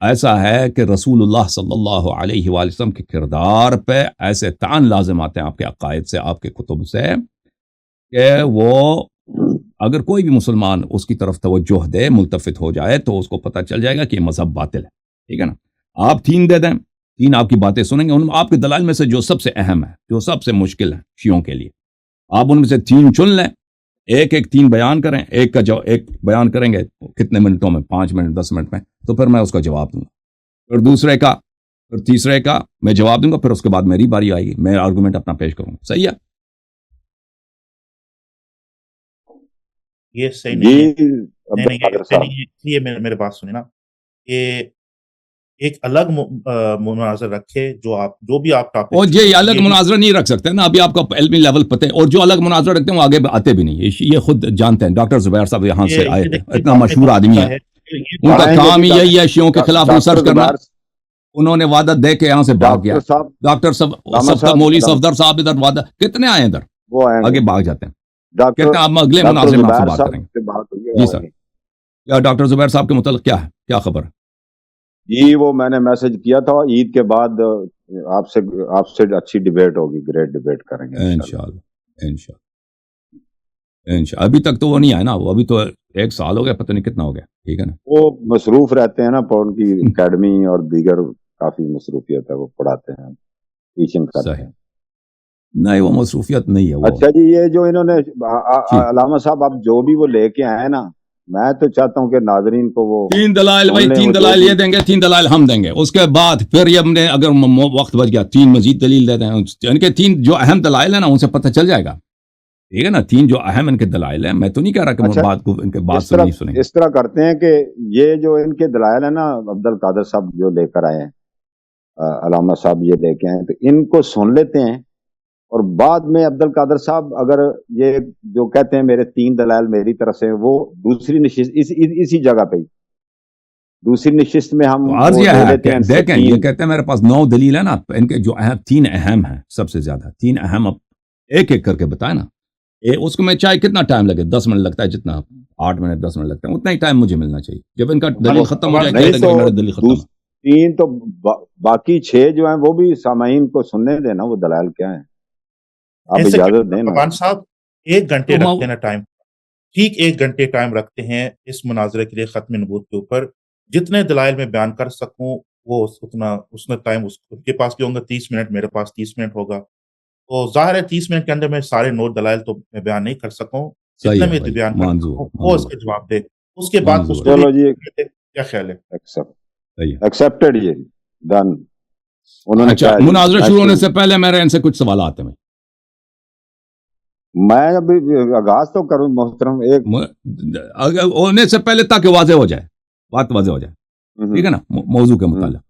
ایسا ہے کہ رسول اللہ صلی اللہ علیہ وآلہ وسلم کے کردار پہ ایسے طعن لازم آتے ہیں آپ کے عقائد سے، آپ کے کتب سے، کہ وہ اگر کوئی بھی مسلمان اس کی طرف توجہ دے، ملتفت ہو جائے، تو اس کو پتہ چل جائے گا کہ یہ مذہب باطل ہے، ٹھیک ہے نا؟ آپ 3 دے دیں، 3 آپ کی باتیں سنیں گے، ان آپ کے دلائل میں سے جو سب سے اہم ہے، جو سب سے مشکل ہے شیعوں کے لیے، آپ ان میں سے 3 چن لیں، ایک 3 بیان کریں، ایک بیان کریں گے کتنے منٹوں میں، 5 منٹ 10 منٹ میں، تو پھر میں اس کا جواب دوں گا، پھر دوسرے کا، پھر تیسرے کا میں جواب دوں گا، پھر اس کے بعد میری باری آئے گی، میں آرگومنٹ اپنا پیش کروں گا، صحیح ہے؟ یہ صحیح جی نہیں ہے، نہیں عبد یہ القادر صحیح صاحب، نہیں ہے، اس لیے میرے بات سنیں نا، کہ ایک الگ مناظر رکھے، جو بھی آپ ٹاپک اور یہ الگ بھی مناظرہ نہیں رکھ سکتے نا، ابھی آپ کا علمی لیول پتہ ہے، اور جو الگ مناظرہ رکھتے ہیں وہ آگے آتے بھی نہیں، یہ خود جانتے ہیں، ڈاکٹر زبیر صاحب یہاں سے آئے تھے، دیکھیے اتنا آپ نے مشہور کہا آدمی ہے، یہ ان کا آئیں گے کام بھی ہی یہی ہے شیعوں کے خلاف ریسرچ ڈاکٹر کرنا، زبیر، انہوں نے وعدہ دے کے یہاں سے بھاگ گیا، ڈاکٹر صاحب ڈاکٹر علامہ صاحب صاحب مولوی صفدر صاحب ادھر وعدہ کتنے آئے ادھر، وہ آئیں آگے گے، بھاگ جاتے ہیں، ڈاکٹر کہتے ہیں آپ اگلے ڈاکٹر مناظرے میں آپ سے زبیر بات صاحب کریں گے۔ سے بات ہوئی ہے، جی وہ سر، آئیں گے۔ کیا ڈاکٹر زبیر صاحب کے متعلق کیا خبر ہے؟ جی وہ میں نے میسج کیا تھا، عید کے بعد آپ سے اچھی ڈیبیٹ ہوگی، گریٹ ڈیبیٹ کریں گے انشاءاللہ۔ انشاءاللہ ابھی تک تو وہ نہیں آیا نا، وہ ابھی تو 1 سال ہو گیا، پتہ نہیں کتنا ہو گیا، ٹھیک ہے نا؟ وہ مصروف رہتے ہیں نا، ان کی اکیڈمی اور دیگر کافی مصروفیت ہے، وہ پڑھاتے ہیں، ٹیچنگ کرتے صحیح، ہیں۔ نہیں وہ مصروفیت نہیں ہے وہ، اچھا جی، یہ جو انہوں نے جی علامہ صاحب اب جو بھی وہ لے کے آئے نا، میں تو چاہتا ہوں کہ ناظرین کو وہ 3 دلائل سن بھائی، لیں، 3 وہ جو دلائل بھی یہ دیں گے، 3 دلائل ہم دیں گے، اس کے بعد پھر یہ ہم نے اگر وقت بچ گیا 3 مزید دلیل دے دیں، ان کے 3 جو اہم دلائل ہیں نا ان سے پتہ چل جائے گا، ٹھیک ہے نا؟ 3 جو اہم ان کے دلائل ہیں، میں تو نہیں کہہ رہا کہ اچھا بات کو ان کے بات اس سے نہیں سنیں گے۔ طرح کرتے ہیں کہ یہ جو ان کے دلائل ہیں نا، عبد القادر صاحب جو لے کر آئے ہیں، علامہ صاحب یہ لے کے آئے ہیں، تو ان کو سن لیتے ہیں، اور بعد میں عبد القادر صاحب اگر یہ جو کہتے ہیں میرے 3 دلائل میری طرف سے، وہ دوسری نشست اسی جگہ پہ ہی دوسری نشست میں ہم تو عرض وہ یہ لے ہے لیتے کہ ہیں ان سے دیکھیں، یہ 3۔ کہتے ہیں میرے پاس 9 دلیل ہے نا، ان کے جو 3 اہم ہیں سب سے زیادہ، 3 اہم، اب ایک کر کے بتائیں نا، اس کو میں چاہے کتنا ٹائم لگے، 10 منٹ لگتا ہے، جتنا 8 منٹ 10 منٹ لگتا ہے، اتنا ہی ٹائم مجھے ملنا چاہیے، جب ان کا دلیل ختم ہو جائے کہہ نہیں دیں تو کہ میرا دلیل ختم ہے۔ 3 تو باقی 6 جو ہیں وہ بھی سامعین کو سننے دینا، وہ دلائل کیا ہیں، آپ ایسے اجازت دیں نا۔ عمان صاحب 1 گھنٹے تو رکھتے ہیں نا ٹائم، ٹھیک 1 گھنٹے ٹائم رکھتے ہیں اس مناظرے کے لیے ختم نبوت کے اوپر، جتنے دلائل میں بیان کر سکوں وہ اتنا ٹائم اس کے پاس بھی ہوں گا، 30 منٹ، میرے پاس 30 منٹ ہوگا، تو ظاہر ہے 30 منٹ کے اندر میں سارے 9 دلائل تو میں بیان نہیں کر سکوں، صحیح جتنے ہے میں بھائی، بیان کر منظور سکوں وہ اس منظور کے جواب دے، اس کے بعد اس منظور کو چلو جی، کیا خیال ہے؟ صحیح ہے۔ ایکسپٹڈ، یہ ڈن۔ انہوں نے اچھا، کہا جی، مناظرہ شروع ہونے سے پہلے میرے ان سے کچھ سوالات ہیں میں ابھی آغاز تو کروں محترم، ایک اگر ہونے سے پہلے تاکہ واضح ہو جائے، بات واضح ہو جائے، ٹھیک ہے نا؟ موضوع کے متعلق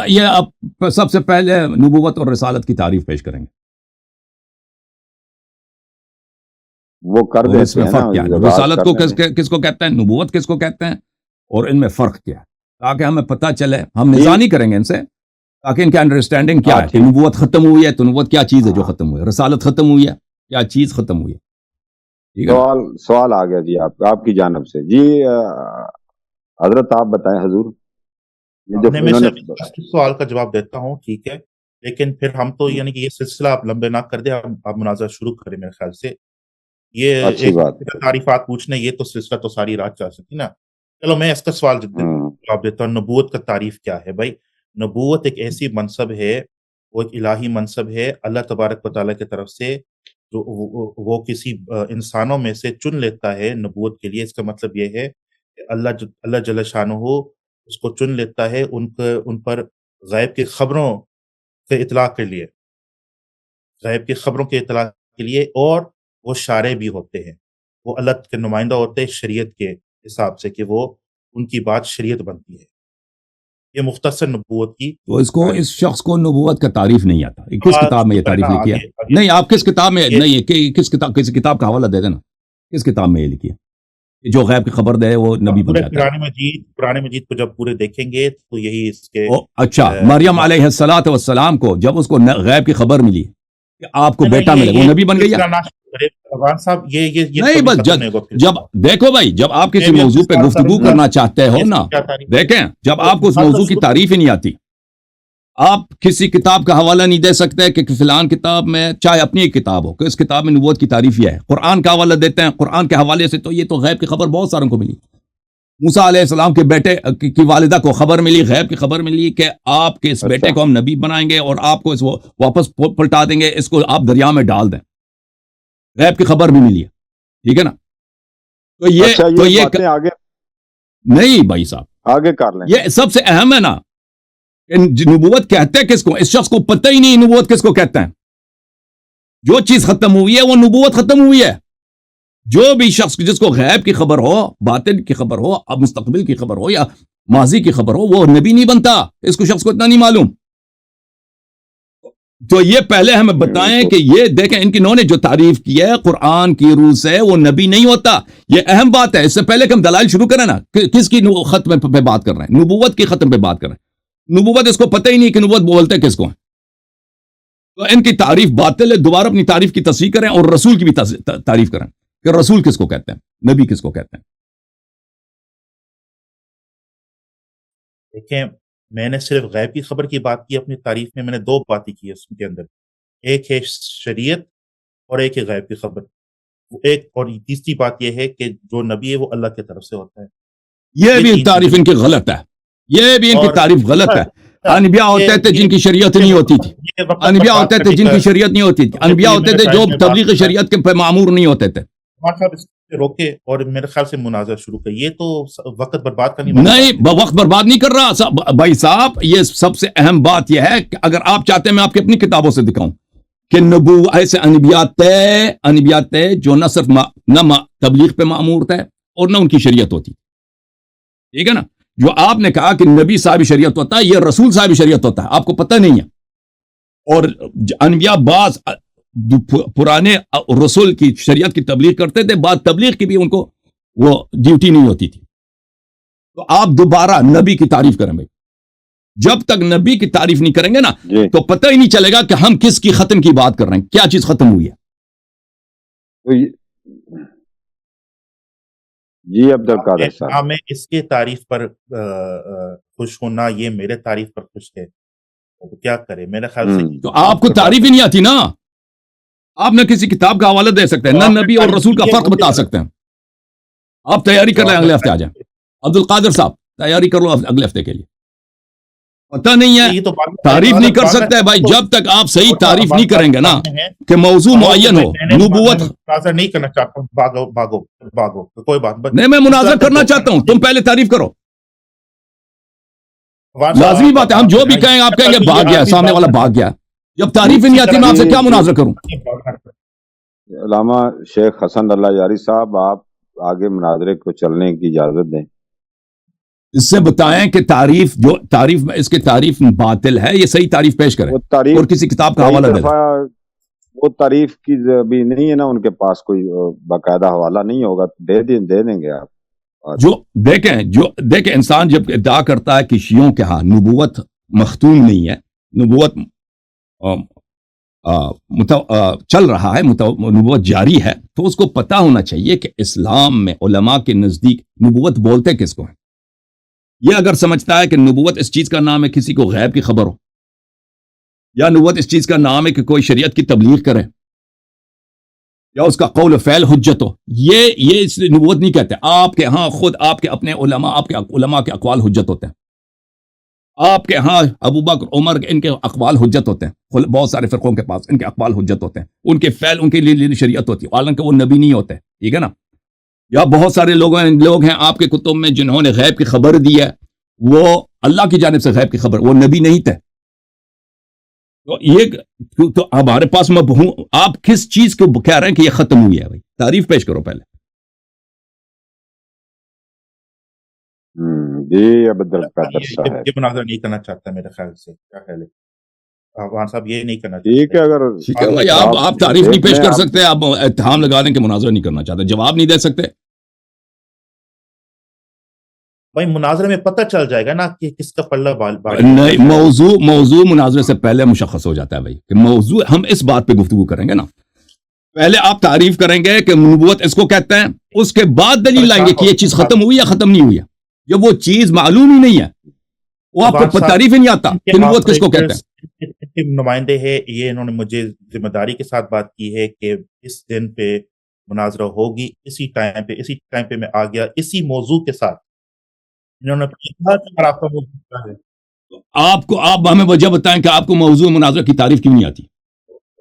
یہ اب سب سے پہلے نبوت اور رسالت کی تعریف پیش کریں گے، وہ کر اور اس دیتے میں ہیں فرق کیا نا، ہے، آغاز رسالت کو کرنے دیں۔ کس کو کہتے ہیں، نبوت کس کو کہتے ہیں، اور ان میں فرق کیا ہے، تاکہ ہمیں پتہ چلے، ہم نظانی کریں گے ان سے، تاکہ ان کی انڈرسٹینڈنگ کیا ہے کہ نبوت ختم ہوئی ہے تو نبوت کیا چیز ہے جو ختم ہوئی ہے، رسالت ختم ہوئی ہے کیا چیز ختم ہوئی ہے، ٹھیک ہے؟ سوال آ گیا جی آپ کی جانب سے جی، حضرت آپ بتائیں حضور، یہ جو نہیں، میں انہوں نے صرف اس سوال کا جواب دیتا ہوں، ٹھیک ہے، لیکن پھر ہم تو یعنی کہ یہ سلسلہ آپ لمبے نہ کر دیں، آپ مناظرہ شروع کریں میرے خیال سے، یہ اچھی ایک بات، تعریفات پوچھنے، یہ تو سلسلہ تو ساری رات چل سکتی نا۔ چلو میں اس کا سوال جواب دیتا ہوں، نبوت کا تعریف کیا ہے بھائی؟ نبوت ایک ایسی منصب ہے، وہ ایک الہی منصب ہے اللہ تبارک و تعالیٰ کی طرف سے، جو وہ کسی انسانوں میں سے چن لیتا ہے نبوت کے لیے۔ اس کا مطلب یہ ہے کہ اللہ جل شانہ اس کو چن لیتا ہے ان پر غیب کی خبروں کے اطلاع کے لیے، غیب کی خبروں کے اطلاع کے لیے، اور وہ شارع بھی ہوتے ہیں، وہ اللہ کے نمائندہ ہوتے ہیں شریعت کے حساب سے، کہ وہ ان کی بات شریعت بنتی ہے۔ یہ مختصر نبوت کی تو اس شخص کو نبوت کا تعریف نہیں آتا، کس کتاب میں یہ تعریف لکھی ہے؟ نہیں، آپ کس کتاب میں نہیں، کسی کتاب کا حوالہ دے دینا، کس کتاب میں یہ لکھی ہے کہ جو غیب کی خبر دے وہ نبی بن جاتا ہے؟ قرآن مجید کو جب پورے دیکھیں گے تو یہی اس کے اچھا، مریم علیہ السلام کو جب اس کو غیب کی خبر ملی کہ آپ کو بیٹا ملے، وہ نبی بن گئی ہے؟ افغان صاحب یہ نہیں بس جب دیکھو بھائی، جب آپ کسی موضوع پہ گفتگو کرنا چاہتے ہو نا، دیکھیں جب آپ کو اس موضوع کی تعریف ہی نہیں آتی، آپ کسی کتاب کا حوالہ نہیں دے سکتے کہ فلان کتاب میں، چاہے اپنی ایک کتاب ہو کہ اس کتاب میں نبوت کی تعریف یہ ہے، قرآن کا حوالہ دیتے ہیں، قرآن کے حوالے سے تو یہ تو غیب کی خبر بہت ساروں کو ملی، موسیٰ علیہ السلام کے بیٹے کی والدہ کو خبر ملی، غیب کی خبر ملی کہ آپ کے اس بیٹے کو ہم نبی بنائیں گے اور آپ کو اس واپس پلٹا دیں گے، اس کو آپ دریا میں ڈال دیں، غیب کی خبر بھی ملی ہے، ٹھیک ہے نا؟ تو یہ باتیں آگے نہیں بھائی صاحب، آگے کر لیں، یہ سب سے اہم ہے نا، نبوت کہتے ہیں کس کو؟ اس شخص کو پتہ ہی نہیں نبوت کس کو کہتے ہیں۔ جو چیز ختم ہوئی ہے وہ نبوت ختم ہوئی ہے۔ جو بھی شخص جس کو غیب کی خبر ہو، باطن کی خبر ہو، اب مستقبل کی خبر ہو یا ماضی کی خبر ہو، وہ نبی نہیں بنتا، اس کو شخص کو اتنا نہیں معلوم۔ تو یہ پہلے ہمیں بتائیں کہ یہ دیکھیں انہوں نے جو تعریف کی ہے قرآن کی روح سے، وہ نبی نہیں ہوتا، یہ اہم بات ہے۔ اس سے پہلے کہ ہم دلائل شروع کریں نا، کس کی ختم پہ بات کر رہے ہیں؟ نبوت کی ختم پہ بات کر رہے ہیں۔ نبوت اس کو پتہ ہی نہیں کہ نبوت بولتے کس کو ہیں، تو ان کی تعریف باطل ہے۔ دوبارہ اپنی تعریف کی تصحیح کریں اور رسول کی بھی تعریف کریں کہ رسول کس کو کہتے ہیں، نبی کس کو کہتے ہیں۔ دیکھیں، میں نے صرف غیب کی خبر کی بات کی اپنی تعریف میں نے دو باتیں کی اس کے اندر، ایک ہے شریعت اور ایک ہے غیب کی خبر۔ ایک اور تیسری بات یہ ہے کہ جو نبی ہے وہ اللہ کی طرف سے ہوتا ہے۔ یہ بھی تعریف ان کی غلط ہے، یہ بھی ان کی تعریف غلط ہے۔ انبیاء ہوتے تھے جن کی شریعت نہیں ہوتی تھی، انبیاء ہوتے تھے جن کی شریعت نہیں ہوتی تھی، انبیاء ہوتے تھے جو تبلیغ شریعت کے پہ معمور نہیں ہوتے تھے۔ صاحب اس سے روکے اور میرے خیال سے مناظرہ شروع کر، یہ تو وقت برباد کرنی نہیں، وقت برباد نہیں کر رہا بھائی صاحب۔ یہ سب سے اہم بات یہ ہے کہ اگر آپ چاہتے ہیں میں آپ کی اپنی کتابوں سے دکھاؤں کہ ایسے انبیاء تھے جو نہ صرف نہ تبلیغ پہ معمور تھے اور نہ ان کی شریعت ہوتی، ٹھیک ہے نا؟ جو آپ نے کہا کہ نبی صاحب شریعت ہوتا ہے، یہ رسول صاحب شریعت ہوتا ہے، آپ کو پتہ نہیں ہے۔ اور انبیاء بعض پرانے رسول کی شریعت کی تبلیغ کرتے تھے، بعد تبلیغ کی بھی ان کو وہ ڈیوٹی نہیں ہوتی تھی۔ تو آپ دوبارہ نبی کی تعریف کریں بھائی، جب تک نبی کی تعریف نہیں کریں گے نا تو پتہ ہی نہیں چلے گا کہ ہم کس کی ختم کی بات کر رہے ہیں، کیا چیز ختم ہوئی ہے۔ جی عبدالقادر صاحب، میں اس کے تعریف پر خوش ہوں، نہ یہ میرے تعریف پر خوش ہے، تو کیا کرے؟ میرے خیال سے تو آپ کو تعریف ہی نہیں آتی نا، آپ نہ کسی کتاب کا حوالہ دے سکتے ہیں، نہ نبی اور رسول کا فرق بتا سکتے ہیں۔ آپ تیاری کر لیں، اگلے ہفتے آ جائیں۔ عبدالقادر صاحب تیاری کر لو اگلے ہفتے کے لیے۔ پتہ نہیں ہے، تعریف نہیں کر سکتے بھائی جب تک آپ صحیح تعریف نہیں کریں گے نا کہ موضوع معین ہو۔ نبوت مناظر نہیں کرنا چاہتا ہوں، بھاگو کوئی بات نہیں، میں مناظر کرنا چاہتا ہوں، تم پہلے تعریف کرو۔ لازمی بات ہے، ہم جو بھی کہیں آپ کہیں گے بھاگ گیا، سامنے والا بھاگ گیا۔ جب تعریف ہی نہیں آتی میں آپ سے کیا مناظر کروں؟ علامہ شیخ حسن اللہ یاری صاحب، آپ آگے مناظرے کو چلنے کی اجازت دیں۔ اس سے بتائیں کہ تعریف میں اس کی تعریف باطل ہے، یہ صحیح تعریف پیش کریں اور کسی کتاب کا حوالہ دیں۔ وہ تعریف کی بھی نہیں ہے نا، ان کے پاس کوئی باقاعدہ حوالہ نہیں ہوگا، دے دیں گے آپ۔ جو دیکھیں انسان جب ادعا کرتا ہے کہ شیعوں کے ہاں نبوت مختوم نہیں ہے، نبوت چل رہا ہے، نبوت جاری ہے، تو اس کو پتہ ہونا چاہیے کہ اسلام میں علماء کے نزدیک نبوت بولتے کس کو ہیں۔ یہ اگر سمجھتا ہے کہ نبوت اس چیز کا نام ہے کسی کو غیب کی خبر ہو، یا نبوت اس چیز کا نام ہے کہ کوئی شریعت کی تبلیغ کرے، یا اس کا قول و فعل حجت ہو، یہ اس نبوت نہیں کہتے۔ آپ کے ہاں خود آپ کے اپنے علماء، آپ کے علماء کے اقوال حجت ہوتے ہیں۔ آپ کے ہاں ابو بکر، عمر، ان کے اقوال حجت ہوتے ہیں۔ بہت سارے فرقوں کے پاس ان کے اقوال حجت ہوتے ہیں، ان کے فعل ان کے لیے شریعت ہوتی ہے، حالانکہ وہ نبی نہیں ہوتے، ٹھیک ہے نا؟ یا بہت سارے لوگ ہیں آپ کے کتب میں جنہوں نے غیب کی خبر دی ہے، وہ اللہ کی جانب سے غیب کی خبر، وہ نبی نہیں تھے۔ تو ہمارے پاس مفہوم، آپ کس چیز کو کہہ رہے ہیں کہ یہ ختم ہوئی ہے؟ بھائی تعریف پیش کرو پہلے۔ جی عبدالقادر صاحب، یہ مناظر نہیں کرنا چاہتا میرے خیال سے، کیا خیال ہے افغان صاحب؟ یہ نہیں کرنا چاہتا۔ ٹھیک ہے، اگر بھائی آپ تعریف نہیں پیش کر سکتے، آپ اتہام لگا لیں کہ مناظرہ نہیں کرنا چاہتے، جواب نہیں دے سکتے۔ بھائی مناظرے میں پتہ چل جائے گا نا کہ کس کا پلہ نہیں، موضوع مناظرے سے پہلے مشخص ہو جاتا ہے بھائی کہ موضوع، ہم اس بات پہ گفتگو کریں گے نا پہلے آپ تعریف کریں گے کہ نبوت اس کو کہتے ہیں، اس کے بعد دلیل لائیں گے کہ یہ چیز ختم ہوئی یا ختم نہیں ہوئی ہے۔ جب وہ چیز معلوم ہی نہیں ہے، وہ آپ کو تعریف ہی نہیں آتا کہ نبوت کس کو کہتے ہیں۔ نمائندے ہیں یہ، انہوں نے مجھے ذمہ داری کے ساتھ بات کی ہے کہ اس دن پہ مناظرہ ہوگی، اسی ٹائم پہ میں آ گیا، اسی موضوع کے ساتھ انہوں نے کہا کہ آپ کا موضوع کیا ہے۔ آپ ہمیں وجہ بتائیں کہ آپ کو موضوع مناظرہ کی تعریف کیوں نہیں آتی؟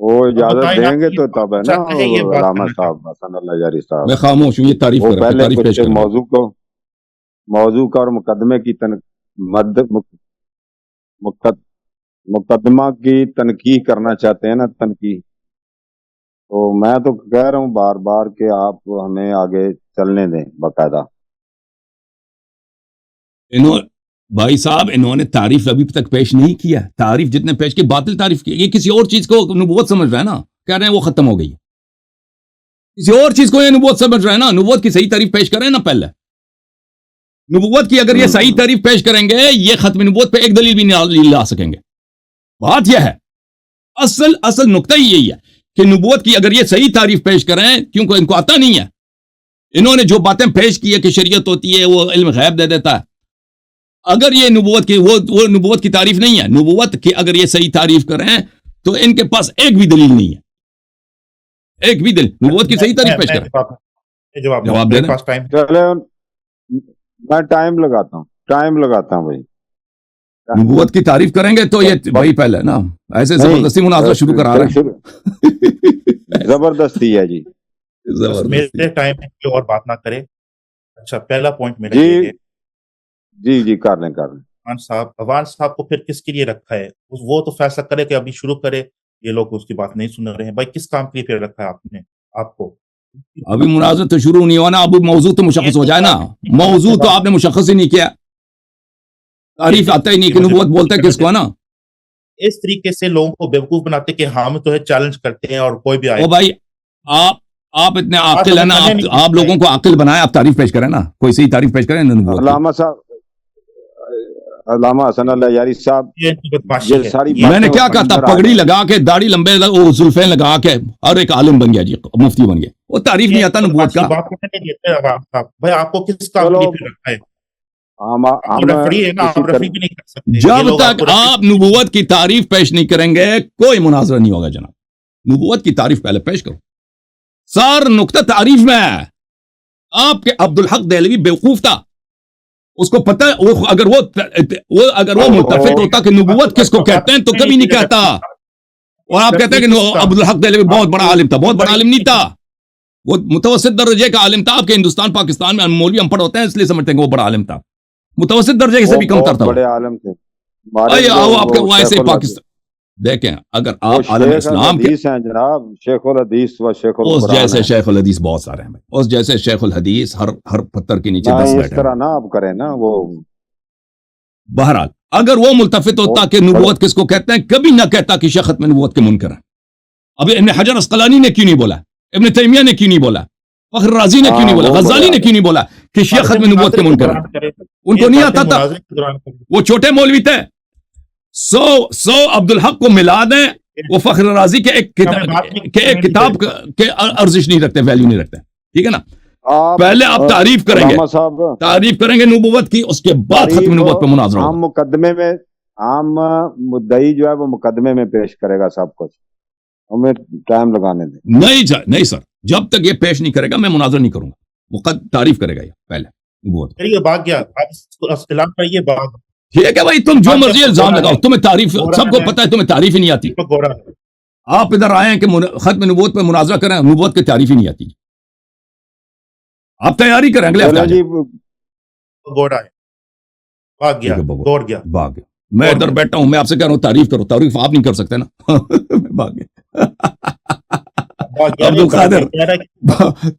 وہ اجازت دیں گے تو تب ہے نا چاہتے ہیں یہ بات علامہ کرنا صاحب، حسن اللہ یاری صاحب، میں خاموش ہوں، یہ تعریف وہ کریں، پہلے تعریف پیش کچھ کریں۔ موضوع کا اور مقدمہ کی تنقیح کرنا چاہتے ہیں نا، تنقیح۔ تو میں تو کہہ رہا ہوں بار بار کہ آپ ہمیں آگے چلنے دیں باقاعدہ۔ بھائی صاحب، انہوں نے تعریف ابھی تک پیش نہیں کیا، تعریف جتنے پیش کی باطل تعریف کی، یہ کسی اور چیز کو نبوت سمجھ رہا ہے نا، کہہ رہے ہیں وہ ختم ہو گئی، کسی اور چیز کو یہ نبوت سمجھ رہا ہے نا۔ نبوت کی صحیح تعریف پیش کریں نا پہلے، نبوت کی اگر یہ صحیح تعریف پیش کریں گے، یہ ختم نبوت پہ ایک دلیل بھی نہیں لا سکیں گے۔ بات یہ ہے، اصل نقطہ ہی یہی ہے کہ نبوت کی اگر یہ صحیح تعریف پیش کریں، کیونکہ ان کو آتا نہیں ہے، انہوں نے جو باتیں پیش کی ہے کہ شریعت ہوتی ہے، وہ علم غیب دے دیتا ہے، اگر یہ نبوت کی وہ نبوت کی تعریف نہیں ہے، نبوت کی اگر یہ صحیح تعریف کریں تو ان کے پاس ایک بھی دلیل نہیں ہے، ایک بھی دلیل نبوت کی صحیح تعریف پیش کریں۔ جواب دے دیں۔ چلے میں ٹائم لگاتا ہوں بھائی۔ نبوت کی تعریف کریں گے تو یہ بھائی پہلے نا ایسے زبردستی مناظرہ شروع کرا رہے ہیں۔ زبردستی ہے جی، میرے ٹائم میں کوئی اور بات نہ کرے۔ اچھا، پہلا پوائنٹ میرا یہ ہے، جی کر لیں۔ عوان صاحب کو پھر کس کے لیے رکھا ہے؟ وہ تو فیصلہ کرے کہ ابھی شروع کرے، یہ لوگ اس کی بات نہیں سن رہے ہیں۔ بھائی کس کام کے لیے پھر رکھا ہے آپ نے آپ کو؟ ابھی مناظرہ تو شروع نہیں ہوا نا، اب موضوع تو مشخص ہو جائے نا، موضوع تو آپ نے مشخص ہی نہیں کیا، تعریف آتا ہی نہیں کہ نبوت بولتا ہے کس کو، ہے نا۔ اس طریقے سے لوگوں کو بیوقوف بناتے کہ ہم تو ہے چیلنج کرتے ہیں اور کوئی بھی آئے۔ او بھائی آپ اتنے عاقل ہیں نا، آپ لوگوں کو عاقل بنائے، آپ تعریف پیش کریں نا، کوئی صحیح تعریف پیش کریں نبوت کی۔ علامہ حسن اللہ یاری صاحب، یہ ساری میں نے کیا کہا تھا، پگڑی لگا کے داڑھی لمبے زلفیں لگا کے اور ایک عالم بن گیا جی، مفتی بن گیا، وہ تعریف نہیں آتا نبوت کا۔ بھائی آپ کو کس کام کے لیے پھر رکھا ہے؟ جب تک آپ نبوت کی تعریف پیش نہیں کریں گے کوئی مناظرہ نہیں ہوگا جناب۔ نبوت کی تعریف پہلے پیش کرو، سار نقطہ تعریف میں ہے۔ آپ کے عبدالحق دہلوی بیوقوف تھا، اس کو پتہ ہے، اگر وہ متفق ہوتا کہ نبوت کس کو کہتے ہیں تو کبھی نہیں کہتا، اور آپ کہتے ہیں کہ عبدالحق دہلوی بہت بڑا عالم تھا، بہت بڑا عالم نہیں تھا، وہ متوسط درجے کا عالم تھا۔ آپ کے ہندوستان پاکستان میں مولوی ان پڑھ ہوتے ہیں اس لیے سمجھتے ہیں کہ وہ بڑا عالم تھا، متوسط درجے سے بھی کم تر تھا، بڑے عالم تھے آپ کے ویسے پاکستان۔ دیکھیں، اگر آپ عالم اسلام کے جناب، شیخ الحدیث و شیخ اس جیسے شیخ الحدیث بہت سارے ہیں، اس جیسے شیخ الحدیث ہر پتھر کے نیچے 10 اس بیٹھے طرح نہ آپ کریں نا۔ وہ بہرحال اگر وہ ملتفت ہوتا کہ نبوت کس کو کہتے ہیں، کبھی نہ کہتا کہ شیخ ختم نبوت کے منکر ہیں۔ اب ابن حجر اسقلانی نے کیوں نہیں بولا، ابن تیمیہ نے کیوں نہیں بولا، فخر رازی نے کیوں نہیں بولا، غزالی نے کیوں نہیں بولا کہ شیخ ختم نبوت کے منکر ہیں؟ ان کو نہیں آتا تھا، وہ چھوٹے مولوی تھے۔ سو عبدالحق کو ملا دیں، وہ فخر رازی کے ایک کتاب کے ارزش نہیں رکھتے، ویلیو نہیں رکھتے، ٹھیک ہے نا۔ پہلے آپ تعریف کریں گے، تعریف کریں گے نبوت کی، اس کے بعد ختم نبوت پہ مناظرہ ہوگا۔ عام مقدمے میں عام مدعی جو ہے وہ مقدمے میں پیش کرے گا سب کچھ، ہمیں ٹائم لگانے دیں۔ نہیں سر، جب تک یہ پیش نہیں کرے گا میں مناظر نہیں کروں گا، تعریف کرے گا یہ پہلے نبوت۔ یہ باغ گیا اختلاف کا، یہ باغ ٹھیک ہے بھائی، تم جو مرضی الزام لگاؤ، تمہیں تعریف، سب کو پتہ ہے تمہیں تعریف ہی نہیں آتی۔ آپ ادھر آئے ہیں کہ ختم نبوت پہ مناظرہ کریں، نبوت کی تعریف ہی نہیں آتی۔ آپ تیاری کریں اگلے ہفتے۔ گوڑا ہے، بھاگ گیا، دوڑ گیا، بھاگ گیا۔ میں ادھر بیٹھا ہوں، میں آپ سے کہہ رہا ہوں تعریف کرو، تعریف آپ نہیں کر سکتے نا۔ میں بھاگ گیا۔ عبد القادر،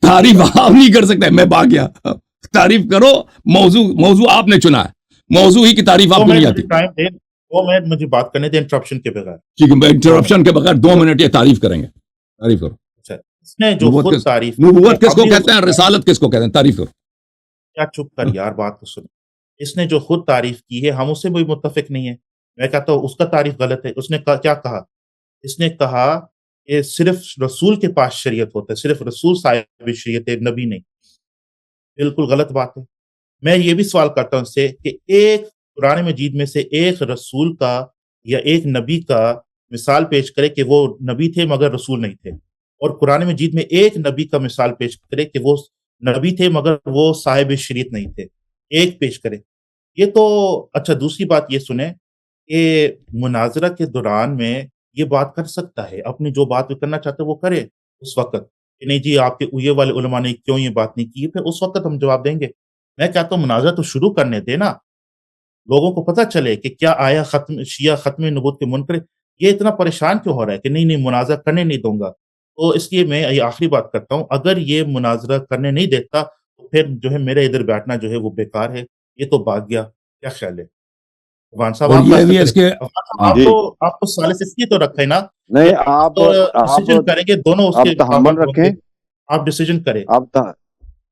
تعریف آپ نہیں کر سکتے، میں بھاگ گیا۔ تعریف کرو، موضوع آپ نے چنا ہے، موضوع ہی کی تعریف آپ کو نہیں آتی۔ 2 منٹ مجھے بات کرنے دیں انٹرپشن کے بغیر۔ ٹھیک ہے، انٹرپشن کے بغیر 2 منٹ یہ تعریف کریں گے، تعریف کرو۔ اس نے جو خود تعریف، نبوت کس کو کہتے ہیں، رسالت کس کو کہتے ہیں، تعریف کرو۔ کیا چپ کر یار، بات تو سن۔ اس نے جو خود تعریف کی ہے، ہم اس سے بھی متفق نہیں ہے۔ میں کہتا ہوں اس کا تعریف غلط ہے۔ اس نے کیا کہا؟ اس نے کہا یہ صرف رسول کے پاس شریعت ہوتا ہے، صرف رسول صاحب شریعت ہے، نبی نہیں۔ بالکل غلط بات ہے۔ میں یہ بھی سوال کرتا ہوں اس سے کہ ایک قرآن مجید میں سے ایک رسول کا یا ایک نبی کا مثال پیش کرے کہ وہ نبی تھے مگر رسول نہیں تھے، اور قرآن مجید میں ایک نبی کا مثال پیش کرے کہ وہ نبی تھے مگر وہ صاحب شریعت نہیں تھے، ایک پیش کرے۔ یہ تو اچھا، دوسری بات یہ سنیں کہ مناظرہ کے دوران میں یہ بات کر سکتا ہے، اپنی جو بات وہ کرنا چاہتا ہے وہ کرے اس وقت، کہ نہیں جی آپ کے اویے والے علماء نے کیوں یہ بات نہیں کی، پھر اس وقت ہم جواب دیں گے۔ میں کہتا ہوں مناظرہ تو شروع کرنے دے نا، لوگوں کو پتہ چلے کہ کیا آیا شیعہ ختم نبوت کے منکر یہ اتنا پریشان کیوں ہو رہا ہے کہ نہیں مناظرہ کرنے نہیں دوں گا۔ تو اس لیے میں یہ آخری بات کرتا ہوں، اگر یہ مناظرہ کرنے نہیں دیتا تو پھر جو ہے میرے ادھر بیٹھنا جو ہے وہ بیکار ہے، یہ تو بھاگ گیا۔ کیا خیال ہے افغان صاحب؟ اور آپ یہ بات بھی اس کریں۔ کے افغان صاحب جی آپ تو سالس اس لیے تو رکھے نا، نہیں، آپ تو ڈیسیجن کریں گے، دونوں اس کے تحمل پابند ہوں رکھیں، گے، آپ ڈیسیجن کریں۔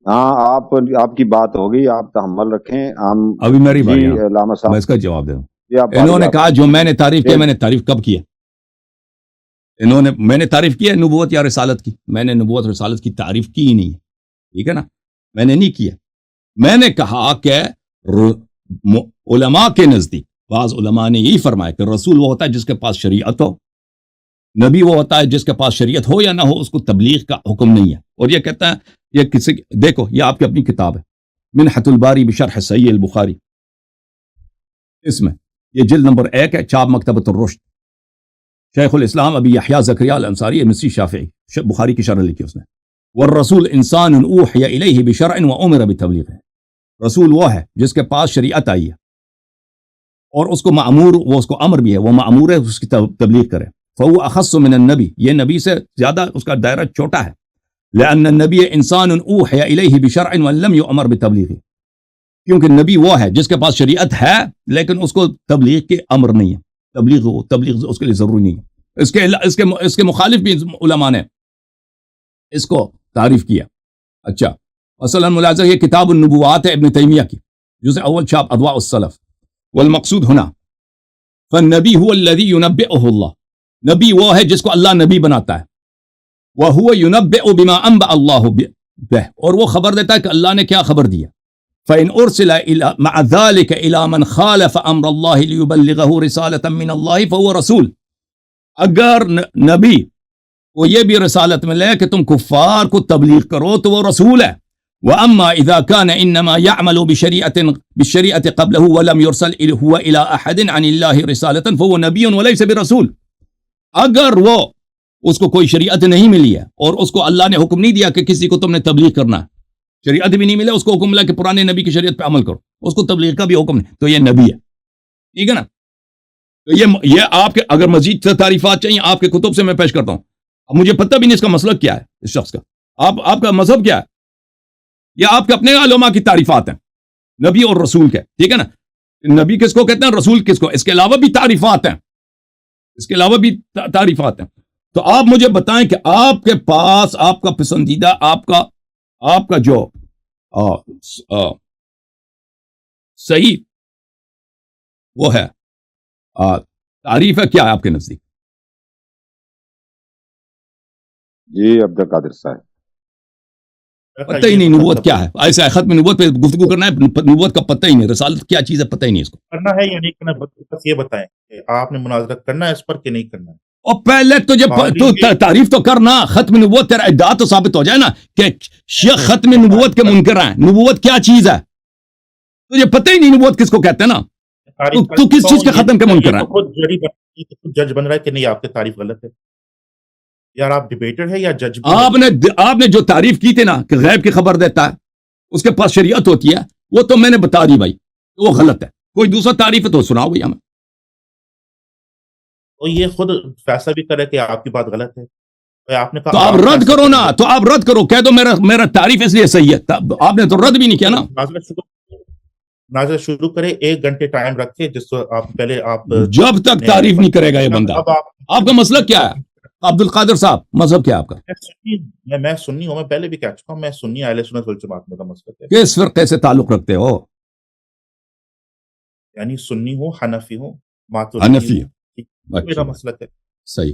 ہاں آپ کی بات ہوگی، آپ تحمل رکھیں۔ ہم ابھی میری جی باری، علامہ میں صاحب اس کا جواب دوں۔ جی آپ انہوں نے آپ کہا جو میں نے تعریف کی، جی میں نے تعریف کب کی ہے؟ میں نے تعریف کی ہے نبوت یا رسالت کی؟ میں نے نبوت رسالت کی تعریف کی ہی نہیں ہے، ٹھیک ہے نا، میں نے نہیں کیا۔ میں نے کہا کہ علماء کے نزدیک بعض علماء نے یہی فرمایا کہ رسول وہ ہوتا ہے جس کے پاس شریعت ہو، نبی وہ ہوتا ہے جس کے پاس شریعت ہو یا نہ ہو، اس کو تبلیغ کا حکم نہیں ہے۔ اور یہ کہتا ہے، یہ کسی دیکھو، یہ آپ کی اپنی کتاب ہے منحۃ الباری بشرح صحیح البخاری، اس میں یہ جلد نمبر 1 ہے، چاپ مکتبۃ الرشد، شیخ الاسلام ابی یحییٰ زکریہ الانصاری مصری شافعی، بخاری کی شرح لکھی اس نے۔ والرسول انسان اوحی الیہ بشرع وامر بتبلیغہ، رسول وہ ہے جس کے پاس شریعت آئی ہے اور اس کو معمور، وہ اس کو امر بھی ہے، وہ معمور ہے اس کی تبلیغ کرے۔ فهو اخص من النبی، یہ نبی سے زیادہ اس کا دائرہ چھوٹا ہے، لأن النبی انسان اوحی الیہ بشرع ولم یؤمر بتبلیغہ، کیونکہ نبی وہ ہے جس کے پاس شریعت ہے لیکن اس کو تبلیغ کے امر نہیں ہے، تبلیغ اس کے لیے ضروری نہیں ہے۔ اس کے مخالف بھی علماء نے اس کو تعریف کیا۔ اچھا، مثلا ملاحظہ یہ کتاب النبوات ہے ابن تیمیہ کی، جزء اول، چھاپ اضواء السلف۔ والمقصود ہنا فالنبی هو الذی ینبئہ اللہ، نبی وہ ہے جس کو اللہ نبی بناتا ہے، وہو ینبئ بما انبأ اللہ بہ، اور وہ خبر دیتا ہے کہ اللہ نے کیا خبر دیا۔ فإن أرسل مع ذلك إلى من خالف أمر الله ليبلغه رسالة من الله فهو رسول، اگر نبی وہ یہ بھی رسالت میں لے کہ تم کفار کو تبلیغ کرو تو وہ رسول ہے۔ وأما إذا كان إنما يعمل بالشريعة قبله ولم يرسل هو إلى أحد عن الله رسالة فهو نبي وليس برسول، اگر وہ اس کو کوئی شریعت نہیں ملی ہے اور اس کو اللہ نے حکم نہیں دیا کہ کسی کو تم نے تبلیغ کرنا ہے، شریعت بھی نہیں ملے، اس کو حکم ملا کہ پرانے نبی کی شریعت پہ عمل کرو، اس کو تبلیغ کا بھی حکم نہیں، تو یہ نبی ہے، ٹھیک ہے نا۔ تو یہ آپ کے اگر مزید تعریفات چاہیے آپ کے کتب سے میں پیش کرتا ہوں۔ اب مجھے پتہ بھی نہیں اس کا مسلک کیا ہے، اس شخص کا، آپ کا مذہب کیا ہے، یہ آپ کے اپنے علماء کی تعریفات ہیں نبی اور رسول کے، ٹھیک ہے نا۔ نبی کس کو کہتے ہیں، رسول کس کو، اس کے علاوہ بھی تعریفات ہیں، اس کے علاوہ بھی تعریفات ہیں۔ تو آپ مجھے بتائیں کہ آپ کے پاس آپ کا پسندیدہ، آپ کا جو صحیح وہ ہے تعریف ہے، کیا ہے آپ کے نزدیک؟ جی عبد القادر صاحب، پتہ ہی نہیں نبوت کیا ہے، ایسا ہے ختم نبوت پہ گفتگو کرنا ہے، نبوت کا پتہ ہی نہیں، رسالت کیا چیز ہے پتہ ہی نہیں اس کو، کرنا ہے یا نہیں کرنا، بس یہ بتائیں کہ آپ نے مناظرہ کرنا ہے اس پر کہ نہیں کرنا ہے۔ اور پہلے تو تعریف تو کرنا، ختم نبوت تیرا ادعا تو ثابت ہو جائے نا کہ شیخ ختم نبوت کے منکر ہیں، نبوت کیا چیز ہے، تجھے پتہ ہی نہیں نبوت کس کو کہتے ہیں نا، تو کس چیز کے ختم کے منکر ہیں؟ خود جج بن رہا ہے کہ نہیں آپ کی تعریف غلط ہے، یار آپ ڈیبیٹر ہے یا جج؟ آپ نے جو تعریف کی تھی نا کہ غیب کی خبر دیتا ہے، اس کے پاس شریعت ہوتی ہے، وہ تو میں نے بتا دی بھائی، وہ غلط ہے، کوئی دوسرا تعریف ہے تو سناؤ بھائی ہمیں۔ تو یہ خود فیصلہ بھی کرے کہ آپ کی بات غلط ہے، آپ نے کہا تو آپ رد کرو نا، تو آپ رد کرو، کہہ دو میرا تعریف اس لیے صحیح ہے، آپ نے تو رد بھی نہیں کیا نا۔ ناظرہ شروع کرے، 1 گھنٹے ٹائم رکھے، جس کو آپ پہلے آپ جب تک تعریف نہیں کرے گا یہ بندہ۔ آپ کا مسلک کیا ہے عبد القادر صاحب، مذہب کیا آپ کا؟ میں سنی ہوں، میں پہلے بھی کہہ چکا ہوں، میں سنی اہل سنت والجماعت میں کا مسلک ہے۔ کس فرقے سے تعلق رکھتے ہو؟ یعنی سنی ہوں، حنفی ہوں، حنفی، میرا مسلک ہے۔ صحیح۔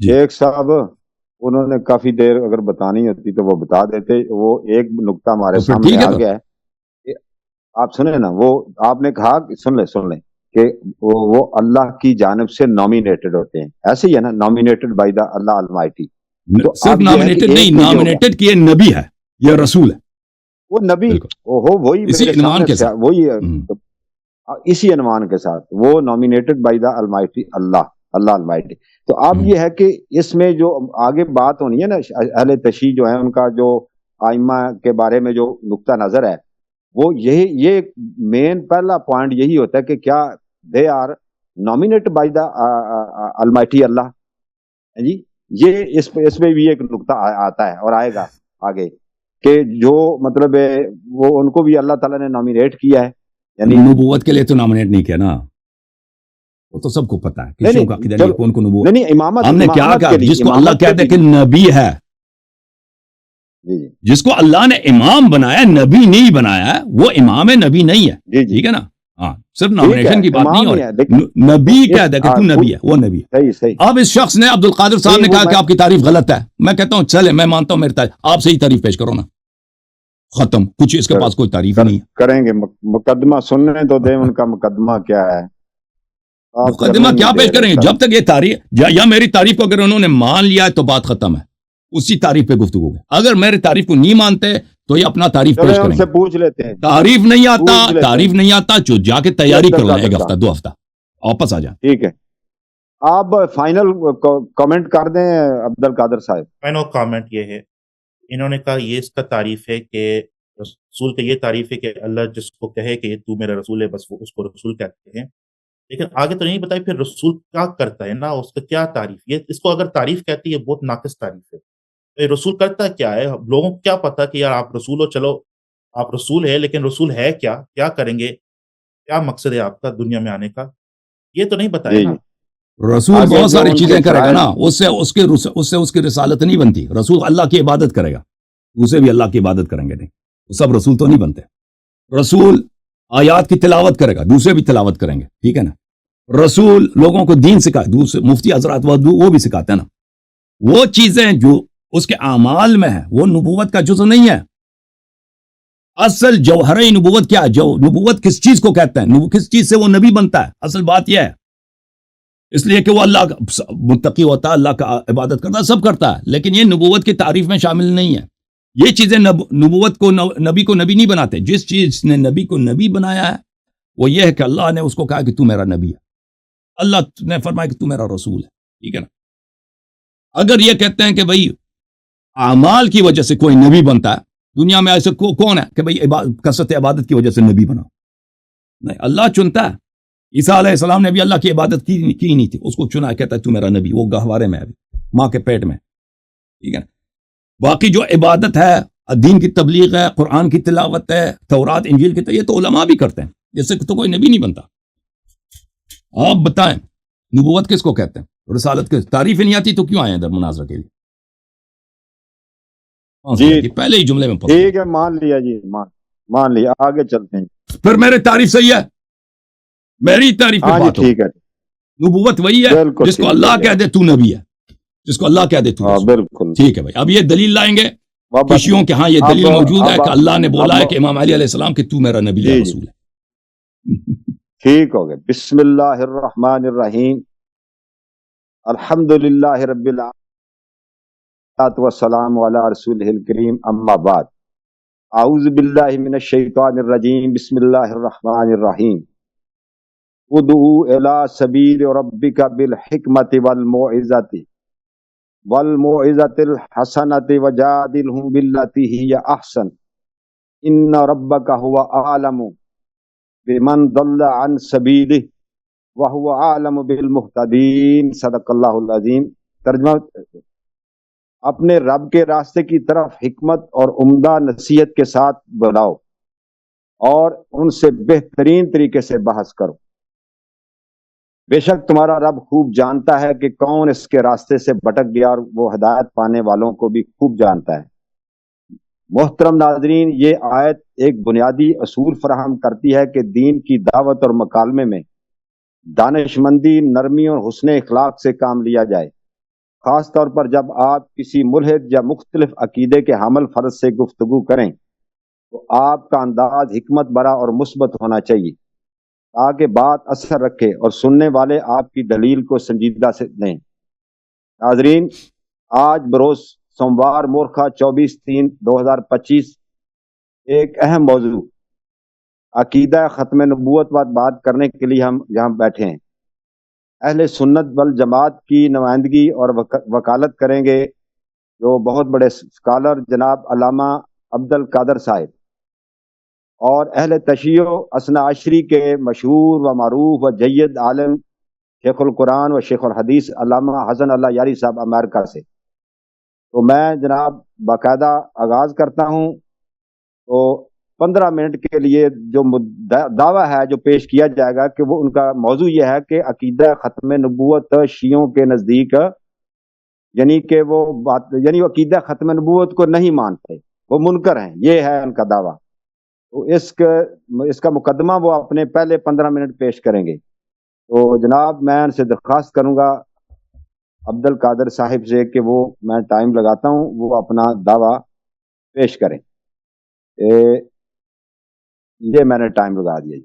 جی شیخ صاحب انہوں نے کافی دیر اگر بتانی ہوتی تو وہ بتا دیتے. وہ ایک نقطہ ہمارے تو پھر سامنے ٹھیک ہے آ تو گیا ہے. آپ سنیں نا, وہ آپ نے کہا سن لیں کہ وہ اللہ کی جانب سے نامینیٹڈ ہوتے ہیں, ایسے ہی ہے نا, nominated by the Allah almighty. تو صرف اب یہ ہے کہ نامینیٹڈ نہیں, ایک تو یہ ہوگا, نامینیٹڈ کیے نبی ہے, یہ رسول ہے. وہ نبی بالکل ہو وہی اسی میرے عنوان سامنے کے سے ساتھ. وہی ہم، اسی عنوان کے ساتھ وہ nominated by the almighty Allah almighty. تو اب ہم، یہ ہے کہ اس میں جو آگے بات ہونی ہے نا, اہل تشیع جو ہے ان کا جو آئمہ کے بارے میں جو نقطہ نظر ہے, وہ یہ مین پہلا پوائنٹ یہی ہوتا ہے کہ کیا they are nominated by the almighty اللہ. جی یہ اس میں بھی ایک نقطہ آتا ہے اور آئے گا آگے کہ جو مطلب وہ ان کو بھی اللہ تعالیٰ نے نامینیٹ کیا ہے, یعنی نبوت کے لیے تو نامینیٹ نہیں کیا نا, وہ تو سب کو پتا ہے. کسی کا عقیدہ نہیں کون کو نبوت. نہیں امامت, ہم نے کیا امامت کہا, کے لیے, جس کو اللہ امامت کے کہتے کہ لیے. نبی ہے, جی جی جس کو اللہ نے امام بنایا, نبی نہیں بنایا, وہ امام ہے, نبی نہیں ہے. جی جی ٹھیک ہے نا, ہاں صرف ٹھیک ہے, نامینیشن کی بات نہیں امام ہو ہی ہے. رہی. نبی کہہ دے کہ تو نبی ہے, وہ نبی ہے. صحیح صحیح اب اس شخص نے, عبد القادر صاحب نے نہیں, وہ کہا کہ میں آپ کی تعریف غلط ہے. میں کہتا ہوں چلے, میں مانتا ہوں میری تعریف, آپ صحیح تعریف پیش کرو نا, ختم. کچھ اس کے پاس کوئی تعریف ہی نہیں ہے. کریں گے مقدمہ سننے تو دیں, ان کا مقدمہ کیا ہے آپ مقدمہ کرنے کیا نہیں پیش دے کریں گے رہے. جب تک یہ تعریف یا میری تعریف کو اگر انہوں نے مان لیا ہے تو بات ختم ہے, اسی تعریف پہ گفتگو ہے. اگر میری تعریف کو نہیں مانتے تو یہ اپنا تعریف پیش چلیں ان کریں سے گے. پوچھ لیتے ہیں, تعریف نہیں آتا, پوچھ لیتے تعریف ہیں. نہیں آتا, جو جا کے جی تیاری عبد کر لیں, القادر ایک ہفتہ صاحب, 2 ہفتہ واپس آ جائیں. ٹھیک ہے, آپ فائنل کامنٹ کر دیں عبد القادر صاحب. فائنل کامنٹ یہ ہے, انہوں نے کہا یہ اس کا تعریف ہے کہ رسول کا یہ تعریف ہے کہ اللہ جس کو کہے کہ تو میرا رسول ہے, بس وہ اس کو رسول کہتے ہیں. لیکن آگے تو نہیں بتائی پھر رسول کیا کرتا ہے نا, اس کا کیا تعریف. یہ اس کو اگر تعریف کہتی ہے بہت ناقص تعریف ہے. یہ رسول کرتا کیا ہے, لوگوں کو کیا پتا کہ یار آپ رسول ہو, چلو آپ رسول ہے, لیکن رسول ہے کیا, کیا کریں گے, کیا مقصد ہے آپ کا دنیا میں آنے کا, یہ تو نہیں بتایا جی نا. جی رسول آگے بہت جو ساری ان چیزیں کے کرے گا فرائض, نا, اس سے اس کی رسالت نہیں بنتی. رسول اللہ کی عبادت کرے گا, اسے بھی اللہ کی عبادت کریں گے نہیں, سب رسول تو نہیں بنتے. رسول آیات کی تلاوت کرے گا, دوسرے بھی تلاوت کریں گے. ٹھیک ہے نا, رسول لوگوں کو دین سکھائے, دوسرے مفتی حضرات وہ بھی سکھاتے ہیں نا. وہ چیزیں جو اس کے اعمال میں ہیں وہ نبوت کا جزء نہیں ہے. اصل جوہرِ نبوت کیا ہے, جو نبوت کس چیز کو کہتے ہیں, کس چیز سے وہ نبی بنتا ہے, اصل بات یہ ہے. اس لیے کہ وہ اللہ کا متقی ہوتا ہے, اللہ کا عبادت کرتا ہے, سب کرتا ہے, لیکن یہ نبوت کی تعریف میں شامل نہیں ہے. یہ چیزیں نبوت کو, نبی کو نبی نہیں بناتے. جس چیز نے نبی کو نبی بنایا ہے وہ یہ ہے کہ اللہ نے اس کو کہا کہ تو میرا نبی ہے, اللہ نے فرمایا کہ تو میرا رسول ہے. ٹھیک ہے نا. اگر یہ کہتے ہیں کہ بھئی اعمال کی وجہ سے کوئی نبی بنتا ہے, دنیا میں ایسے کون ہے کہ بھئی کثرت عبادت کی وجہ سے نبی بنا؟ نہیں, اللہ چنتا ہے. عیسیٰ علیہ السلام نے بھی اللہ کی عبادت کی نہیں تھی, اس کو چنا, کہتا ہے تو میرا نبی, وہ گہوارے میں ہے ابھی, ماں کے پیٹ میں. ٹھیک ہے. باقی جو عبادت ہے, دین کی تبلیغ ہے, قرآن کی تلاوت ہے, تورات انجیل کی, یہ تو علماء بھی کرتے ہیں, جس سے تو کوئی نبی نہیں بنتا. آپ بتائیں نبوت کس کو کہتے ہیں, رسالت کے تعریف نہیں آتی تو کیوں آئے ہیں ادھر مناظرہ کے لیے؟ جی پہلے ہی جملے میں ٹھیک ہے, مان لیا جی, مان لیا, آگے چلتے ہیں. پھر میرے تعریف صحیح ہے, میری تعریف پہ ہاں جی بات ہو. ٹھیک ہے, نبوت وہی ہے بالکل جس کو ٹھیک اللہ ہے, کہہ دے تو نبی ہے, جس کو اللہ کہہ دے تو ہاں رسول ہے. بالکل. ٹھیک ہے بھائی, اب یہ دلیل لائیں گے واپس خوشیوں کے, ہاں یہ دلیل موجود ہے اب کہ اللہ نے بولا ہے کہ امام علی علیہ السلام کہ تو میرا نبی یا جی جی رسول ہے. ٹھیک ہو گیا. بسم اللہ الرحمن الرحیم, الحمد للہ رب العالمین والسلام علی رسولہ الکریم, اما بعد. اعوذ باللہ من الشیطان الرجیم, بسم اللہ الرحمن الرحیم. ادعو الی سبیل ربک بالحکمت والموعظۃ الحسنۃ وجادلہم باللتی ہی احسن ان ربک هو اعلم بمن ضل عن سبیلہ وهو عالم بالمہتدین. صدق اللہ العظیم. ترجمہ, اپنے رب کے راستے کی طرف حکمت اور عمدہ نصیحت کے ساتھ بلاؤ اور ان سے بہترین طریقے سے بحث کرو. بے شک تمہارا رب خوب جانتا ہے کہ کون اس کے راستے سے بھٹک گیا, اور وہ ہدایت پانے والوں کو بھی خوب جانتا ہے. محترم ناظرین, یہ آیت ایک بنیادی اصول فراہم کرتی ہے کہ دین کی دعوت اور مکالمے میں دانش مندی, نرمی اور حسن اخلاق سے کام لیا جائے. خاص طور پر جب آپ کسی ملحد یا مختلف عقیدے کے حامل فرد سے گفتگو کریں تو آپ کا انداز حکمت برا اور مثبت ہونا چاہیے تاکہ بات اثر رکھے اور سننے والے آپ کی دلیل کو سنجیدہ سے لیں۔ ناظرین، آج بروز سوموار مورخہ 24/3/2025 ایک اہم موضوع عقیدہ ختم نبوت پر بات کرنے کے لیے ہم یہاں بیٹھے ہیں۔ اہل سنت والجماعت کی نمائندگی اور وکالت کریں گے جو بہت بڑے اسکالر جناب علامہ عبد القادر صاحب، اور اہل تشیع اثنا عشری کے مشہور و معروف و جید عالم شیخ القرآن و شیخ الحدیث علامہ حسن اللہ یاری صاحب امریکہ سے۔ تو میں جناب باقاعدہ آغاز کرتا ہوں۔ تو 15 منٹ کے لیے جو دعویٰ ہے جو پیش کیا جائے گا کہ وہ ان کا موضوع یہ ہے کہ عقیدہ ختم نبوت شیعوں کے نزدیک یعنی کہ وہ عقیدہ ختم نبوت کو نہیں مانتے، وہ منکر ہیں، یہ ہے ان کا دعویٰ۔ تو اس کا مقدمہ وہ اپنے پہلے 15 منٹ پیش کریں گے۔ تو جناب میں ان سے درخواست کروں گا عبد القادر صاحب سے کہ وہ، میں ٹائم لگاتا ہوں، وہ اپنا دعویٰ پیش کریں۔ یہ میں نے ٹائم لگا دیا جی،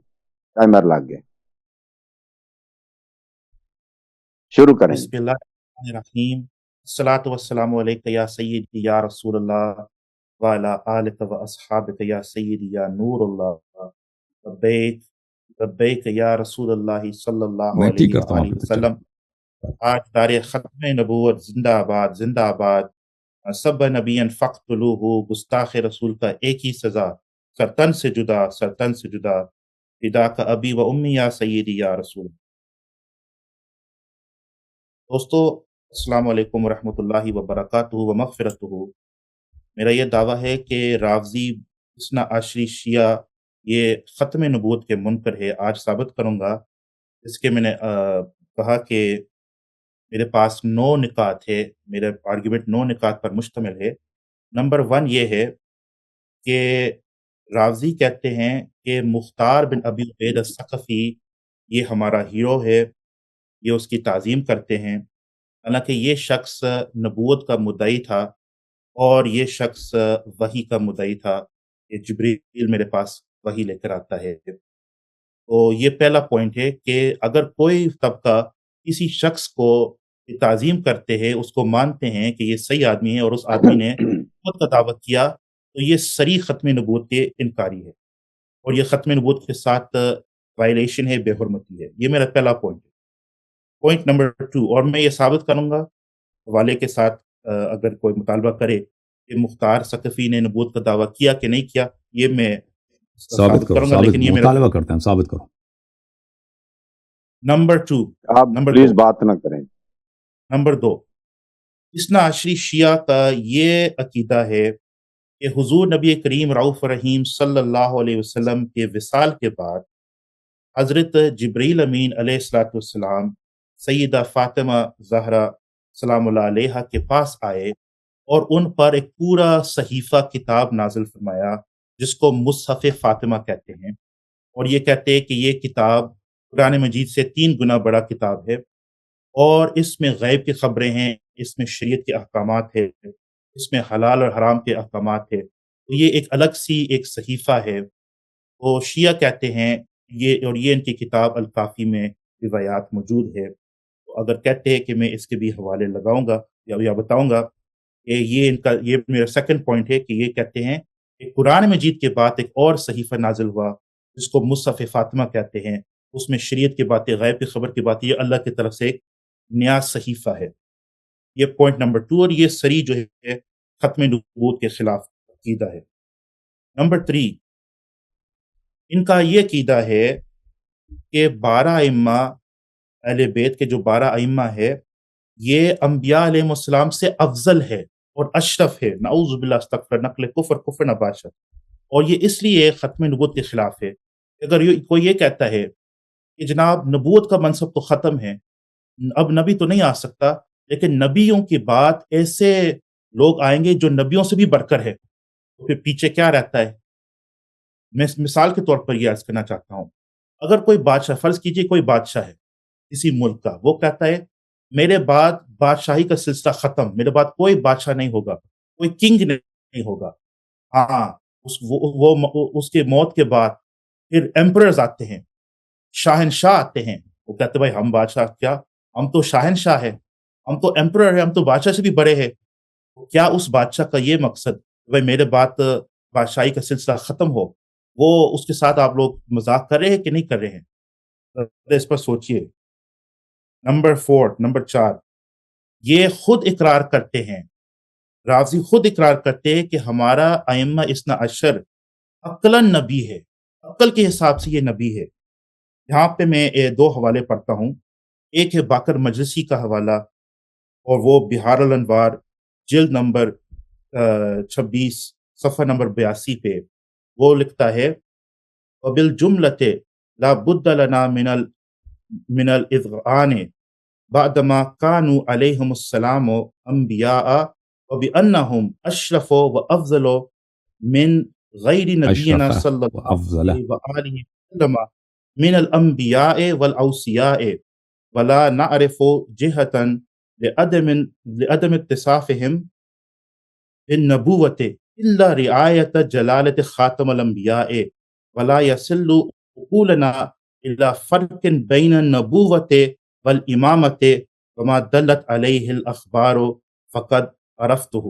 ٹائمر لگ گیا، شروع کریں۔ بسم اللہ الرحمن الرحیم، الصلاۃ والسلام علیک یا سیدی یا رسول اللہ وعلی آلک و اصحابک یا سیدی یا نور اللہ، لبیک لبیک یا رسول اللہ صلی اللہ میں ٹھیک علیہ کرتا ہوں وآلہ آپ کو۔ وسلم۔ آج تاریخ ختم نبوت زندہ آباد زندہ آباد۔ سب نبی فقتلوہ، گستاخ رسول کا ایک ہی سزا، سرتن سے جدا سرتن سے جدا، فدا کا ابی و امی یا سیدی یا رسول۔ دوستو السلام علیکم ورحمۃ اللہ وبرکاتہ و مغفرتہ۔ میرا یہ دعویٰ ہے کہ رافضی اثنا عشری شیعہ یہ ختم نبوت کے منکر ہے۔ آج ثابت کروں گا، اس کے میں نے کہا کہ میرے پاس 9 نکات ہے، میرا آرگیومنٹ 9 نکات پر مشتمل ہے۔ نمبر 1 یہ ہے کہ رافضی کہتے ہیں کہ مختار بن ابی عبید الثقفی یہ ہمارا ہیرو ہے، یہ اس کی تعظیم کرتے ہیں، حالانکہ یہ شخص نبوت کا مدعی تھا اور یہ شخص وحی کا مدعی تھا کہ جبریل میرے پاس وحی لے کر آتا ہے۔ تو یہ پہلا پوائنٹ ہے کہ اگر کوئی طبقہ کسی شخص کو تعظیم کرتے ہیں، اس کو مانتے ہیں کہ یہ صحیح آدمی ہے اور اس آدمی نے نبوت کا دعویٰ کیا، تو یہ صریح ختم نبوت کے انکاری ہے اور یہ ختم نبوت کے ساتھ وائلیشن ہے، بے حرمتی ہے۔ یہ میرا پہلا پوائنٹ ہے۔ پوائنٹ نمبر 2، اور میں یہ ثابت کروں گا حوالے کے ساتھ، اگر کوئی مطالبہ کرے کہ مختار ثقفی نے نبوت کا دعویٰ کیا کہ نہیں کیا، یہ میں ثابت کرو، کروں گا، لیکن یہ میرا مطالبہ کرتے ہیں، ثابت کرو۔ نمبر 2، آپ پلیز بات نہ کریں۔ نمبر 2، اثنا عشری شیعہ کا یہ عقیدہ ہے کہ حضور نبی کریم رؤوف رحیم صلی اللہ علیہ وسلم کے وصال کے بعد حضرت جبریل امین علیہ الصلوۃ والسلام سیدہ فاطمہ زہرا سلام اللہ علیہا کے پاس آئے اور ان پر ایک پورا صحیفہ کتاب نازل فرمایا جس کو مصحف فاطمہ کہتے ہیں، اور یہ کہتے ہیں کہ یہ کتاب قرآن مجید سے 3 گنا بڑا کتاب ہے اور اس میں غیب کی خبریں ہیں، اس میں شریعت کے احکامات ہے، اس میں حلال اور حرام کے احکامات ہے، تو یہ ایک الگ سی ایک صحیفہ ہے۔ تو شیعہ کہتے ہیں یہ، اور یہ ان کی کتاب الکافی میں روایات موجود ہے۔ تو اگر کہتے ہیں کہ میں اس کے بھی حوالے لگاؤں گا یا بتاؤں گا کہ یہ میرا سیکنڈ پوائنٹ ہے کہ یہ کہتے ہیں کہ قرآن مجید کے بعد ایک اور صحیفہ نازل ہوا جس کو مصحف فاطمہ کہتے ہیں، اس میں شریعت کی باتیں، غیب کی خبر کی باتیں، یہ اللہ کی طرف سے ایک نیا صحیفہ ہے۔ یہ پوائنٹ نمبر 2، اور یہ سری جو ہے ختم نبوت کے خلاف عقیدہ ہے۔ نمبر 3، ان کا یہ عقیدہ ہے کہ 12 ائمہ، اہل بیت کے جو 12 ائمہ ہے، یہ انبیاء علیہ السلام سے افضل ہے اور اشرف ہے۔ نعوذ باللہ، استغفر، نقل کفر نباشت، اور یہ اس لیے ختم نبوت کے خلاف ہے۔ اگر کوئی یہ کہتا ہے کہ جناب نبوت کا منصب تو ختم ہے، اب نبی تو نہیں آ سکتا، لیکن نبیوں کی بات ایسے لوگ آئیں گے جو نبیوں سے بھی بڑھ کر ہے، تو پھر پیچھے کیا رہتا ہے؟ میں مثال کے طور پر یہ عرض کرنا چاہتا ہوں، اگر کوئی بادشاہ، فرض کیجئے کوئی بادشاہ ہے کسی ملک کا، وہ کہتا ہے میرے بعد بادشاہی کا سلسلہ ختم، میرے بعد کوئی بادشاہ نہیں ہوگا، کوئی کنگ نہیں ہوگا۔ ہاں، اس کے موت کے بعد پھر ایمپررز آتے ہیں، شاہنشاہ آتے ہیں۔ وہ کہتے بھائی ہم بادشاہ کیا، ہم تو شاہنشاہ ہیں، ہم تو ایمپرر ہیں، ہم تو بادشاہ سے بھی بڑے ہیں۔ کیا اس بادشاہ کا یہ مقصد بھائی میرے بعد بادشاہی کا سلسلہ ختم ہو، وہ اس کے ساتھ آپ لوگ مذاق کر رہے ہیں کہ نہیں کر رہے ہیں؟ اس پر سوچئے۔ نمبر 4، یہ خود اقرار کرتے ہیں، رازی خود اقرار کرتے ہیں کہ ہمارا ائمہ اثنا عشر عقلاً نبی ہے، عقل کے حساب سے یہ نبی ہے۔ یہاں پہ میں 2 حوالے پڑھتا ہوں، ایک ہے باقر مجلسی کا حوالہ، اور وہ بہار الانوار جلد نمبر 26 صفحہ نمبر 82 پہ وہ لکھتا ہے وَبِالْجُمْلَةِ لَا بُدَّ لَنَا مِنَ الْإِذْعَانِ بَعْدَمَا كَانُوا عَلَيْهِمُ السَّلَامُ أَنْبِيَاءَ وَبِأَنَّهُمْ أَشْرَفُ وَأَفْضَلُ مِنْ غَيْرِ نَبِيِّنَا اشرف صلی و اللہ افضل علیہ وآلہ وسلم من الأنبياء والأوصياء ولا نعرف جهة لعدم اتصافهم بالنبوة إلا رعاية جلالة خاتم الأنبياء ولا يصل عقولنا إلى فرق بين النبوة والإمامة وما دلت عليه الأخبار فقد عرفته۔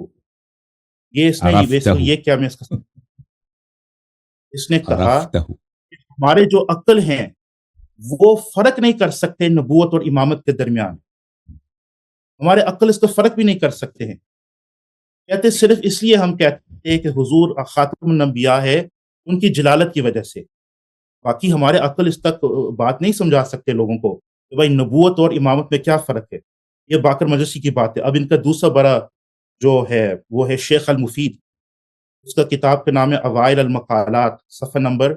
یہ اس نے عرفتہ یہ کیا میں اس نے کہا عرفتہ ہمارے جو عقل ہیں وہ فرق نہیں کر سکتے نبوت اور امامت کے درمیان، ہمارے عقل اس کا فرق بھی نہیں کر سکتے ہیں۔ کہتے صرف اس لیے ہم کہتے ہیں کہ حضور خاتم الانبیاء ہے ان کی جلالت کی وجہ سے، باقی ہمارے عقل اس تک بات نہیں سمجھا سکتے لوگوں کو کہ بھائی نبوت اور امامت میں کیا فرق ہے۔ یہ باقر مجلسی کی بات ہے۔ اب ان کا دوسرا بڑا جو ہے وہ ہے شیخ المفید، اس کا کتاب کا نام ہے اوائل المقالات، صفحہ نمبر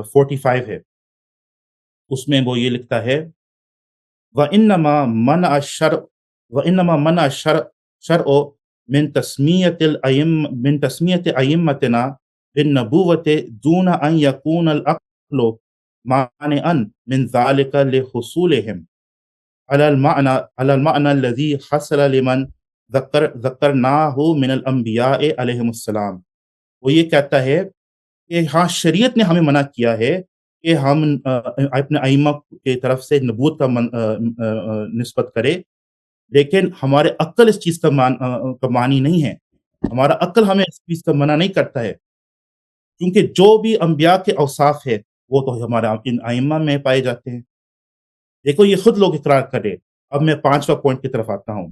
45 ہے۔ اس میں وہ یہ لکھتا ہے وَإِنَّمَا مَنَعَ الشَّرْعُ مِن تَسْمِيَةِ أَئِمَّتِنَا بِالنَّبُوَّةِ دُونَ أَن يَكُونَ الْعَقْلُ مَانِعًا مِن ذَلِكَ لِحُصُولِهِمْ عَلَى الْمَعْنَى الَّذِي حَصَلَ لِمَن ذَكَرْنَاهُ مِنَ الْأَنْبِيَاءِ عَلَيْهِمُ السَّلَامُ۔ وہ یہ کہتا ہے کہ ہاں شریعت نے ہمیں منع کیا ہے کہ ہم اپنے ائمہ کی طرف سے نبوت کا نسبت کرے، لیکن ہمارے عقل اس چیز کا معنی نہیں ہے، ہمارا عقل ہمیں اس چیز کا منع نہیں کرتا ہے، کیونکہ جو بھی انبیاء کے اوصاف ہے وہ تو ہمارے ان ائمہ میں پائے جاتے ہیں۔ دیکھو یہ خود لوگ اقرار کرے۔ اب میں 5واں پوائنٹ کی طرف آتا ہوں۔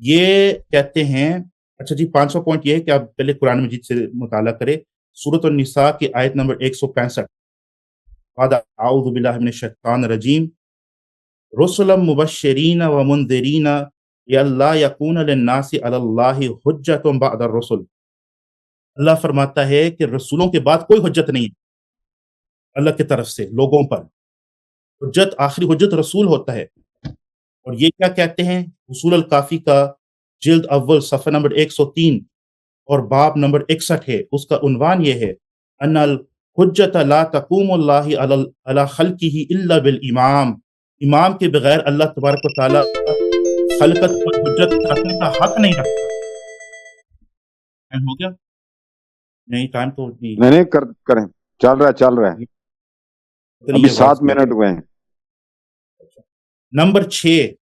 یہ کہتے ہیں، اچھا جی 5واں پوائنٹ یہ ہے کہ آپ پہلے قرآن مجید سے مطالعہ کرے، سورۃ النساء کی آیت نمبر 165، بعد اعوذ باللہ من الشیطان الرجیم رسلا مبشرین ومنذرین لئلا یکون للناس علی اللہ حجۃ بعد الرسل۔ اللہ فرماتا ہے کہ رسولوں کے بعد کوئی حجت نہیں ہے اللہ کی طرف سے لوگوں پر، حجت آخری حجت رسول ہوتا ہے۔ اور یہ کیا کہتے ہیں؟ اصول الکافی کا جلد اول صفحہ نمبر 103 اور باب نمبر 61 ہے، اس کا عنوان یہ ہے ان الحجت لا تقوم اللہ علی خلقہ الا بالامام، امام کے بغیر اللہ تبارک و تعالی خلقت پر حجت رکھنے کا حق نہیں رکھتا۔ ٹائم ہو گیا؟ نہیں ٹائم تو نہیں کریں، چل رہا ہے ابھی 7 منٹ ہوئے ہیں۔ نمبر 6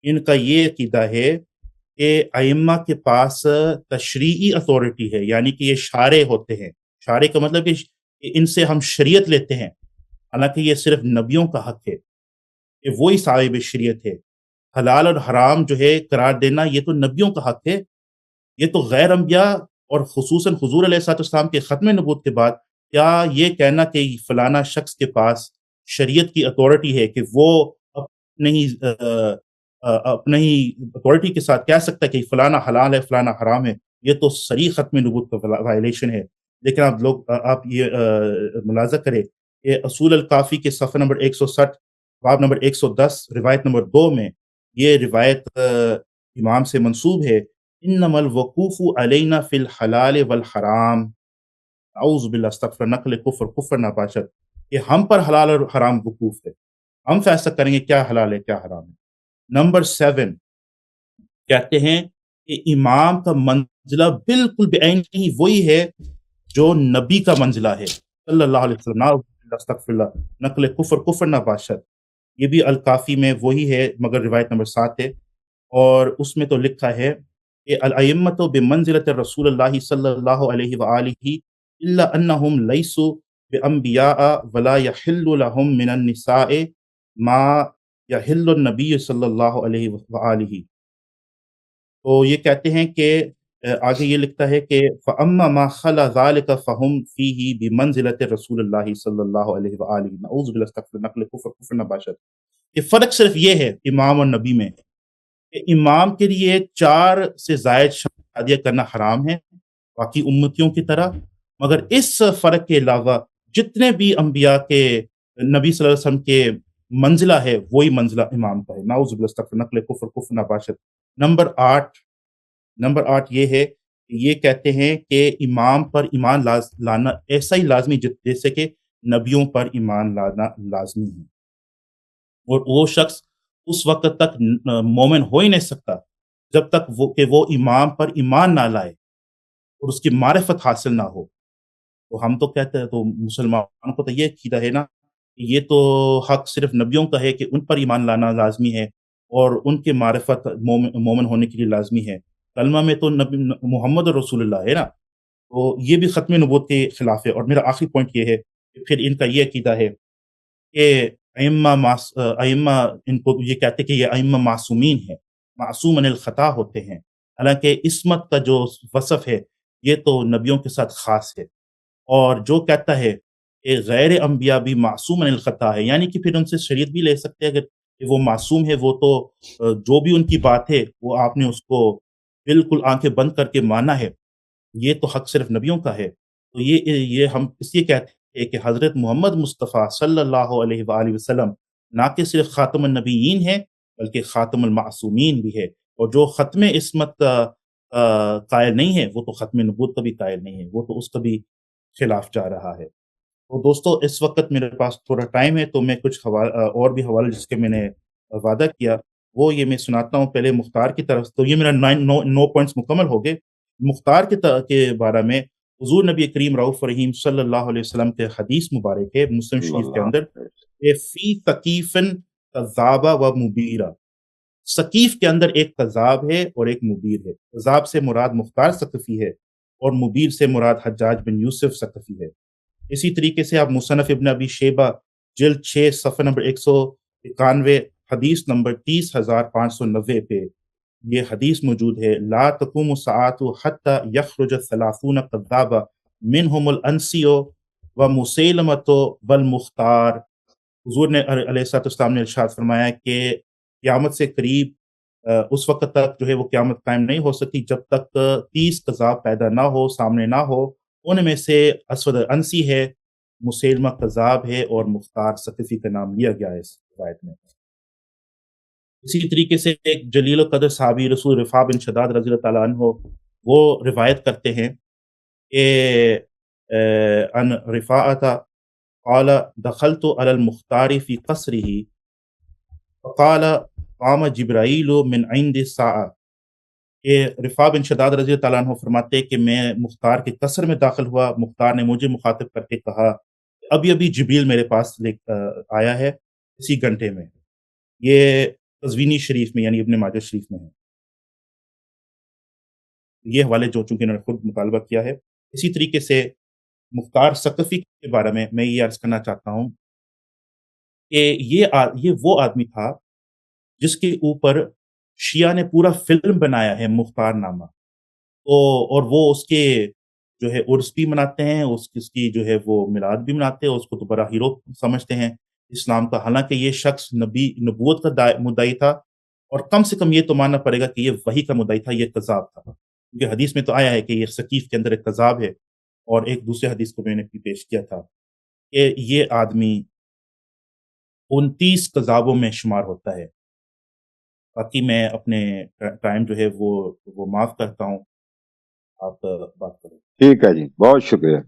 ان کا یہ عقیدہ ہے کہ ائمہ کے پاس تشریعی اتھارٹی ہے، یعنی کہ یہ شارع ہوتے ہیں۔ شارع کا مطلب کہ ان سے ہم شریعت لیتے ہیں، حالانکہ یہ صرف نبیوں کا حق ہے کہ وہی صاحب شریعت ہے۔ حلال اور حرام جو ہے قرار دینا یہ تو نبیوں کا حق ہے، یہ تو غیر انبیاء اور خصوصاً حضور علیہ السلام کے ختم نبوت کے بعد کیا یہ کہنا کہ فلانا شخص کے پاس شریعت کی اتھارٹی ہے کہ وہ اپنے ہی اتھارٹی کے ساتھ کہہ سکتا ہے کہ فلانا حلال ہے فلانا حرام ہے، یہ تو صریح ختم نبوت کا وائلیشن ہے۔ لیکن آپ یہ ملاحظہ کریں کہ اصول الکافی کے صفحہ نمبر 160 باب نمبر 110 روایت نمبر 2 میں یہ روایت امام سے منسوب ہے، انما الوقوف علینا فی الحلال والحرام، اعوذ باللہ استغفر، نقل کفر ناباشد، کہ ہم پر حلال اور حرام وقوف ہے، ہم فیصلہ کریں گے کیا حلال ہے کیا حرام ہے۔ نمبر 7 کہتے ہیں کہ امام کا منزلہ بالکل بعین ہی وہی ہے جو نبی کا منزلہ ہے صلی اللہ علیہ وسلم، استغفر اللہ، نقل کفر نہ باشد۔ یہ بھی الکافی میں وہی ہے، مگر روایت نمبر 7 ہے، اور اس میں تو لکھا ہے کہ الائمۃ بمنزلۃ رسول اللہ صلی اللہ علیہ وآلہ الا انہم لیسوا بانبیاء ولا یحل لهم من النساء ما یحل النبی صلی اللہ علیہ وآلہ۔ تو یہ کہتے ہیں کہ آگے یہ لکھتا ہے کہ فَأَمَّا مَا خَلَا ذَلِكَ فَهُمْ فِيهِ بِمَنزِلَةِ رسول اللہ صلی اللہ علیہ وآلہ۔ نعوذ باللہ، استغفر، نقل کفر نہ باشد۔ کہ فرق صرف یہ ہے امام اور نبی میں کہ امام کے لیے 4 سے زائد شادیاں کرنا حرام ہے باقی امتیوں کی طرح، مگر اس فرق کے علاوہ جتنے بھی انبیاء کے، نبی صلی اللہ علیہ وسلم کے منزلہ ہے وہی منزلہ امام کا ہے۔ نعوذ باللہ، استغفر، نقل کفر نہ باشد۔ نمبر 8 یہ ہے کہ یہ کہتے ہیں کہ امام پر ایمان لانا ایسا ہی لازمی جیسے کہ نبیوں پر ایمان لانا لازمی ہے، اور وہ شخص اس وقت تک مومن ہو ہی نہیں سکتا جب تک وہ امام پر ایمان نہ لائے اور اس کی معرفت حاصل نہ ہو۔ تو ہم تو کہتے ہیں، تو مسلمانوں کو تو یہ عقیدہ ہے نا کہ یہ تو حق صرف نبیوں کا ہے کہ ان پر ایمان لانا لازمی ہے اور ان کے معرفت مومن ہونے کے لیے لازمی ہے۔ کلمہ میں تو نبی محمد رسول اللہ ہے نا، تو یہ بھی ختم نبوت کے خلاف ہے۔ اور میرا آخری پوائنٹ یہ ہے کہ پھر ان کا یہ عقیدہ ہے کہ ائمہ ان کو یہ کہتے کہ یہ ائمہ معصومین ہیں، معصوم عن الخطا ہوتے ہیں، حالانکہ عصمت کا جو وصف ہے یہ تو نبیوں کے ساتھ خاص ہے۔ اور جو کہتا ہے کہ غیر انبیاء بھی معصوم عن الخطا ہے، یعنی کہ پھر ان سے شریعت بھی لے سکتے ہیں اگر کہ وہ معصوم ہے، وہ تو جو بھی ان کی بات ہے وہ آپ نے اس کو بالکل آنکھیں بند کر کے مانا ہے، یہ تو حق صرف نبیوں کا ہے۔ تو یہ ہم اس لیے کہتے ہیں کہ حضرت محمد مصطفیٰ صلی اللہ علیہ وآلہ وسلم نہ کہ صرف خاتم النبیین ہے بلکہ خاتم المعصومین بھی ہے، اور جو ختم عصمت کا قائل نہیں ہے وہ تو ختم نبوت کا بھی قائل نہیں ہے، وہ تو اس کا بھی خلاف جا رہا ہے۔ تو دوستو اس وقت میرے پاس تھوڑا ٹائم ہے تو میں کچھ اور بھی حوالے جس کے میں نے وعدہ کیا وہ یہ میں سناتا ہوں پہلے مختار کی طرف۔ تو یہ میرا 9 پوائنٹس مکمل ہو گئے۔ مختار کے بارے میں حضور نبی کریم رؤوف رحیم صلی اللہ علیہ وسلم کے حدیث مبارک ہے مسلم شریف کے اندر کہ فی ثقیفن کذاب و مبیرہ، ثقیف کے اندر ایک کذاب ہے اور ایک مبیر ہے۔ کذاب سے مراد مختار ثقفی ہے اور مبیر سے مراد حجاج بن یوسف ثقفی ہے۔ اسی طریقے سے آپ مصنف ابن ابی شیبہ جلد 6 صفحہ نمبر 191 حدیث نمبر 30,590 پہ یہ حدیث موجود ہے، لا تقوم الساعة حتى يخرج 30 كذابا منهم الانسی ومسیلمۃ والمختار۔ حضور نے علیہ السلام نے ارشاد فرمایا کہ قیامت سے قریب اس وقت تک جو ہے وہ قیامت قائم نہیں ہو سکتی جب تک 30 کذاب پیدا نہ ہو، سامنے نہ ہو۔ ان میں سے اسود انسی ہے، مسیلمہ کذاب ہے، اور مختار ثقفی کا نام لیا گیا ہے اس روایت میں۔ اسی طریقے سے ایک جلیل القدر صحابی رسول رفاع بن شداد رضی اللہ تعالیٰ عنہ وہ روایت کرتے ہیں کہ ان رفاعۃ قال دخلت علی المختار فی قصرہ فقال قام جبرائیل من عند الساعہ، کہ رفاع بن شداد رضی اللہ تعالیٰ عنہ فرماتے کہ میں مختار کے قصر میں داخل ہوا، مختار نے مجھے مخاطب کر کے کہا ابھی جبریل میرے پاس آیا ہے اسی گھنٹے میں۔ یہ قزوینی شریف میں یعنی ابن ماجہ شریف میں ہے۔ یہ حوالے جو چونکہ انہوں نے خود مطالبہ کیا ہے۔ اسی طریقے سے مختار ثقفی کے بارے میں یہ عرض کرنا چاہتا ہوں کہ یہ وہ آدمی تھا جس کے اوپر شیعہ نے پورا فلم بنایا ہے مختار نامہ، اور وہ اس کے جو ہے عرس بھی مناتے ہیں، اس کی جو ہے وہ میلاد بھی مناتے ہیں، اس کو تو بڑا ہیرو سمجھتے ہیں اسلام کا، حالانکہ یہ شخص نبوت کا مدعی تھا، اور کم سے کم یہ تو ماننا پڑے گا کہ یہ وحی کا مدعی تھا، یہ کذاب تھا، کیونکہ حدیث میں تو آیا ہے کہ یہ ثقیف کے اندر ایک کذاب ہے، اور ایک دوسرے حدیث کو میں نے پیش کیا تھا کہ یہ آدمی 29 کذابوں میں شمار ہوتا ہے۔ باقی میں اپنے ٹائم جو ہے وہ معاف کرتا ہوں، آپ بات کریں۔ ٹھیک ہے جی، بہت شکریہ،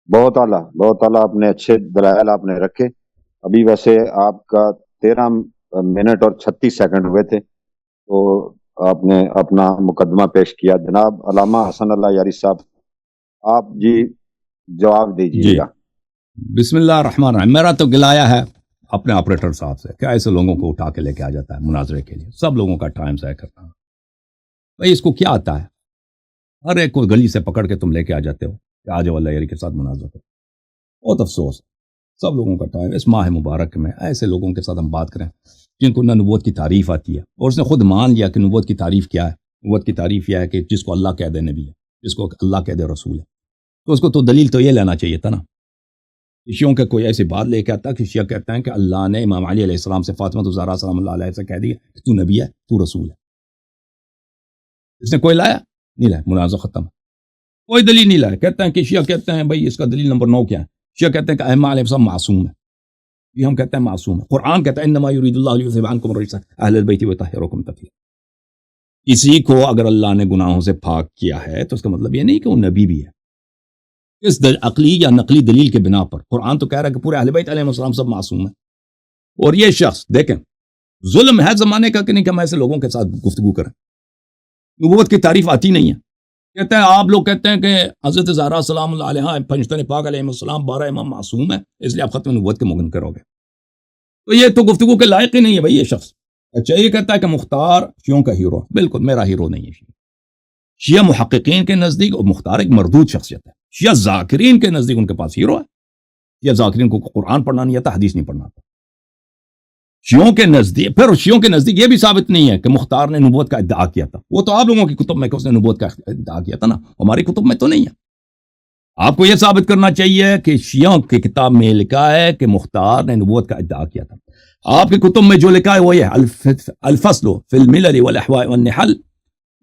بہت اعلیٰ، بہت اعلیٰ، آپ نے اچھے دلائل آپ نے رکھے۔ ابھی ویسے آپ کا 13 منٹ اور 36 سیکنڈ ہوئے تھے، تو آپ نے اپنا مقدمہ پیش کیا۔ جناب علامہ حسن اللہ یاری صاحب، آپ جی جواب دیجیے گا۔ بسم اللہ الرحمن الرحیم۔ میرا تو گلایا ہے اپنے آپریٹر صاحب سے کہ ایسے لوگوں کو اٹھا کے لے کے آ جاتا ہے مناظرے کے لیے، سب لوگوں کا ٹائم ضائع کرتا ہے۔ بھائی اس کو کیا آتا ہے؟ ہر ایک کو گلی سے پکڑ کے تم لے کے آ جاتے ہو کہ آ جاؤ اللہ یاری کے ساتھ مناظرہ کرو۔ بہت افسوس، سب لوگوں کا ٹائم اس ماہ مبارک میں ایسے لوگوں کے ساتھ ہم بات کریں جن کو نہ نبوت کی تعریف آتی ہے، اور اس نے خود مان لیا کہ نبوت کی تعریف کیا ہے۔ نبوت کی تعریف یہ ہے کہ جس کو اللہ کہہ دے نبی ہے، جس کو اللہ کہہ دے رسول ہے، تو اس کو تو دلیل تو یہ لینا چاہیے تھا نا۔ شیعوں کے کوئی ایسی بات لے کے آتا کہ شیعہ کہتے ہیں کہ اللہ نے امام علی علیہ السلام سے فاطمہ الزہرا سلام اللہ علیہ سے کہہ دیا کہ تو نبی ہے، تو رسول ہے۔ اس نے کوئی لایا؟ نہیں لایا، منازعہ ختم، کوئی دلیل نہیں لایا۔ کہتے ہیں کہ شیعہ کہتے ہیں بھائی اس کا دلیل نمبر 9 کیا ہے؟ شیعہ کہتے ہیں کہ امام علیہ السلام معصوم ہے، یہ ہم کہتے ہیں معصوم ہے۔ قرآن کہتا ہے انما یرید اللہ لیذھب عنکم الرجس اہل البیت ویطہرکم تطہیرا۔ کسی کو اگر اللہ نے گناہوں سے پاک کیا ہے تو اس کا مطلب یہ نہیں کہ وہ نبی بھی ہے۔ اس عقلی یا نقلی دلیل کے بنا پر قرآن تو کہہ رہا ہے کہ پورے اہل بیت علیہ السلام سب معصوم ہیں، اور یہ شخص دیکھیں ظلم ہے زمانے کا کہ نہیں کہ ہم ایسے لوگوں کے ساتھ گفتگو کریں۔ نبوت کی تعریف آتی نہیں ہے، کہتے ہیں آپ لوگ کہتے ہیں کہ حضرت زہرا سلام اللہ علیہ پنجتن پاک علیہ السلام 12 امام معصوم ہے، اس لیے آپ ختم نبوت کے ممکن کرو گے، تو یہ تو گفتگو کے لائق ہی نہیں ہے بھائی یہ شخص۔ اچھا یہ کہتا ہے کہ مختار شیعوں کا ہیرو، بالکل میرا ہیرو نہیں ہے۔ شیعہ محققین کے نزدیک مختار ایک مردود شخصیت ہے، شیعہ ذاکرین کے نزدیک ان کے پاس ہیرو ہے۔ شیعہ ذاکرین کو قرآن پڑھنا نہیں آتا، حدیث نہیں پڑھنا آتا۔ شیعوں کے نزدیک پھر شیعوں کے نزدیک یہ بھی ثابت نہیں ہے کہ مختار نے نبوت کا ادعا کیا تھا، وہ تو آپ لوگوں کی کتب میں کہ اس نے نبوت کا ادعا کیا تھا نا، ہماری کتب میں تو نہیں ہے۔ آپ کو یہ ثابت کرنا چاہیے کہ شیعوں کی کتاب میں لکھا ہے کہ مختار نے نبوت کا ادعا کیا تھا۔ آپ کی کتب میں جو لکھا ہے وہ یہ الفصل فی الملل والاحواء والنحل،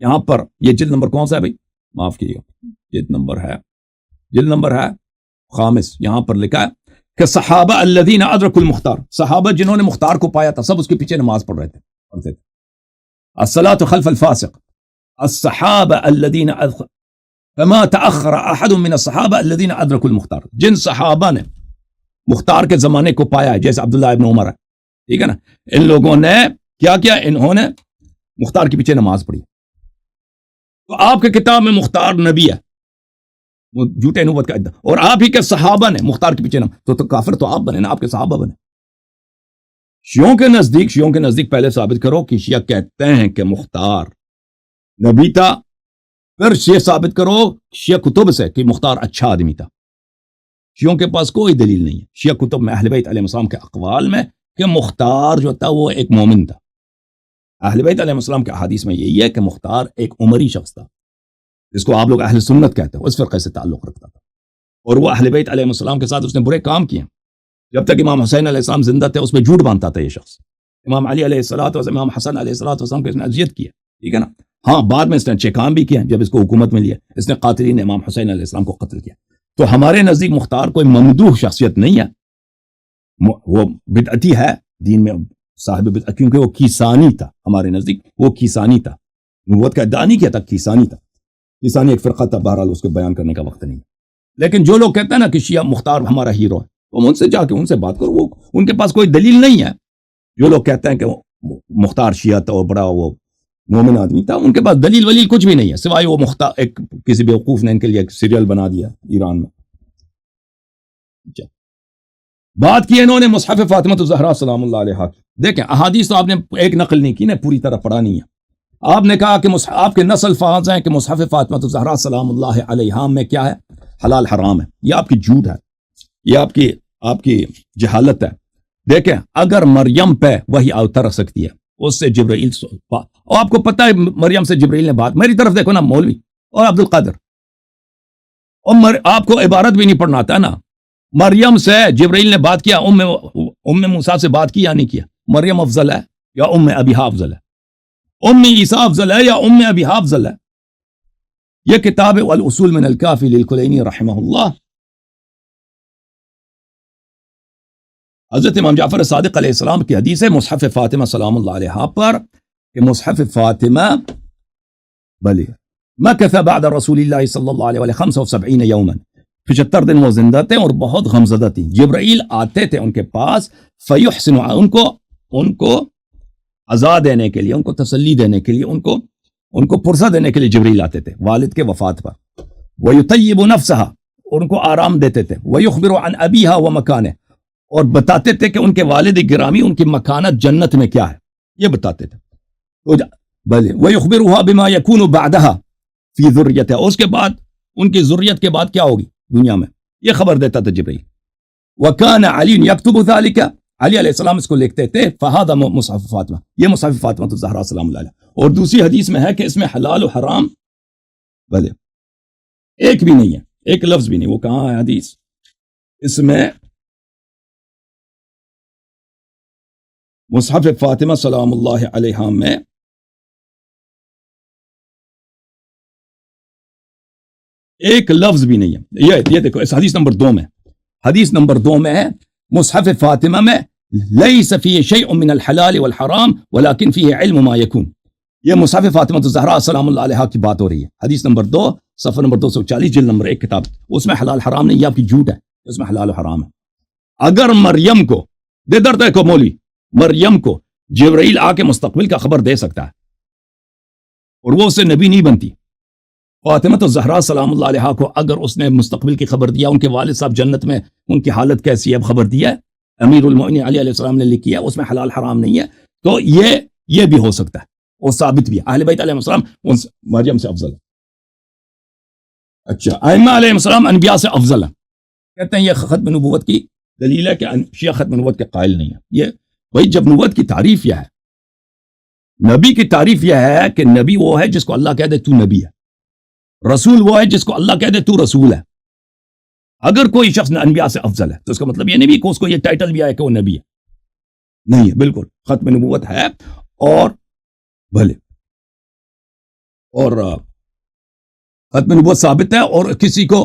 یہاں پر یہ جلد نمبر کون سا ہے بھائی؟ معاف کیجیے گا، جلد نمبر ہے 5، یہاں پر لکھا ہے کہ صحابہ الذین ادرکوا المختار، صحابہ جنہوں نے مختار کو پایا تھا سب اس کے پیچھے نماز پڑھ رہے تھے، پڑھتے تھے۔ الصلاۃ خلف الفاسق الصحابہ الذین فما تأخر احد من الصحابہ الذین ادرکوا المختار، جن صحابہ نے مختار کے زمانے کو پایا ہے، جیسے عبداللہ ابن عمر ہے، ٹھیک ہے نا، ان لوگوں نے کیا کیا؟ انہوں نے مختار کے پیچھے نماز پڑھی۔ تو آپ کے کتاب میں مختار نبی ہے، وہ جھوٹے نبوت کا ادعا، اور آپ ہی کے صحابہ نے مختار کے پیچھے نماز، تو کافر تو آپ بنے نا، آپ کے صحابہ بنے۔ شیعوں کے نزدیک پہلے ثابت کرو کہ شیعہ کہتے ہیں کہ مختار نبی تھا، پھر شیعہ ثابت کرو شیعہ کتب سے کہ مختار اچھا آدمی تھا۔ شیعوں کے پاس کوئی دلیل نہیں ہے شیعہ کتب میں اہل بیت علیہ السلام کے اقوال میں کہ مختار جو تھا وہ ایک مومن تھا۔ اہل بیت علیہ السلام کے احادیث میں یہی ہے کہ مختار ایک عمری شخص تھا، جس کو آپ لوگ اہل سنت کہتے ہیں، اس فرقے سے تعلق رکھتا تھا، اور وہ اہل بیت علیہ السلام کے ساتھ اس نے برے کام کیے۔ جب تک امام حسین علیہ السلام زندہ تھے اس میں جھوٹ باندھتا تھا یہ شخص۔ امام علی علیہ السلام اور امام حسن علیہ السلام کو اس نے اذیت کیا، ٹھیک ہے نا۔ ہاں بعد میں اس نے اچھے کام بھی کیا، جب اس کو حکومت ملی ہے اس نے قاتلین امام حسین علیہ السلام کو قتل کیا۔ تو ہمارے نزدیک مختار کوئی ممدوح شخصیت نہیں ہے، وہ بدعتی ہے دین میں، صاحب بدعت، کیونکہ وہ کیسانی تھا۔ ہمارے نزدیک وہ کیسانی تھا، نبوت کا ادعا نہیں کیا تھا، کیسانی تھا۔ کیسانی ایک فرقہ تھا، بہرحال اس کو بیان کرنے کا وقت نہیں۔ لیکن جو لوگ کہتے ہیں نا کہ شیعہ مختار ہمارا ہیرو ہے، تو ان سے جا کے ان سے بات کرو، وہ ان کے پاس کوئی دلیل نہیں ہے۔ جو لوگ کہتے ہیں کہ مختار شیعہ تھا اور بڑا وہ مومن آدمی تھا، ان کے پاس دلیل ولیل کچھ بھی نہیں ہے، سوائے وہ مختار ایک کسی بیوقوف نے ان کے لیے ایک سیریل بنا دیا ایران میں۔ بات کی انہوں نے مصحف فاطمہ الزہرا سلام اللہ علیہا کی۔ دیکھیں احادیث تو آپ نے ایک نقل نہیں کی نا، پوری طرح پڑھا نہیں ہے۔ آپ نے کہا کہ آپ کے نص الفاظ ہیں کہ مصحف فاطمہ الزہرا سلام اللہ علیہا میں کیا ہے؟ حلال حرام ہے۔ یہ آپ کی جھوٹ ہے، یہ آپ کی جہالت ہے۔ دیکھیں اگر مریم پہ وہی اتر سکتی ہے، اس سے جبرائیل، اور آپ کو پتہ ہے مریم سے جبرائیل نے بات، میری طرف دیکھو نا مولوی اور عبد القادر، اور آپ کو عبارت بھی نہیں پڑھنا آتا ہے نا۔ مریم سے جبرائیل نے بات کیا، ام موسیٰ سے بات کی یا نہیں کیا؟ مریم افضل ہے یا ام ابیہا افضل ہے؟ ام عیسیٰ افضل ہے یا ام ابیہا افضل ہے؟ یہ کتاب الاصول من الکافی للکلینی رحمہ اللہ، حضرت امام جعفر صادق علیہ السلام کی حدیث ہے مصحف فاطمہ سلام اللہ علیہا پر کہ مصحف فاطمہ بلی مکث بعد رسول اللہ صلی اللہ علیہ وآلہ 75 یوما، 75 دن وہ زندہ تھے اور بہت غمزدہ تھی۔ جبرائیل آتے تھے ان کے پاس، فیحسن ان کو ان کو عزا دینے کے لیے، ان کو تسلی دینے کے لیے، ان کو پرسہ دینے کے لیے جبریل آتے تھے والد کے وفات پر. وَيُطَيِّبُ نَفْسَهَا، ان کو آرام دیتے تھے. وَيُخْبِرُ عَنْ أَبِيهَا وَمَكَانِهِ، اور بتاتے تھے کہ ان کے والد گرامی ان کی مکانت جنت میں کیا ہے، یہ بتاتے تھے. بلے وَيُخْبِرُهَا بِمَا يَكُونُ بَعْدَهَا فِي ذُرِّيَّتِهَا، اس کے بعد ان کی ذریت کے بعد کیا ہوگی دنیا میں، یہ خبر دیتا تھا جبریل. وَكَانَ عَلِيٌّ يَكْتُبُ ذَلِكَ، علی علیہ السلام اس کو لکھتے تھے. فَهَذَا مُصْحَفُ فاطمہ، یہ مصحف فاطمہ الزہرا سلام اللہ علیہا. اور دوسری حدیث میں ہے کہ اس میں حلال و حرام بلے ایک بھی نہیں ہے، ایک لفظ بھی نہیں. وہ کہاں ہے حدیث؟ اس میں مصحف فاطمہ سلام اللہ علیہا میں ایک لفظ بھی نہیں ہے. یہ دیکھو اس حدیث نمبر 2 میں، حدیث نمبر 2 میں ہے مصحف فاطمہ میں لیس فیہ شیء من الحلال والحرام ولکن فیہ علم ما یکون. یہ مصحف فاطمہ الزہرا سلام اللہ علیہا کی بات ہو رہی ہے. حدیث نمبر 2 صفحہ نمبر 240 جلد نمبر 1 کتاب. اس میں حلال حرام نہیں، یہ آپ کی جھوٹ ہے، اس میں حلال و حرام ہے. اگر مریم کو دے درد کو مولی مریم کو جبرائیل آ کے مستقبل کا خبر دے سکتا ہے اور وہ اس سے نبی نہیں بنتی، فاطمہ الزہرا سلام اللہ علیہا کو اگر اس نے مستقبل کی خبر دیا، ان کے والد صاحب جنت میں ان کی حالت کیسی ہے اب خبر دیا ہے، امیر المؤمنین علی علیہ السلام نے لکھی ہے، اس میں حلال حرام نہیں ہے، تو یہ بھی ہو سکتا ہے اور ثابت بھی ہے. اہل بیت علیہ السلام ان مریم سے افضل ہے. اچھا، ائمہ علیہ السلام انبیاء سے افضل ہے. کہتے ہیں یہ ختم نبوت کی دلیل ہے کہ شیعہ ختم نبوت کے قائل نہیں ہے. یہ بھائی جب نبوت کی تعریف یہ ہے، نبی کی تعریف یہ ہے کہ نبی وہ ہے جس کو اللہ کہہ دے تو نبی ہے، رسول وہ ہے جس کو اللہ کہہ دے تو رسول ہے. اگر کوئی شخص انبیاء سے افضل ہے تو اس کا مطلب یہ نہیں کہ اس کو یہ ٹائٹل بھی آئے کہ وہ نبی ہے، نہیں ہے، بالکل ختم نبوت ہے. اور بھلے اور ختم نبوت ثابت ہے. اور کسی کو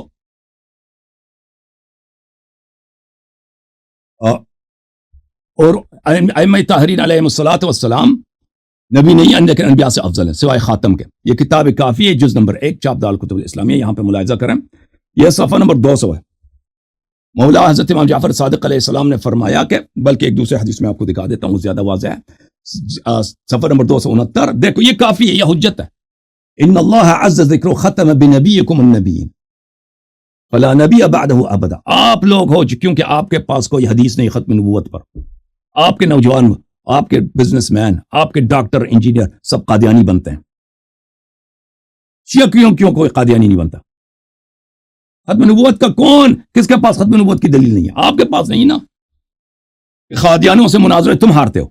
اور ائمہ طاہرین علیہم الصلوۃ والسلام نبی نہیں ہیں لیکن انبیاء سے افضل ہیں سوائے خاتم کے. یہ کتاب کافی ہے، جز نمبر 1 چاپ دار الکتب الاسلامیہ، یہاں پہ ملاحظہ کریں. یہ صفحہ نمبر 200 ہے. مولا حضرت امام جعفر صادق علیہ السلام نے فرمایا کہ، بلکہ ایک دوسرے حدیث میں آپ کو دکھا دیتا ہوں زیادہ واضح ہے، صفحہ نمبر 269. دیکھو یہ کافی ہے، یہ حجت ہے. ان اللہ عز ذکر ختم بنبیکم النبیین فلا نبی بعدہ ابدا. آپ لوگ ہو کیونکہ آپ کے پاس کوئی حدیث نہیں ختم نبوت پر، آپ کے نوجوان، آپ کے بزنس مین، آپ کے ڈاکٹر، انجینئر سب قادیانی بنتے ہیں. شیعہ کیوں کوئی قادیانی نہیں بنتا؟ ختم نبوت کا کون، کس کے پاس ختم نبوت کی دلیل نہیں ہے؟ آپ کے پاس نہیں نا. قادیانیوں سے مناظرے تم ہارتے ہو،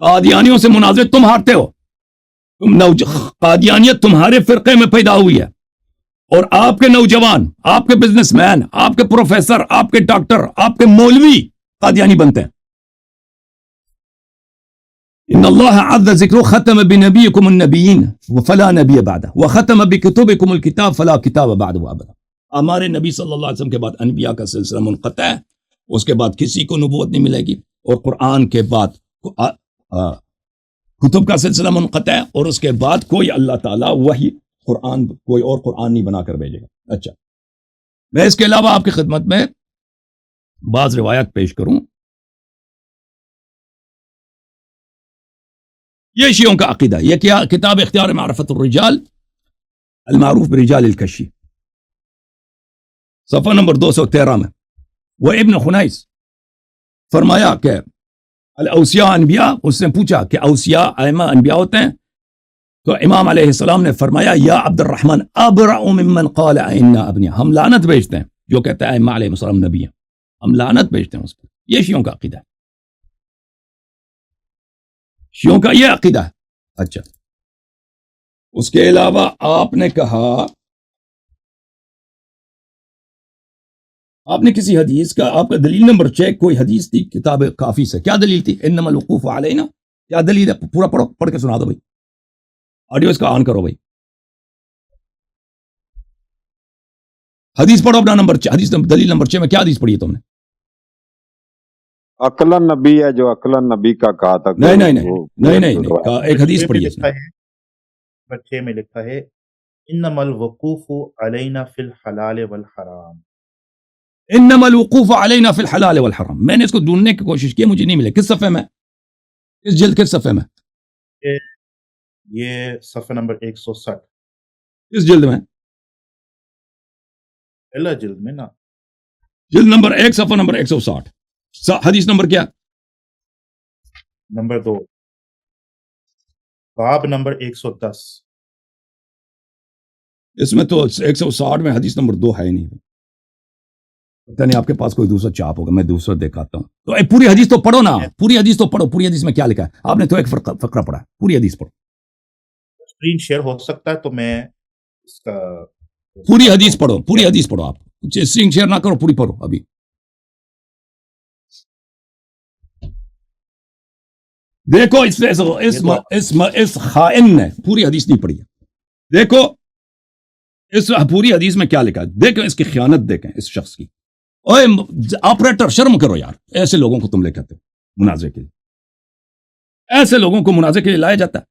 قادیانیوں سے مناظرے تم ہارتے ہو. قادیانیت تمہارے فرقے میں پیدا ہوئی ہے اور آپ کے نوجوان، آپ کے بزنس مین، آپ کے پروفیسر، آپ کے ڈاکٹر، آپ کے مولوی قادیانی بنتے ہیں. ان اللہ عز ذکر ختم بنبیکم النبیین فلا نبی بعدہ وختم بکتبکم الکتاب فلا کتاب بعدہ ابدا. ہمارے نبی صلی اللہ علیہ وسلم کے بعد انبیاء کا سلسلہ منقطع ہے، اس کے بعد کسی کو نبوت نہیں ملے گی، اور قرآن کے بعد کتب کا سلسلہ منقطع ہے، اور اس کے بعد کوئی اللہ تعالیٰ وہی قرآن، کوئی اور قرآن نہیں بنا کر بھیجے گا. اچھا، میں اس کے علاوہ آپ کی خدمت میں بعض روایات پیش کروں. یہ شیعوں کا عقیدہ. یہ کیا کتاب اختیار معرفت الرجال المعروف برجال الکشی، صفحہ نمبر 213 میں. وہ ابن خنیس فرمایا کہ الاوصیاء انبیاء، اس نے پوچھا کہ اوصیاء ائمہ انبیاء ہوتے ہیں؟ تو امام علیہ السلام نے فرمایا یا عبد الرحمن ابرأ ممن قال انا ابنیاء، ہم لعنت بھیجتے ہیں جو کہتا ہے ائمہ علیہ السلام نبی ہیں، ہم لعنت بھیجتے ہیں اس پر. یہ شیعوں کا عقیدہ ہے، شیعوں کا یہ عقیدہ ہے. اچھا، اس کے علاوہ آپ نے کہا، آپ نے کسی حدیث کا، آپ کا دلیل نمبر چیک کوئی حدیث تھی کتاب کافی سے، کیا دلیل تھی؟ انما الوقوف علینا، کیا دلیل ہے؟ پورا پڑھو، پڑھ کے سنا دو بھائی، آڈیو اس کا آن کرو بھائی. حدیث پڑھو اپنا نمبر 6، حدیث دلیل نمبر 6 میں کیا حدیث پڑھی ہے تم نے؟ عقلاً نبی ہے جو عقلاً نبی کا کہا تھا. نہیں، ایک حدیث پڑھی ہے. بچے میں لکھا ہے انما الوقوف علینا فی الحلال والحرام. انما الوقوف علینا فی الحلال والحرام. میں نے اس کو ڈھونڈنے کی کوشش کی, مجھے نہیں ملے. کس صفحے میں, کس جلد, کس صفحے میں؟ یہ صفحہ نمبر 160. کس جلد میں؟ پہلا جلد میں نا, جلد نمبر 1 صفحہ نمبر 160. حدیث نمبر کیا؟ نمبر 2, باب نمبر 110. اس میں تو 160 میں حدیث نمبر 2 ہے ہی نہیں. پتہ نہیں آپ کے پاس کوئی دوسرا چاپ ہوگا, میں دوسرا دکھاتا ہوں. تو پوری حدیث تو پڑھو نا, پوری حدیث تو پڑھو. پوری حدیث میں کیا لکھا ہے؟ آپ نے تو ایک فقرہ پڑھا ہے, پوری حدیث پڑھو. اسکرین شیئر ہو سکتا ہے تو میں اس کا پوری حدیث پڑھو, پوری حدیث پڑھو. آپ اسکرین شیئر نہ کرو, پوری پڑھو ابھی. دیکھو اس خائن نے پوری حدیث نہیں پڑھی ہے. دیکھو اس پوری حدیث میں کیا لکھا ہے, دیکھیں اس کی خیانت, دیکھیں اس شخص کی. اوے آپریٹر شرم کرو یار, ایسے لوگوں کو تم لے کہتے ہو مناظرے کے لیے, ایسے لوگوں کو مناظرے کے لیے لایا جاتا ہے.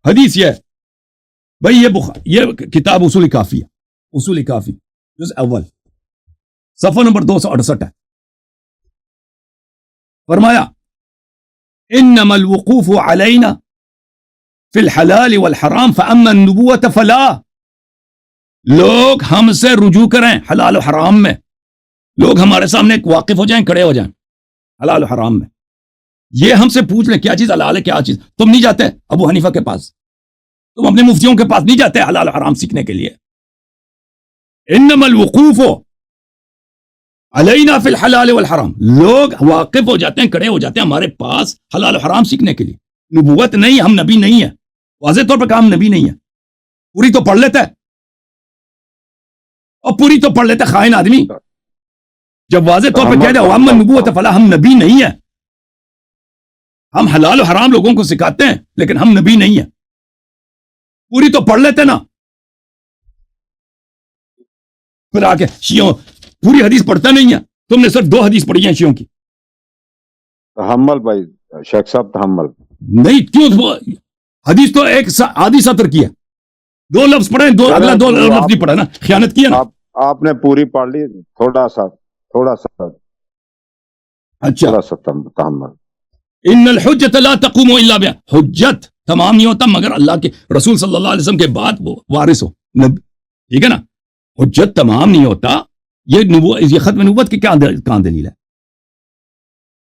حدیث یہ ہے بھائی, یہ کتاب اصول کافی ہے, اصول کافی جز اول صفحہ نمبر 268 ہے. فرمایا انما الوقوف علینا فی الحلال والحرام فاما النبوۃ فلا. لوگ ہم سے رجوع کریں حلال و حرام میں, لوگ ہمارے سامنے واقف ہو جائیں, کھڑے ہو جائیں حلال و حرام میں. یہ ہم سے پوچھ لیں کیا چیز حلال ہے کیا چیز. تم نہیں جاتے ابو حنیفہ کے پاس, تم اپنے مفتیوں کے پاس نہیں جاتے حلال و حرام سیکھنے کے لیے. انما الوقوف علینا فی الحلال والحرام, لوگ واقف ہو جاتے ہیں, کھڑے ہو جاتے ہیں ہمارے پاس حلال و حرام سیکھنے کے لیے. نبوت نہیں, ہم نبی نہیں ہیں, واضح طور پر کہا ہم نبی نہیں ہیں. پوری تو پڑھ لیتا ہے, اور پوری تو پڑھ لیتا ہے خائن آدمی. جب واضح طور پر کہہ دے وَأَمَّا النُّبُوَّةُ فَلَا, ہم نبی نہیں ہیں, ہم حلال و حرام لوگوں کو سکھاتے ہیں لیکن ہم نبی نہیں ہیں. پوری تو پڑھ لیتے نا. پھر آ کے شیعوں پوری حدیث پڑھتا نہیں ہے, تم نے صرف 2 حدیث پڑھی ہیں شیعوں کی. تحمل بھائی, شیخ صاحب تحمل نہیں, کیوں حدیث تو ایک آدھی سطر کی ہے, 2 لفظ پڑھے, اگلا 2 لفظ نہیں پڑھا نا, خیانت کی ہے نا. آپ نے پوری پڑھ لی, تھوڑا سا اچھا, تھوڑا سا تحمل. ان الحجت لا تقوم الا بها, حجت تمام نہیں ہوتا مگر اللہ کے رسول صلی اللہ علیہ وسلم کے بعد وہ وارث ہو. ٹھیک ہے نا, حجت تمام نہیں ہوتا. یہ ختم نبوت کی کہاں دلیل ہے؟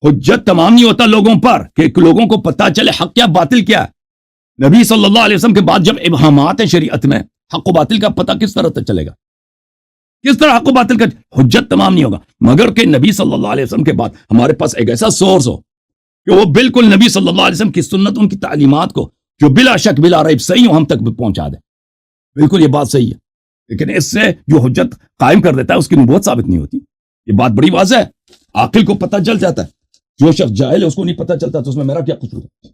حجت تمام نہیں ہوتا لوگوں پر کہ لوگوں کو پتہ چلے حق کیا باطل کیا ہے. نبی صلی اللہ علیہ وسلم کے بعد جب ابہامات ہیں شریعت میں, حق و باطل کا پتہ کس طرح چلے گا؟ کس طرح حق و باطل کا حجت تمام نہیں ہوگا مگر کہ نبی صلی اللہ علیہ وسلم کے بعد ہمارے پاس ایک ایسا سورس ہو کہ وہ بالکل نبی صلی اللہ علیہ وسلم کی سنت, ان کی تعلیمات کو جو بلا شک بلا ریب صحیح ہو ہم تک پہنچا دے. بالکل یہ بات صحیح ہے, لیکن اس سے جو حجت قائم کر دیتا ہے اس کی نبوت ثابت نہیں ہوتی. یہ بات بڑی واضح ہے, عاقل کو پتہ چل جاتا ہے. جو شخص جاہل ہے اس کو نہیں پتہ چلتا, تو اس میں میرا کیا قصور ہے؟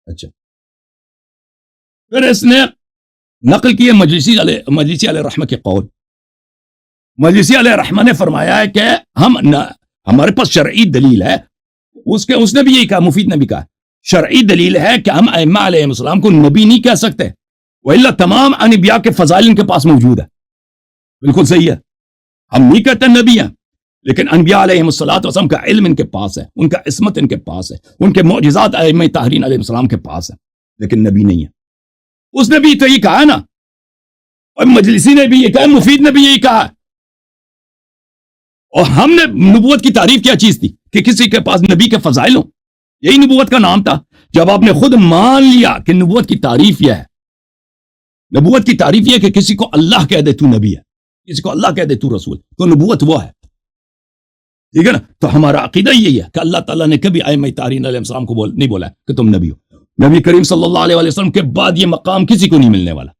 اچھا, پھر اس نے نقل کی ہے مجلسی علیہ رحمہ کے قول. مجلسی علیہ رحمہ نے فرمایا ہے کہ ہمارے پاس شرعی دلیل ہے. اس نے بھی یہی کہا, مفید نے بھی کہا شرعی دلیل ہے کہ ہم ائمہ علیہ السلام کو نبی نہیں کہہ سکتے, وإلا تمام انبیاء کے فضائل ان کے پاس موجود ہے. بالکل صحیح ہے, ہم نہیں کہتے نبی ہیں, لیکن انبیاء علیہ السلام کا علم ان کے پاس ہے, ان کا عصمت ان کے پاس ہے, ان کے معجزات ائمہ طاہرین علیہ السلام کے پاس ہے, لیکن نبی نہیں ہے. اس نے بھی تو یہ کہا نا, اور مجلسی نے بھی یہ کہا, مفید نے بھی یہی کہا. اور ہم نے نبوت کی تعریف کیا چیز تھی کہ کسی کے پاس نبی کے فضائل ہوں, یہی نبوت کا نام تھا. جب آپ نے خود مان لیا کہ نبوت کی تعریف یہ ہے, نبوت کی تعریف یہ کہ کسی کو اللہ کہہ دے تو نبی ہے, کسی کو اللہ کہہ دے تو رسول, تو نبوت وہ ہے. ٹھیک ہے نا, تو ہمارا عقیدہ یہی ہے کہ اللہ تعالیٰ نے کبھی ائمہ طاہرین علیہ السلام کو نہیں بولا کہ تم نبی ہو. نبی کریم صلی اللہ علیہ وسلم کے بعد یہ مقام کسی کو نہیں ملنے والا.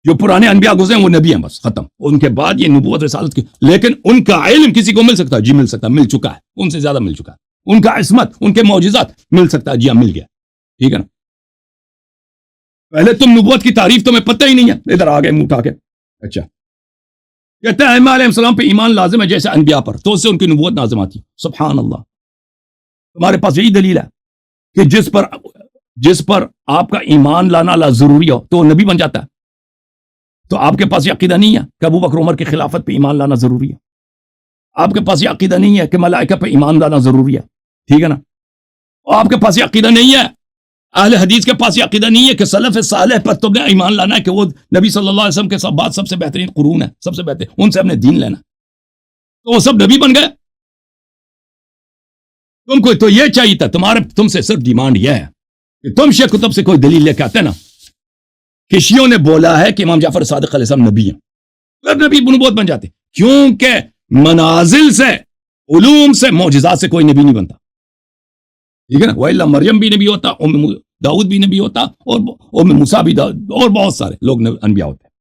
جو پرانے انبیاء گزرے وہ نبی ہیں, بس ختم. ان کے بعد یہ نبوت رسالت کی, لیکن ان کا علم کسی کو مل سکتا ہے, جی مل سکتا ہے, مل چکا ہے, ان سے زیادہ مل چکا ہے. ان کا عصمت, ان کے معجزات مل سکتا ہے, جی ہاں مل گیا. ٹھیک ہے نا, پہلے تم نبوت کی تعریف تمہیں پتہ ہی نہیں ہے, ادھر آ گئے منہ اٹھا کے. اچھا, کہتے ہیں ائمہ علیہ السلام پہ ایمان لازم ہے جیسے انبیاء پر, تو اس سے ان کی نبوت لازم آتی. سبحان اللہ, تمہارے پاس یہی دلیل ہے کہ جس پر آپ کا ایمان لانا ضروری ہو تو نبی بن جاتا ہے. تو آپ کے پاس یہ عقیدہ نہیں ہے کہ ابو بکر عمر کی خلافت پہ ایمان لانا ضروری ہے. آپ کے پاس یہ عقیدہ نہیں ہے کہ ملائکہ پہ ایمان لانا ضروری ہے. ٹھیک ہے نا. آپ کے پاس یہ عقیدہ نہیں ہے, اہل حدیث کے پاس یہ عقیدہ نہیں ہے کہ سلف صالح پر تم نے ایمان لانا ہے کہ وہ نبی صلی اللہ علیہ وسلم کے بعد سب سے بہترین قرون ہے, سب سے بہترین, ان سے ہم نے دین لینا. تو وہ سب نبی بن گئے. تم کو تو یہ چاہیے تھا, تم سے صرف ڈیمانڈ یہ ہے کہ تم شیخ کتب سے کوئی دلیل لے کے آتے نا کہ شیعوں نے بولا ہے کہ امام جعفر صادق علیہ السلام نبی ہیں, پھر نبی نبوت بن جاتے, کیونکہ منازل سے, علوم سے, معجزات سے کوئی نبی نہیں بنتا. ٹھیک ہے نا. وَإِلَّا مریم بھی نبی ہوتا, داؤد بھی نبی ہوتا, اور موسیٰ بھی, اور بہت سارے لوگ انبیاء ہوتے ہیں.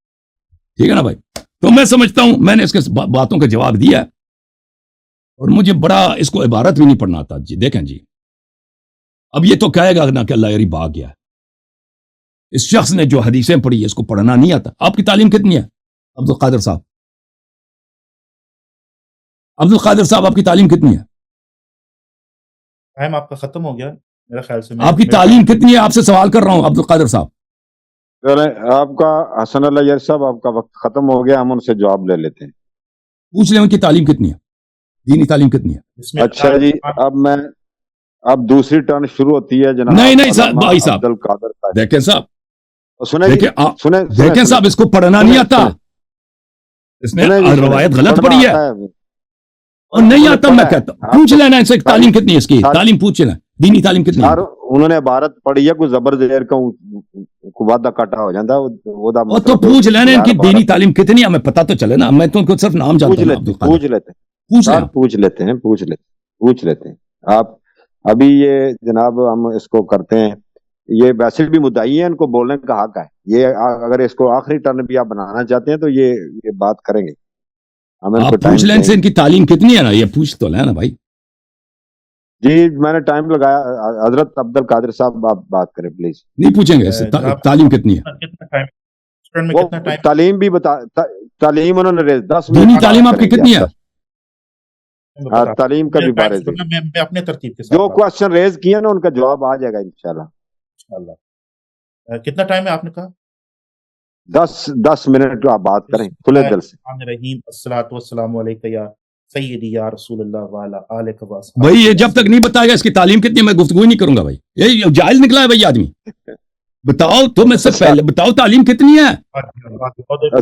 ٹھیک ہے نا بھائی. تو میں سمجھتا ہوں میں نے اس کے باتوں کا جواب دیا ہے, اور مجھے بڑا اس کو عبارت بھی نہیں پڑھنا آتا. جی دیکھیں جی, اب یہ تو کہے گا نا کہ اللہ یاری بھاگ گیا. اس شخص نے جو حدیثیں پڑھی ہے اس کو پڑھنا نہیں آتا. آپ کی تعلیم کتنی ہے عبد القادر صاحب؟ عبد القادر صاحب آپ کی تعلیم کتنی ہے؟ ٹائم آپ کا ختم ہو گیا میرا خیال سے. آپ کی تعلیم کتنی ہے؟ آپ سے سوال کر رہا ہوں عبد القادر صاحب. آپ کا حسن اللہ یار صاحب آپ کا وقت ختم ہو گیا, ہم ان سے جواب لے لیتے ہیں. پوچھ لیں ان کی تعلیم کتنی ہے, دینی تعلیم کتنی ہے. اچھا جی, اب دوسری ٹرن شروع ہوتی ہے جناب. نہیں صاحب, بھائی صاحب دیکھیں صاحب, دیکھیں صاحب, اس کو پڑھنا نہیں آتا, اس نے روایت غلط پڑھی ہے اور نہیں آتا. میں کہتا ہوں پوچھ لینا ان سے تعلیم کتنی ہے, اس کی تعلیم پوچھ لینا, دینی تعلیم کتنی ہے. انہوں نے عبارت پڑھی ہے, کوئی زبر زیر کا وعدہ کاٹا ہو جاتا ہے, تو پوچھ لینا ان کی دینی تعلیم کتنی ہے, ہمیں پتا تو چلے نا. میں تو ان کو صرف نام جانتا ہوں. پوچھ لیتے ہیں. آپ ابھی یہ جناب ہم اس کو کرتے ہیں, یہ ویسے بھی مدعی ہیں, ان کو بولنے کا حق ہے. یہ اگر اس کو آخری ٹرن بھی آپ بنانا چاہتے ہیں تو یہ بات کریں گے. آپ پوچھ لیں سے ان کی تعلیم کتنی ہے نا, یہ پوچھ تو لیں نا بھائی. جی میں نے ٹائم لگایا. حضرت عبد القادر صاحب آپ بات کریں پلیز. نہیں پوچھیں گے تعلیم کتنی ہے. تعلیم بھی بتا, تعلیم انہوں نے 10 دینی تعلیم آپ کی کتنی ہے. تعلیم کا بھی بارے میں اپنے ترتیب کے ساتھ جو کوشچن ریز کیا نا ان کا جواب آ جائے گا انشاءاللہ. کتنا ٹائم ہے آپ نے کہا؟ 10 منٹ آپ بات کریں کھلے دل سے. الصلاۃ والسلام علیک یا سیدی یا رسول اللہ وعلی آلک و اصحابہ. بھائی یہ جب تک نہیں بتائے گا اس کی تعلیم کتنی ہے میں گفتگو نہیں کروں گا بھائی. یہ جائز نکلا ہے بھائی آدمی. بتاؤ تو میں سے پہلے بتاؤ تعلیم کتنی ہے.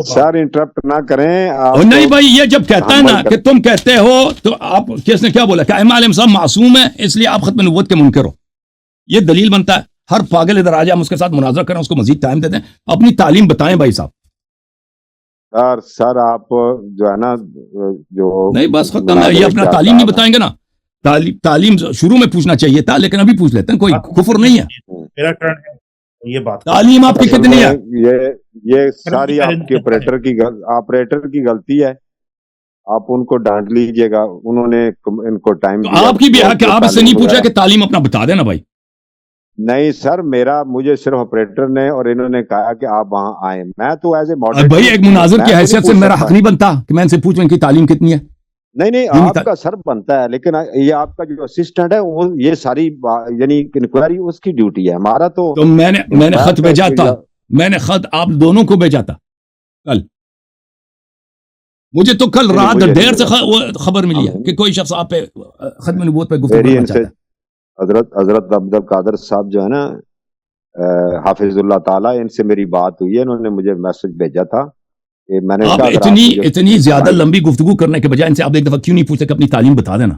سر انٹرپٹ نہ کریں. اور نہیں بھائی, یہ جب کہتا ہے نا کہ تم کہتے ہو تو آپ کس نے کیا بولا کہ امام علیہ صاحب معصوم ہے اس لیے آپ ختم نبوت کے منکر ہو, یہ دلیل بنتا ہے. ہر پاگل ادھر آ جائے, ہم اس کے ساتھ مناظرہ کریں, اس کو مزید ٹائم دیتے ہیں. اپنی تعلیم بتائیں بھائی صاحب. سر آپ جو ہے نا جو نہیں بس ختم ہے, یہ اپنا تعلیم نہیں بتائیں گے نا. تعلیم شروع میں پوچھنا چاہیے تھا لیکن ابھی پوچھ لیتے ہیں, کوئی کفر نہیں ہے. میرا ٹرن ہے, یہ بات تعلیم آپ کی کتنی ہے. یہ ساری آپ کے آپریٹر کی غلطی ہے, آپ ان کو ڈانٹ لیجئے گا. انہوں نے ان کو ٹائم دیا. آپ کی بھی ہے کہ آپ اس سے نہیں پوچھا کہ تعلیم اپنا بتا دینا بھائی. نہیں سر, مجھے صرف آپریٹر نے اور انہوں نے کہا کہ آپ وہاں آئیں. میں تو ایز اے ماڈریٹر بھائی ایک مناظر کی حیثیت سے میرا حق نہیں بنتا کہ میں ان سے پوچھوں ان کی تعلیم کتنی ہے. نہیں آپ کا سر بنتا ہے, لیکن یہ آپ کا جو اسسٹنٹ ہے وہ یہ ساری یعنی انکوائری اس کی ڈیوٹی ہے. ہمارا تو میں نے خط بھیجا تھا, میں نے خط آپ دونوں کو بھیجا تھا کل. مجھے تو کل رات دیر سے خبر ملی ہے کہ کوئی شخص آپ پہ ختم نبوت پہ گفتگو کرنا چاہتا ہے. حضرت عبد القادر صاحب جو ہے نا حافظ اللہ تعالیٰ, ان سے میری بات ہوئی ہے. انہوں نے مجھے میسج بھیجا تھا کہ میں نے آپ اتنی زیادہ لمبی گفتگو کرنے کے بجائے ان سے آپ ایک دفعہ کیوں نہیں پوچھتے کہ اپنی تعلیم بتا دینا,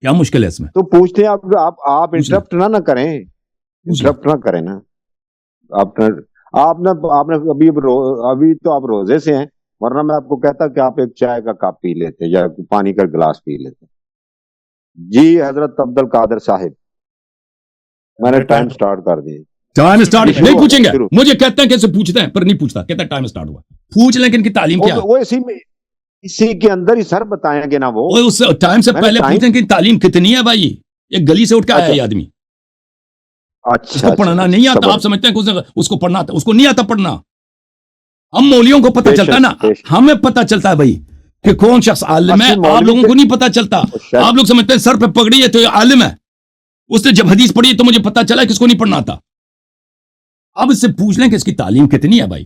کیا مشکل ہے اس میں. تو پوچھتے ہیں آپ انٹرپٹ نہ کریں, انٹرپٹ نہ کریں نا. آپ نے ابھی تو آپ روزے سے ہیں, ورنہ میں آپ کو کہتا کہ آپ ایک چائے کا کپ پی لیتے یا پانی کا گلاس پی لیتے. جی حضرت عبد القادر صاحب, میں نے ٹائم سٹارٹ کر دیا. ٹائم سٹارٹ نہیں پوچھیں گے, مجھے کہتے ہیں کیسے پوچھتے ہیں پر نہیں پوچھتا, کہتا ہے ٹائم سٹارٹ ہوا. پوچھ لیں کہ ان کی تعلیم کیا ہے. وہ اسی کے اندر ہی سر بتائیں گے نا. وہ اس ٹائم سے پہلے پوچھیں کہ تعلیم کتنی ہے بھائی. ایک گلی سے اٹھ کے آیا یہ آدمی, اس کو پڑھنا نہیں آتا. آپ سمجھتے ہیں کہ اس کو پڑھنا آتا, اس کو نہیں آتا پڑھنا. ہم مولیوں کو پتہ چلتا ہے نا, ہمیں پتہ چلتا ہے بھائی کہ کون شخص عالم ہے. آپ لوگوں کو نہیں پتہ چلتا. آپ لوگ سمجھتے ہیں سر پہ پگڑی ہے تو یہ عالم ہے. اس نے جب حدیث پڑھی تو مجھے پتا چلا کہ اس کو نہیں پڑھنا آتا. اب اس سے پوچھ لیں کہ اس کی تعلیم کتنی ہے بھائی.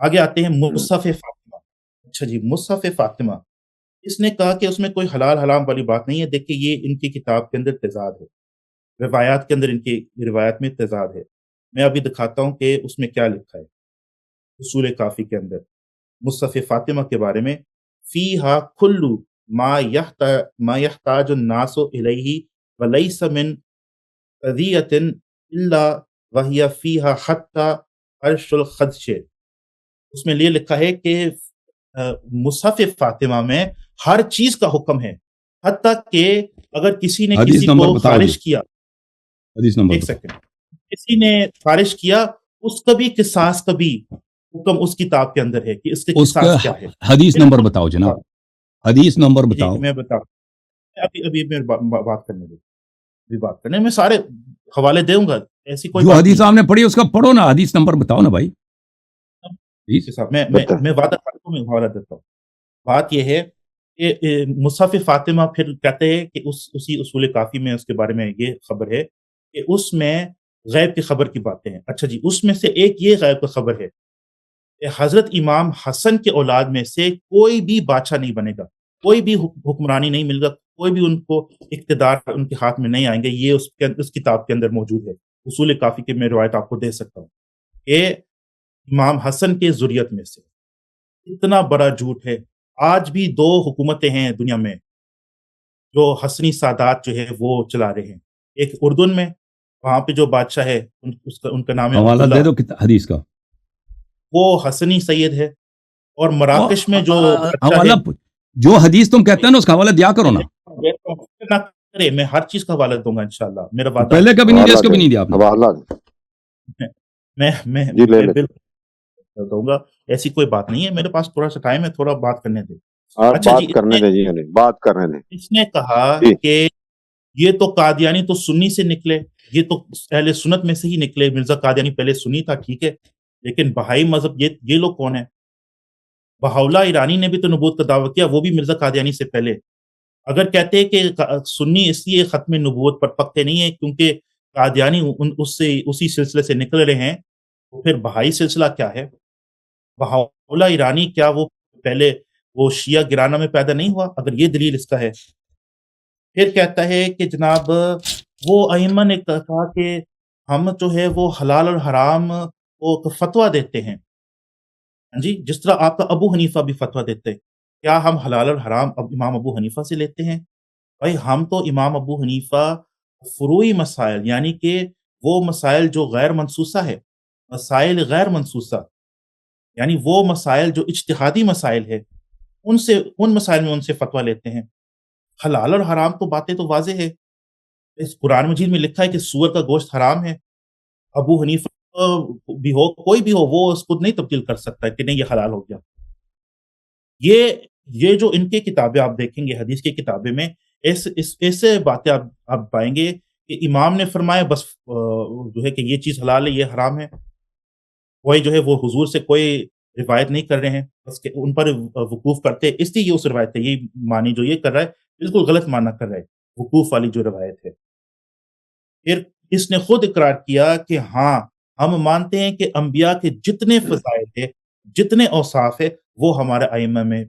آگے آتے ہیں مصحف فاطمہ۔ اچھا جی، مصحف فاطمہ، اس نے کہا کہ اس میں کوئی حلال حرام والی بات نہیں ہے۔ دیکھیں یہ ان کی کتاب کے اندر تضاد ہے، روایات کے اندر ان کی روایت میں تضاد ہے۔ میں ابھی دکھاتا ہوں کہ اس میں کیا لکھا ہے اصول کافی کے اندر مصحف فاطمہ کے بارے میں۔ فیہا کلو ما یحتاج الناس الیہ ولیس من قضیۃ الا وہی فیہا حتی عرش الخدش۔ اس میں یہ لکھا ہے کہ مصحف فاطمہ میں ہر چیز کا حکم ہے، حتیٰ کہ اگر کسی نے حدیث کسی نمبر کو بتاؤ خارج جی، کیا، حدیث نمبر ایک بتاؤ۔ سیکنڈ، کسی نے خارج کیا، اس کا بھی قصاص کا بھی حکم اس کتاب کے اندر ہے کہ اس کے اس کا قصاص کیا ہے۔ حدیث نمبر بالکل بتاؤ جناب، حدیث نمبر جی بتاؤ۔ میں بتاؤں، ابھی میں بات کرنے دوں، ابھی بات کرنے میں سارے حوالے دوں گا، ایسی کوئی جو بات حدیث نہیں آپ نے پڑھی اس کا پڑھو نا، حدیث نمبر بتاؤ نا بھائی پلیز۔ ہے صاحب۔ میں بتا وعدہ کرتا ہوں، میں حوالہ دیتا ہوں۔ بات یہ ہے کہ مصحف فاطمہ پھر کہتے ہیں کہ اسی اصول کافی میں اس کے بارے میں یہ خبر ہے کہ اس میں غیب کی خبر کی باتیں ہیں۔ اچھا جی، اس میں سے ایک یہ غیب کی خبر ہے کہ حضرت امام حسن کے اولاد میں سے کوئی بھی بادشاہ نہیں بنے گا، کوئی بھی حکمرانی نہیں مل گا، کوئی بھی ان کو اقتدار ان کے ہاتھ میں نہیں آئیں گے۔ یہ اس کتاب کے اندر موجود ہے، اصول کافی کی میں روایت آپ کو دے سکتا ہوں کہ امام حسن کے ذریت میں سے۔ اتنا بڑا جھوٹ ہے۔ آج بھی دو حکومتیں ہیں دنیا میں جو حسنی سادات جو ہے وہ چلا رہے ہیں۔ ایک اردن میں، وہاں پہ جو بادشاہ ہے ان کا نام ہے حوالہ عبداللہ، دے دو حدیث کا۔ وہ حسنی سید ہے۔ اور مراکش میں جو بادشاہ ہے، حوالہ جو حدیث تم کہتے ہیں نا اس کا حوالہ دیا کرو نا۔ نہ کرے، میں ہر چیز کا حوالہ دوں گا انشاءاللہ، میرا وعدہ ہے۔ پہلے کبھی نہیں دیا، اس حوالہ کبھی دے، نہیں دیا آپ نے۔ حوالہ میں جی لے لے، بالکل دوں گا، ایسی کوئی بات نہیں ہے۔ میرے پاس تھوڑا سا ٹائم ہے، تھوڑا بات کرنے دیں۔ اور اچھا جی، بات کرنے دیں جی، انہیں بات کرنے دیں اس نے کہا جی۔ کہ یہ تو قادیانی تو سنی سے نکلے، یہ تو اہل سنت میں سے ہی نکلے۔ مرزا قادیانی پہلے سنی تھا، ٹھیک ہے، لیکن بہائی مذہب یہ لوگ کون ہیں؟ بہاؤلہ ایرانی نے بھی تو نبوت کا دعویٰ کیا، وہ بھی مرزا قادیانی سے پہلے۔ اگر کہتے ہیں کہ سنی اس لیے ختم نبوت پر پکے نہیں ہے کیونکہ قادیانی اسی سلسلے سے نکل رہے ہیں، تو پھر بہائی سلسلہ کیا ہے؟ بہاؤلہ ایرانی کیا وہ پہلے وہ شیعہ گرانہ میں پیدا نہیں ہوا؟ اگر یہ دلیل اس کا ہے، پھر کہتا ہے کہ جناب وہ ائمہ نے کہا کہ ہم جو ہے وہ حلال اور حرام کو فتویٰ دیتے ہیں۔ ہاں جی، جس طرح آپ کا ابو حنیفہ بھی فتویٰ دیتے ہیں، کیا ہم حلال اور حرام امام ابو حنیفہ سے لیتے ہیں؟ بھائی ہم تو امام ابو حنیفہ فروعی مسائل، یعنی کہ وہ مسائل جو غیر منصوصہ ہے، مسائل غیر منصوصہ، یعنی وہ مسائل جو اجتہادی مسائل ہے، ان مسائل میں ان سے فتویٰ لیتے ہیں۔ حلال اور حرام تو باتیں تو واضح ہے، اس قرآن مجید میں لکھا ہے کہ سور کا گوشت حرام ہے۔ ابو حنیفہ بھی ہو، کوئی بھی ہو، وہ اس خود نہیں تبدیل کر سکتا ہے کہ نہیں یہ حلال ہو گیا۔ یہ جو ان کی کتابیں آپ دیکھیں گے، حدیث کی کتابیں میں ایسے باتیں آپ پائیں گے کہ امام نے فرمایا بس جو ہے کہ یہ چیز حلال ہے، یہ حرام ہے۔ کوئی جو ہے وہ حضور سے کوئی روایت نہیں کر رہے ہیں، بس کہ ان پر وقوف کرتے، اس لیے یہ اس روایت ہے، یہ مانی جو یہ کر رہا ہے بالکل غلط مانا کر رہا ہے، وقوف والی جو روایت ہے۔ پھر اس نے خود اقرار کیا کہ ہاں ہم مانتے ہیں کہ انبیاء کے جتنے فضائل ہے، جتنے اوصاف ہے، وہ ہمارے ائمہ میں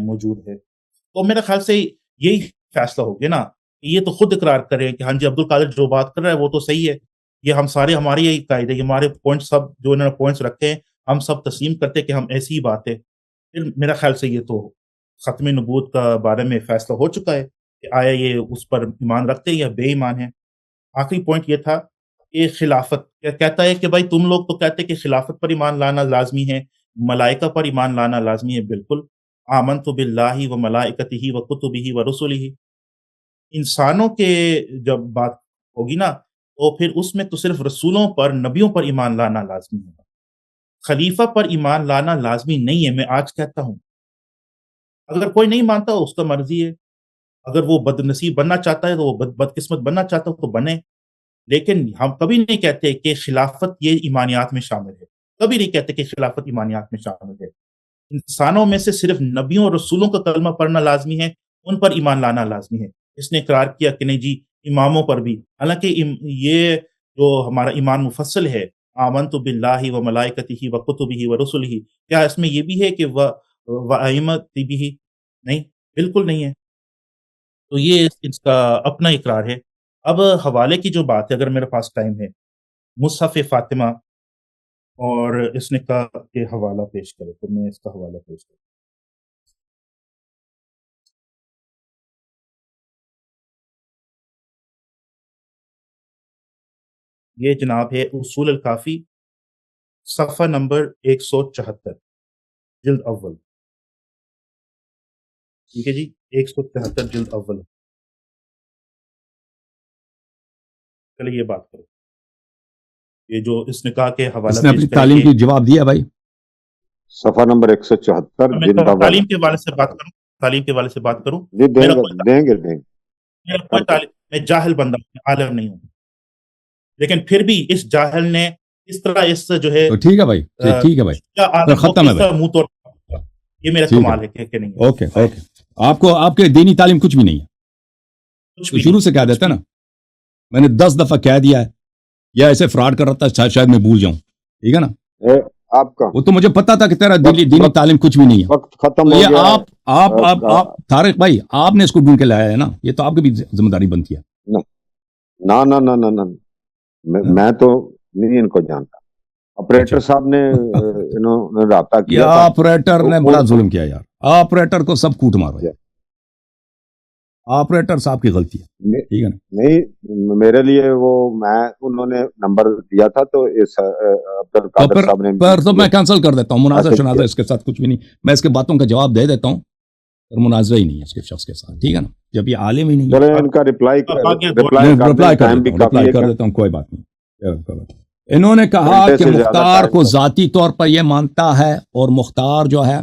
موجود ہے۔ تو میرے خیال سے یہی فیصلہ ہو گیا نا، یہ تو خود اقرار کریں کہ ہاں جی عبد القادر جو بات کر رہا ہے وہ تو صحیح ہے، یہ ہم سارے ہمارے یہی قاعدے، یہ ہمارے پوائنٹ سب جو انہوں نے پوائنٹس رکھے ہیں ہم سب تسلیم کرتے کہ ہم ایسی ہی بات ہے۔ پھر میرا خیال سے یہ تو ختم نبوت کا بارے میں فیصلہ ہو چکا ہے کہ آیا یہ اس پر ایمان رکھتے یا بے ایمان ہیں۔ آخری پوائنٹ یہ تھا کہ خلافت کہتا ہے کہ بھائی تم لوگ تو کہتے کہ خلافت پر ایمان لانا لازمی ہے، ملائکہ پر ایمان لانا لازمی ہے، بالکل۔ آمنت باللہ و ملائکتہ و کتبہ و رسلہ، انسانوں کے جب بات ہوگی نا تو پھر اس میں تو صرف رسولوں پر، نبیوں پر ایمان لانا لازمی ہوگا، خلیفہ پر ایمان لانا لازمی نہیں ہے۔ میں آج کہتا ہوں اگر کوئی نہیں مانتا اس کا مرضی ہے، اگر وہ بد نصیب بننا چاہتا ہے تو وہ بدقسمت بننا چاہتا ہے تو بنے، لیکن ہم کبھی نہیں کہتے کہ خلافت یہ ایمانیات میں شامل ہے، کبھی نہیں کہتے کہ خلافت ایمانیات میں شامل ہے۔ انسانوں میں سے صرف نبیوں اور رسولوں کا کلمہ پڑھنا لازمی ہے، ان پر ایمان لانا لازمی ہے۔ اس نے اقرار کیا کہ نہیں جی اماموں پر بھی، حالانکہ یہ جو ہمارا ایمان مفصل ہے، آمنت باللہ و ملائکتہ و کتبہ و رسلہ، کیا اس میں یہ بھی ہے کہ و ائمتہ بھی؟ نہیں، بالکل نہیں ہے۔ تو یہ اس کا اپنا اقرار ہے۔ اب حوالے کی جو بات ہے، اگر میرے پاس ٹائم ہے، مصحف فاطمہ اور اس نے کہا کہ حوالہ پیش کرے، تو میں اس کا حوالہ پیش کروں۔ یہ جناب ہے اصول الکافی، صفحہ نمبر 174، جلد اول۔ ٹھیک ہے جی، 174 جلد اول۔ چلیے یہ بات کرو، یہ جو اس نے کہا کہ اس حوالہ نے پیش اپنی کریں تعلیم گے، کی جواب دیا بھائی. صفحہ نمبر 174 میں جلد اول. تعلیم کے حوالے سے بات کروں، تعلیم کے حوالے سے بات کروں۔ جی دیں میرا گے کوئی دیں گے دیں گے. میرا کوئی تعلیم، میں جاہل بندہ ہوں، میں عالم نہیں ہوں، لیکن پھر بھی اس جاہل نے اس طرح اس جو ہے تو ٹھیک ہے بھائی، ٹھیک ہے بھائی، کیا عالم کو ختم ہے کس طرح منہ توڑ دیا، یہ میرا ٹھیک ہے. کمال ہے کہ نہیں ہے؟ Okay okay. آپ کو آپ کے دینی تعلیم کچھ بھی نہیں ہے، کچھ تو بھی شروع نہیں، سے کہہ کچھ دیتا بھی نا. میں نے 10 دفعہ کہہ دیا ہے، یا ایسے فراڈ کر رہا تھا، شاید میں بھول جاؤں. ٹھیک ہے نا، آپ کا وہ تو مجھے پتا تھا کہ تیرا دینی تعلیم کچھ بھی نہیں ہے. وقت ختم تو ہو یہ گیا. آپ طارق بھائی، آپ نے اس کو ڈھونڈ کے لایا ہے نا، یہ تو آپ کی بھی ذمہ داری بنتی ہے. نہ نہ نہ نہ نہ میں تو نہیں ان کو جانتا. آپریٹر صاحب نے انہوں نے رابطہ یہ کیا تھا. آپریٹر نے بڑا ظلم کیا یار. آپریٹر کو سب کوٹ مارو یار. آپریٹر صاحب کی غلطی ہے. ٹھیک ہے نا. نہیں میرے لیے وہ انہوں نے نمبر دیا تھا، تو اس عبد القادر صاحب نے پر تو میں کینسل کر دیتا ہوں. مناظر شناظر اس کے ساتھ کچھ بھی نہیں. میں اس کے باتوں کا جواب دے دیتا ہوں، اور مناظر ہی نہیں ہے اس کے شخص کے ساتھ. ٹھیک ہے نا، جب یہ عالم ہی نہیں ہے. چلیں ان کا رپلائی کر دیتا ہوں، کوئی بات نہیں. انہوں نے کہا کہ مختار کو ذاتی طور پر یہ مانتا ہے، اور مختار جو ہے،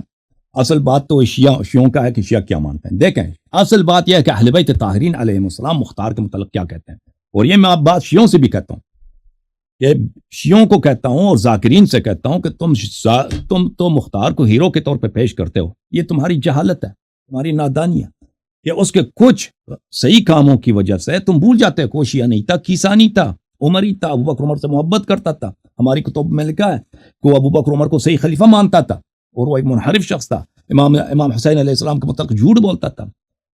اصل بات تو شیعوں کا ہے کہ شیعہ کیا مانتے ہیں. دیکھیں، اصل بات یہ ہے کہ اہل بیت طاہرین علیہ السلام مختار کے متعلق کیا کہتے ہیں. اور یہ میں آپ بات شیعوں سے بھی کہتا ہوں، کہ شیعوں کو کہتا ہوں اور ذاکرین سے کہتا ہوں کہ تم تو مختار کو ہیرو کے طور پہ پیش کرتے ہو. یہ تمہاری جہالت ہے، تمہاری نادانی ہے، کہ اس کے کچھ صحیح کاموں کی وجہ سے تم بھول جاتے ہو کہ وہ شیعہ نہیں تھا، کیسانی تھا، عمری تھا، ابو بکر عمر سے محبت کرتا تھا. ہماری کتب میں لکھا ہے کہ وہ ابو بکر عمر کو صحیح خلیفہ مانتا تھا، اور وہ ایک منحرف شخص تھا. امام حسین علیہ السلام کے متعلق جھوٹ بولتا تھا.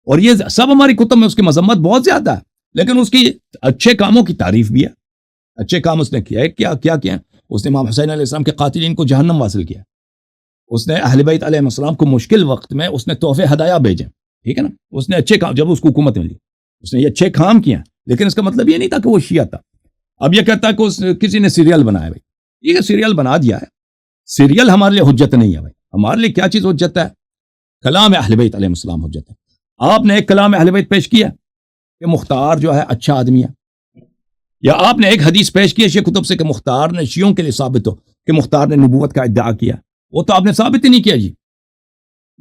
اور یہ سب ہماری کتب میں اس کی مذمت بہت زیادہ ہے، لیکن اس کی اچھے کاموں کی تعریف بھی ہے. اچھے کام اس نے کیا ہے. کیا اس نے امام حسین علیہ السلام کے قاتلین کو جہنم واصل کیا. اس نے اہل بیت علیہ السلام کو مشکل وقت میں اس نے تحفے ہدایہ بھیجے. ٹھیک ہے نا. اس نے اچھے کام، جب اس کو حکومت ملی اس نے یہ اچھے کام کیا، لیکن اس کا مطلب یہ نہیں تھا کہ وہ شیعہ تھا. اب یہ کہتا ہے کہ کسی نے سیریل بنایا. بھائی یہ سیریل بنا دیا ہے، سیریل ہمارے لیے حجت نہیں ہے. بھائی ہمارے لیے کیا چیز حجت ہے؟ کلام اہل بیت علیہ السلام حجت ہے. آپ نے ایک کلام اہل بیت پیش کیا کہ مختار جو ہے اچھا آدمی ہے، یا آپ نے ایک حدیث پیش کی شیعہ کتب سے کہ مختار نے شیعوں کے لیے ثابت ہو کہ مختار نے نبوت کا ادعا کیا. وہ تو آپ نے ثابت ہی نہیں کیا جی.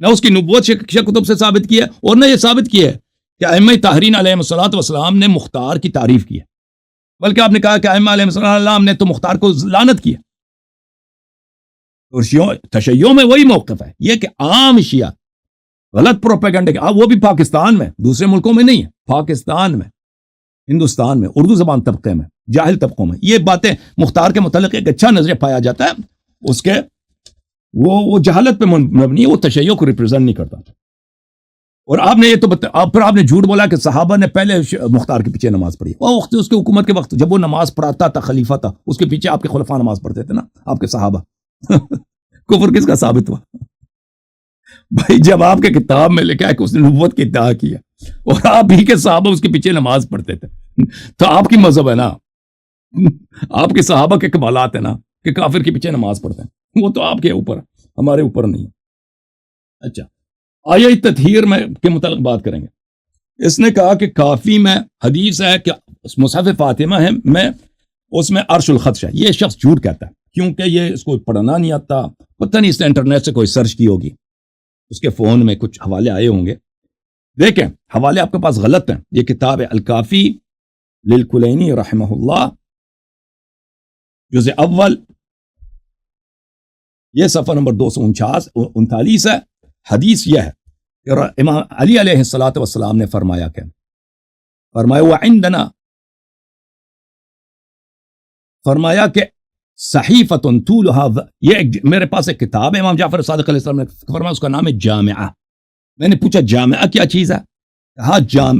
نہ اس کی نبوت شیعہ کتب سے ثابت کی ہے، اور نہ یہ ثابت کیا ہے کہ ائمہ طاہرین علیہ السلام نے مختار کی تعریف کی ہے. بلکہ آپ نے کہا کہ ائمہ علیہ السلام نے تو مختار کو لعنت کیا. اور تشیع میں وہی موقف ہے یہ کہ عام شیعہ غلط پروپیگنڈے کے، وہ بھی پاکستان میں، دوسرے ملکوں میں نہیں ہے، پاکستان میں، ہندوستان میں، اردو زبان طبقے میں، جاہل طبقوں میں یہ باتیں مختار کے متعلق ایک اچھا نظریہ پایا جاتا ہے. اس کے وہ جہالت پہ مبنی ہے، وہ تشیع کو ریپرزینٹ نہیں کرتا. اور آپ نے یہ تو پھر آپ نے جھوٹ بولا کہ صحابہ نے پہلے مختار کے پیچھے نماز پڑھی. وہ وقت اس کے حکومت کے وقت جب وہ نماز پڑھاتا تھا، خلیفہ تھا، اس کے پیچھے آپ کے خلفاء نماز پڑھتے تھے نا، آپ کے صحابہ. کفر کس کا ثابت ہوا؟ بھائی جب آپ کے کتاب میں لکھا ہے کہ اس نے نبوت کی ادعا کی ہے، اور آپ ہی کے صحابہ اس کے پیچھے نماز پڑھتے تھے، تو آپ کی مذہب ہے نا، آپ کے صحابہ کے کمالات ہیں نا کہ کافر کے پیچھے نماز پڑھتے ہیں. وہ تو آپ کے اوپر، ہمارے اوپر نہیں. اچھا، آیہ تطہیر میں کے متعلق بات کریں گے. اس نے کہا کہ کافی میں حدیث ہے کہ مصحف فاطمہ ہے میں اس میں عرش الخدش ہے. یہ شخص جھوٹ کہتا ہے کیونکہ یہ اس کو پڑھنا نہیں آتا. پتہ نہیں اس نے انٹرنیٹ سے کوئی سرچ کی ہوگی، اس کے فون میں کچھ حوالے آئے ہوں گے. دیکھیں حوالے آپ کے پاس غلط ہیں. یہ کتاب ہے الکافی للکلینی رحمہ اللہ، جزء اول، یہ صفحہ نمبر 239 ہے. حدیث یہ ہے کہ امام علی علیہ السلام نے فرمایا وعندنا فرمایا کہ صحیفتن طولھا، یہ میرے پاس ایک کتاب ہے امام جعفر صادق علیہ السلام نے فرمایا اس کا نام ہے جامعہ. میں نے پوچھا جامعہ کیا چیز ہے؟ کہا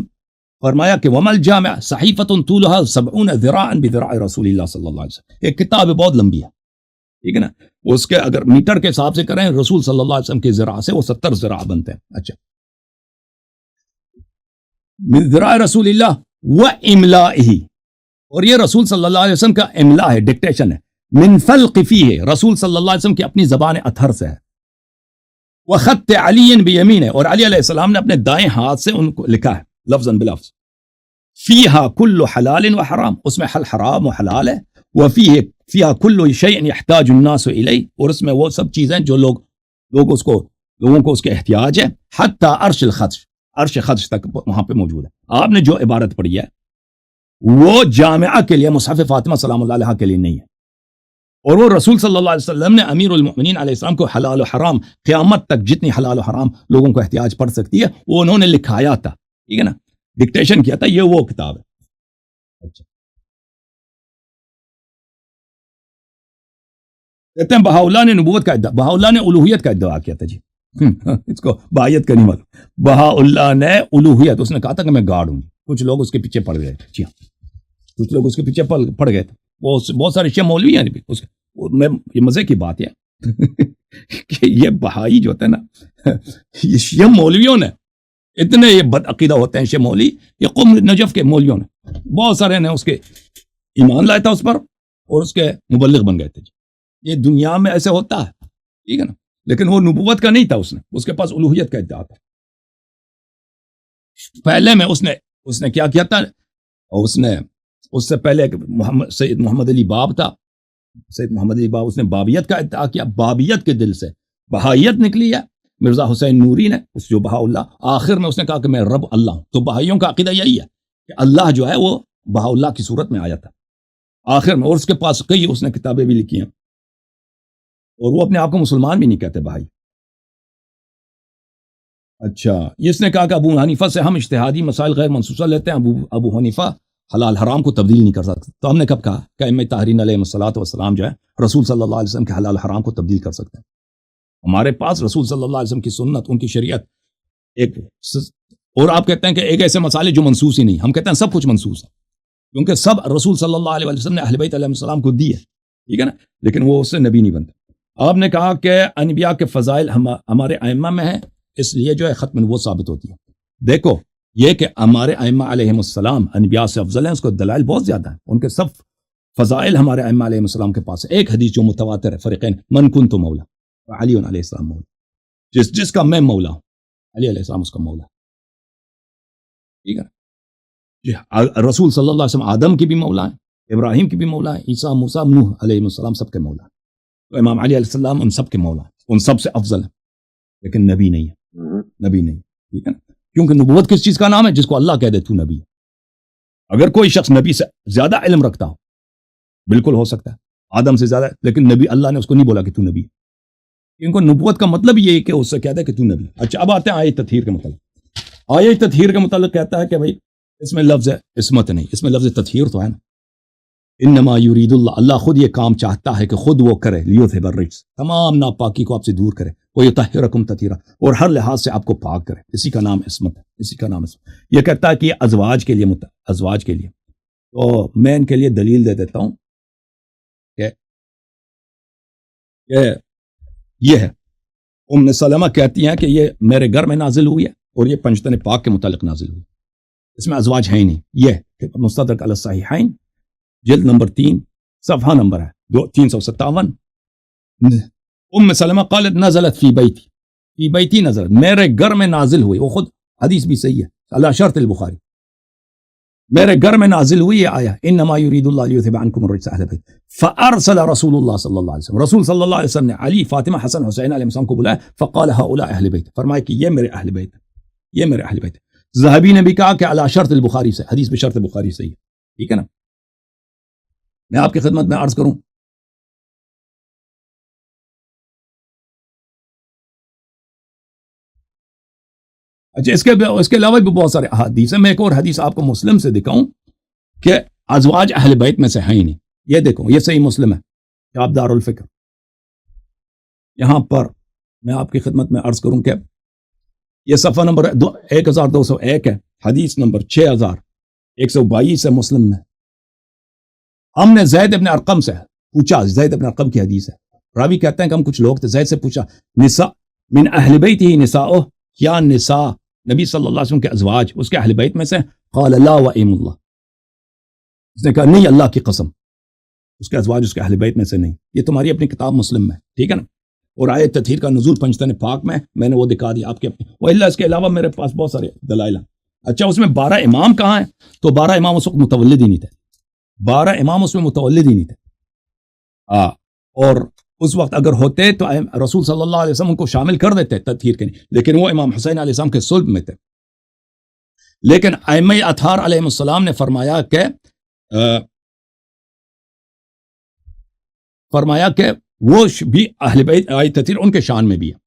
فرمایا کہ ومل جامع صحیفۃ طولها 70 ذراعا بذراع رسول اللہ صلی اللہ علیہ وسلم. ایک کتاب بہت لمبی ہے، ٹھیک ہے نا، اس کے اگر میٹر کے حساب سے کریں رسول صلی اللہ علیہ وسلم کے ذراع سے وہ 70 ذراع بنتے ہیں. اچھا، بذراع رسول اللہ و املائہ، اور یہ رسول صلی اللہ علیہ وسلم کا املا ہے، ڈکٹیشن ہے. من فلق فیہ، رسول صلی اللہ علیہ وسلم کی اپنی زبان اطہر سے ہے. وخط علی بیمین، اور علی علیہ السلام نے اپنے دائیں ہاتھ سے ان کو لکھا ہے لفظاً بلفظ. فیہا کل حلال و حرام، اس میں حرام و حلال ہے. فیہا کل شیء یحتاج الناس الیہ، اور اس میں وہ سب چیزیں جو لوگوں کو اس کے احتیاج ہے. حتی عرش الخدش، عرش خدش تک وہاں پہ موجود ہے. آپ نے جو عبارت پڑھی ہے وہ جامعہ کے لیے، مصحف فاطمہ سلام اللہ علیہا کے لیے نہیں ہے. اور وہ رسول صلی اللہ علیہ وسلم نے امیر المؤمنین علیہ السلام کو حلال و حرام، قیامت تک جتنی حلال و حرام لوگوں کو احتیاج پڑ سکتی ہے وہ انہوں نے لکھایا تھا، ٹھیک ہے نا، ڈکٹیشن کیا تھا. یہ وہ کتاب ہے. اچھا، کہتے ہیں بہاءاللہ نے نبوت کا ادعا، بہاءاللہ نے الوہیت کا ادعا کیا تھا. جی اس کو بہائیت کا نہیں معلوم. بہاءاللہ نے الوہیت، اس نے کہا تھا کہ میں گاڈ ہوں. کچھ لوگ اس کے پیچھے پڑ گئے. جی ہاں، کچھ لوگ اس کے پیچھے پڑ گئے تھے. بہت سارے شیعہ مولوی ہیں اس میں. یہ مزے کی بات ہے کہ یہ بہائی جو ہوتے ہیں نا، یہ شیعہ مولویوں نے اتنے یہ بد عقیدہ ہوتے ہیں شیعہ مولوی. یہ قم نجف کے مولویوں نے بہت سارے نے اس کے ایمان لایا تھا اس پر اور اس کے مبلغ بن گئے تھے. یہ دنیا میں ایسے ہوتا ہے، ٹھیک ہے نا، لیکن وہ نبوت کا نہیں تھا. اس کے پاس الوہیت کا ادعا تھا. پہلے میں اس نے کیا تھا، اور اس سے پہلے سید محمد علی باب تھا. سید محمد علی باب، اس نے بابیت کا ادعا کیا. بابیت کے دل سے بہائیت نکلی ہے. مرزا حسین نوری نے، اس جو بہاءاللہ، آخر میں اس نے کہا کہ میں رب اللہ ہوں. تو بہائیوں کا عقیدہ یہی ہے کہ اللہ جو ہے وہ بہاءاللہ کی صورت میں آیا تھا آخر میں. اور اس کے پاس کئی اس نے کتابیں بھی لکھی ہیں، اور وہ اپنے آپ کو مسلمان بھی نہیں کہتے بھائی. اچھا، اس نے کہا کہ ابو حنیفہ سے ہم اجتہادی مسائل غیر منصوصہ لیتے ہیں. ابو حنیفہ حلال حرام کو تبدیل نہیں کر سکتے. تو ہم نے کب کہا کہ ائمہ طاہرین علیہ الصلوۃ والسلام جو ہے رسول صلی اللہ علیہ وسلم کے حلال حرام کو تبدیل کر سکتے ہیں. ہمارے پاس رسول صلی اللہ علیہ وسلم کی سنت، ان کی شریعت ایک، اور آپ کہتے ہیں کہ ایک ایسے مسائل جو منسوس ہی نہیں. ہم کہتے ہیں سب کچھ منسوس ہے، کیونکہ سب رسول صلی اللہ علیہ وسلم نے اہل بیت علیہ السلام کو دی ہے، ٹھیک ہے نا، لیکن وہ اس سے نبی نہیں بنتے. آپ نے کہا کہ انبیاء کے فضائل ہمارے ائمہ میں ہیں، اس لیے جو ہے ختم نبوت ثابت ہوتی ہے. دیکھو یہ کہ ہمارے ائمہ علیہ السلام انبیاء سے افضل ہیں، اس کو دلائل بہت زیادہ ہیں. ان کے سب فضائل ہمارے ائمہ علیہ السلام کے پاس ہے. ایک حدیث جو متواتر ہے، فریقین من کنت مولا، علی علیہ السلام مولا، جس کا میں مولا ہوں، علی علیہ السلام اس کا مولا، ٹھیک ہے. رسول صلی اللہ علیہ وسلم آدم کی بھی مولا ہیں، ابراہیم کی بھی مولا ہیں، عیسیٰ، موسیٰ، نوح علیہ السلام سب کے مولا ہیں. تو امام علی علیہ السلام ان سب کے مولا ہیں، ان سب سے افضل ہیں، لیکن نبی نہیں ہے. نبی نہیں، ٹھیک ہے نا، کیونکہ نبوت کس چیز کا نام ہے؟ جس کو اللہ کہہ دے تو نبی ہے. اگر کوئی شخص نبی سے زیادہ علم رکھتا ہو، بالکل ہو سکتا ہے آدم سے زیادہ، لیکن نبی اللہ نے اس کو نہیں بولا کہ تو نبی ہے، کیونکہ نبوت کا مطلب یہ ہے کہ اس سے کہہ دے کہ تو نبی. اچھا، اب آتے ہیں آیت تطہیر کے متعلق. آیت تطہیر کے متعلق کہتا ہے کہ بھائی اس میں لفظ عصمت نہیں، اس میں لفظ تطہیر تو ہے نا. انما یرید اللہ، اللہ خود یہ کام چاہتا ہے کہ خود وہ کرے، لیذھب الرجس، تمام ناپاکی کو آپ سے دور کرے، ویطہرکم تطہیرا، اور ہر لحاظ سے آپ کو پاک کرے. اسی کا نام عصمت ہے، اسی کا نام عصمت. یہ کہتا ہے کہ یہ ازواج کے لیے تو میں ان کے لیے دلیل دے دیتا ہوں کہ یہ ہے. ام سلمہ کہتی ہیں کہ یہ میرے گھر میں نازل ہوئی ہے، اور یہ پنجتن پاک کے متعلق نازل ہوئی. اس میں ازواج ہیں ہی نہیں. یہ مستدرک علی الصحیحین جلد نمبر 3 صفحہ نمبر ہے 357. ام سلمہ قالت نزلت فی بیتی نزلت، میرے گھر میں نازل ہوئی. وہ خود حدیث بھی صحیح ہے علی شرط البخاری. میرے گھر میں نازل ہوئی یہ آیا، انما یرید اللہ لیذھب عنکم الرجس اہل بیت. فارسل رسول اللہ صلی اللہ علیہ وسلم، رسول صلی اللہ علیہ وسلم نے علی، فاطمہ، حسن، حسین علیہ السلام کو بلایا. فقال هؤلاء اہل بیت، فرمایا کہ یہ میرے اہل بیت، یہ میرے اہل بیت. ذہبی نے بھی کہا کہ علی شرط البخاری سے، حدیث بشرط بخاری صحیح ہے، ٹھیک ہے نا. میں آپ کی خدمت میں عرض کروں، اچھا اس کے علاوہ بھی بہت سارے احادیث ہیں. میں ایک اور حدیث آپ کو مسلم سے دکھاؤں کہ ازواج اہل بیت میں سے ہیں ہی نہیں. یہ دیکھو یہ صحیح مسلم ہے کہ آپ دار الفکر. یہاں پر میں آپ کی خدمت میں عرض کروں کہ یہ صفحہ نمبر 1201 ہے، حدیث نمبر 6122 ہے مسلم میں. ہم نے زید ابن ارقم سے پوچھا، زید ابن ارقم کی حدیث ہے، راوی کہتے ہیں کہ ہم کچھ لوگ تھے، زید سے پوچھا نساء من اہل بیت ہی نساؤ، کیا نساء نبی صلی اللہ علیہ وسلم کے ازواج اس کے اہل بیت میں سے؟ قال لا وائم اللہ، اس نے کہا نہیں اللہ کی قسم اس کے ازواج اس کے اہل بیت میں سے نہیں. یہ تمہاری اپنی کتاب مسلم میں، ٹھیک ہے نا. اور آیت تطہیر کا نزول پنجتن پاک میں نے وہ دکھا دیا آپ کے اپنے، وإلا اس کے علاوہ میرے پاس بہت سارے دلائل ہیں. اچھا اس میں 12 امام کہاں ہیں؟ تو 12 امام اس وقت متولد ہی نہیں تھے، 12 امام اس میں متولد ہی نہیں تھے. اور اس وقت اگر ہوتے تو رسول صلی اللہ علیہ وسلم ان کو شامل کر دیتے تطہیر کے نہیں، لیکن وہ امام حسین علیہ السلام کے صلب میں تھے. لیکن ائمہ اطہار علیہ السلام نے فرمایا کہ وہ بھی اہل بیت آیت تطہیر ان کے شان میں بھی ہے.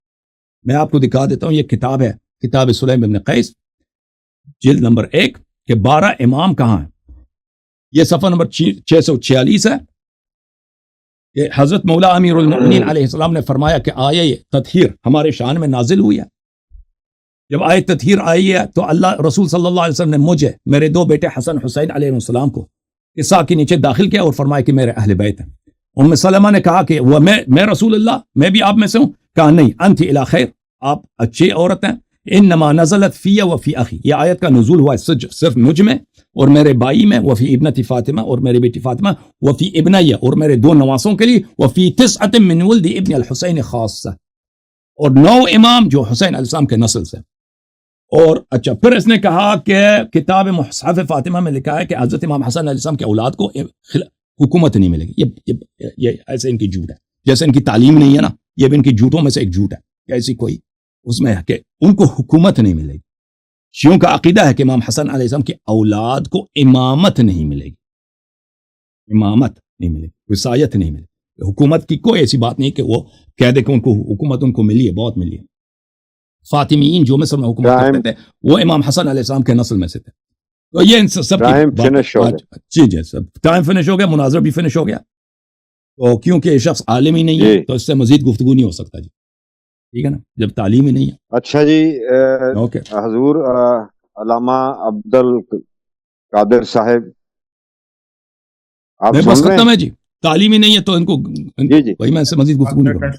میں آپ کو دکھا دیتا ہوں، یہ کتاب ہے کتاب سلیم بن قیس جلد نمبر 1 کہ 12 امام کہاں ہیں. یہ صفحہ نمبر 646 ہے کہ حضرت مولا امیر المؤمنین علیہ السلام نے فرمایا کہ آیہ تطہیر ہمارے شان میں نازل ہوئی ہے. جب آیت تطہیر آئی ہے تو اللہ رسول صلی اللہ علیہ وسلم نے مجھے میرے 2 بیٹے حسن حسین علیہ السلام کو قصہ کے نیچے داخل کیا اور فرمایا کہ میرے اہل بیت ہیں. ام سلمہ نے کہا کہ وہ میں رسول اللہ میں بھی آپ میں سے ہوں؟ کہا نہیں، انت الی خیر، آپ اچھی عورت ہیں. انما نزلت فی و فی اخی، یہ آیت کا نزول ہوا ہے صرف مجھ میں اور میرے بھائی میں، وفی ابنتی فاطمہ اور میری بیٹی فاطمہ، وفی ابنیہ اور میرے 2 نواسوں کے لیے، وفی 9 من ولد ابن الحسین خاصہ، اور 9 امام جو حسین علیہ السلام کے نسل سے. اور اچھا پھر اس نے کہا کہ کتاب مصحف فاطمہ میں لکھا ہے کہ حضرت امام حسن علیہ السلام کے اولاد کو حکومت نہیں ملے گی. یہ ایسے ان کی جھوٹ ہے، جیسے ان کی تعلیم نہیں ہے نا، یہ بھی ان کی جھوٹوں میں سے ایک جھوٹ ہے کہ ایسی کوئی اس میں ہے کہ ان کو حکومت نہیں ملے گی. شیعوں کا عقیدہ ہے کہ امام حسن علیہ السلام کی اولاد کو امامت نہیں ملے گی، امامت نہیں ملے گی، وصایت نہیں ملے گی. حکومت کی کوئی ایسی بات نہیں کہ وہ کہہ دے کہ ان کو حکومت ان کو ملی ہے، بہت ملی ہے. فاطمیین جو مصر میں حکومت کرتے تھے وہ امام حسن علیہ السلام کے نسل میں سے تھے. تو یہ ان سب کی جی سب ٹائم فنش ہو گیا، مناظرہ بھی فنش ہو گیا. تو کیونکہ یہ شخص عالم ہی نہیں ہے تو اس سے مزید گفتگو نہیں ہو سکتا جی، ٹھیک ہے نا، جب تعلیم ہی نہیں ہے. اچھا جی، حضور علامہ عبد القادر صاحب آپ بس ختم ہے جی، تعلیم ہی نہیں ہے تو ان کو جی وہی میں اس سے مزید گفتگو نہیں کروں.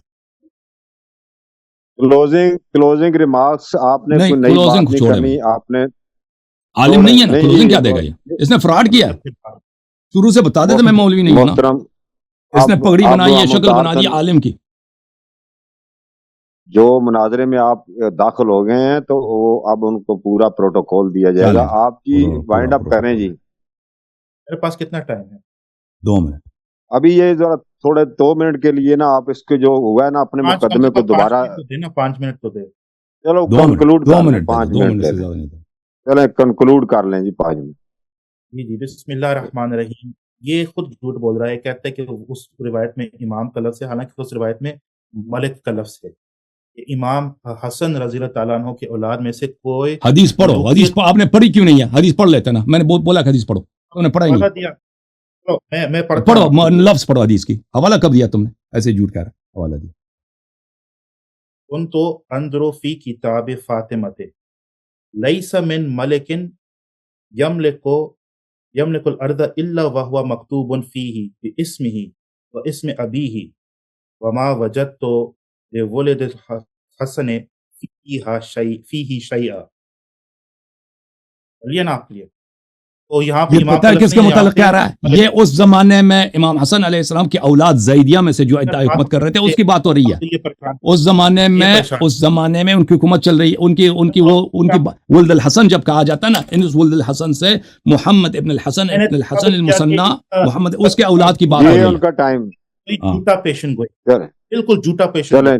کلوزنگ ریمارکس آپ نے کوئی نئی بات نہیں کرنی، آپ نے عالم نہیں ہے نا، کلوزنگ کیا دے گا؟ یہ اس نے فراڈ کیا ہے، شروع سے بتا دیتے میں مولوی نہیں ہوں نا. اس نے پگڑی بنائی ہے، شکل بنا دی عالم کی. جو مناظرے میں آپ داخل ہو گئے ہیں تو وہ اب ان کو پورا پروٹوکول دیا جائے گا. آپ جی وائنڈ اپ کریں جی. میرے پاس کتنا ٹائم ہے؟ 2 منٹ. ابھی یہ ذرا تھوڑے 2 منٹ کے لیے نا آپ اس کے جو ہوا ہے نا اپنے مقدمے کو دوبارہ 5 منٹ تو دے. چلو کنکلوڈ کر لیں، 5 منٹ چلیں کنکلوڈ کر لیں جی 5 منٹ. جی بسم اللہ الرحمن الرحیم. یہ خود جھوٹ بول رہا ہے، کہتا ہے کہ اس روایت میں امام کا لفظ ہے، حالانکہ اس روایت میں ملک کا لفظ ہے. امام حسن رضی اللہ تعالیٰ عنہ کی اولاد میں سے کوئی حدیث پڑھو. حدیث آپ نے پڑھی کیوں نہیں ہے؟ حدیث پڑھ لیتے نا، میں نے بولا کہ حدیث پڑھو، تم نے پڑھا ہی نہیں. میں پڑھو، لفظ پڑھو حدیث کی. حوالہ کب دیا تم نے؟ ایسے جھوٹ کہہ رہا، حوالہ دیا. ان تو اندرو فی کتاب فاطمہ لیس من ملک یملک الارض الا وهو مکتوب فیہ باسمہ واسم ابیہ وما وجدت لولد الحسن فیہ شیئا. لیے نا آپ لیے تو یہاں پہ پتہ ہے کس کے متعلق کہہ رہا ہے؟ یہ اس زمانے میں امام حسن علیہ السلام کی اولاد زیدیہ میں سے جو ادعا حکومت کر رہے تھے اس کی بات ہو رہی ہے. اس زمانے میں ان کی حکومت چل رہی ہے. ان کی ولد الحسن جب کہا جاتا ہے نا، ان ولد الحسن سے محمد ابن الحسن ابن الحسن المثنى محمد، اس کے اولاد کی بات ہو رہی ہے. ان کا ٹائم جھوٹا پیشن گوئی، بالکل جھوٹا پیشن گوئی.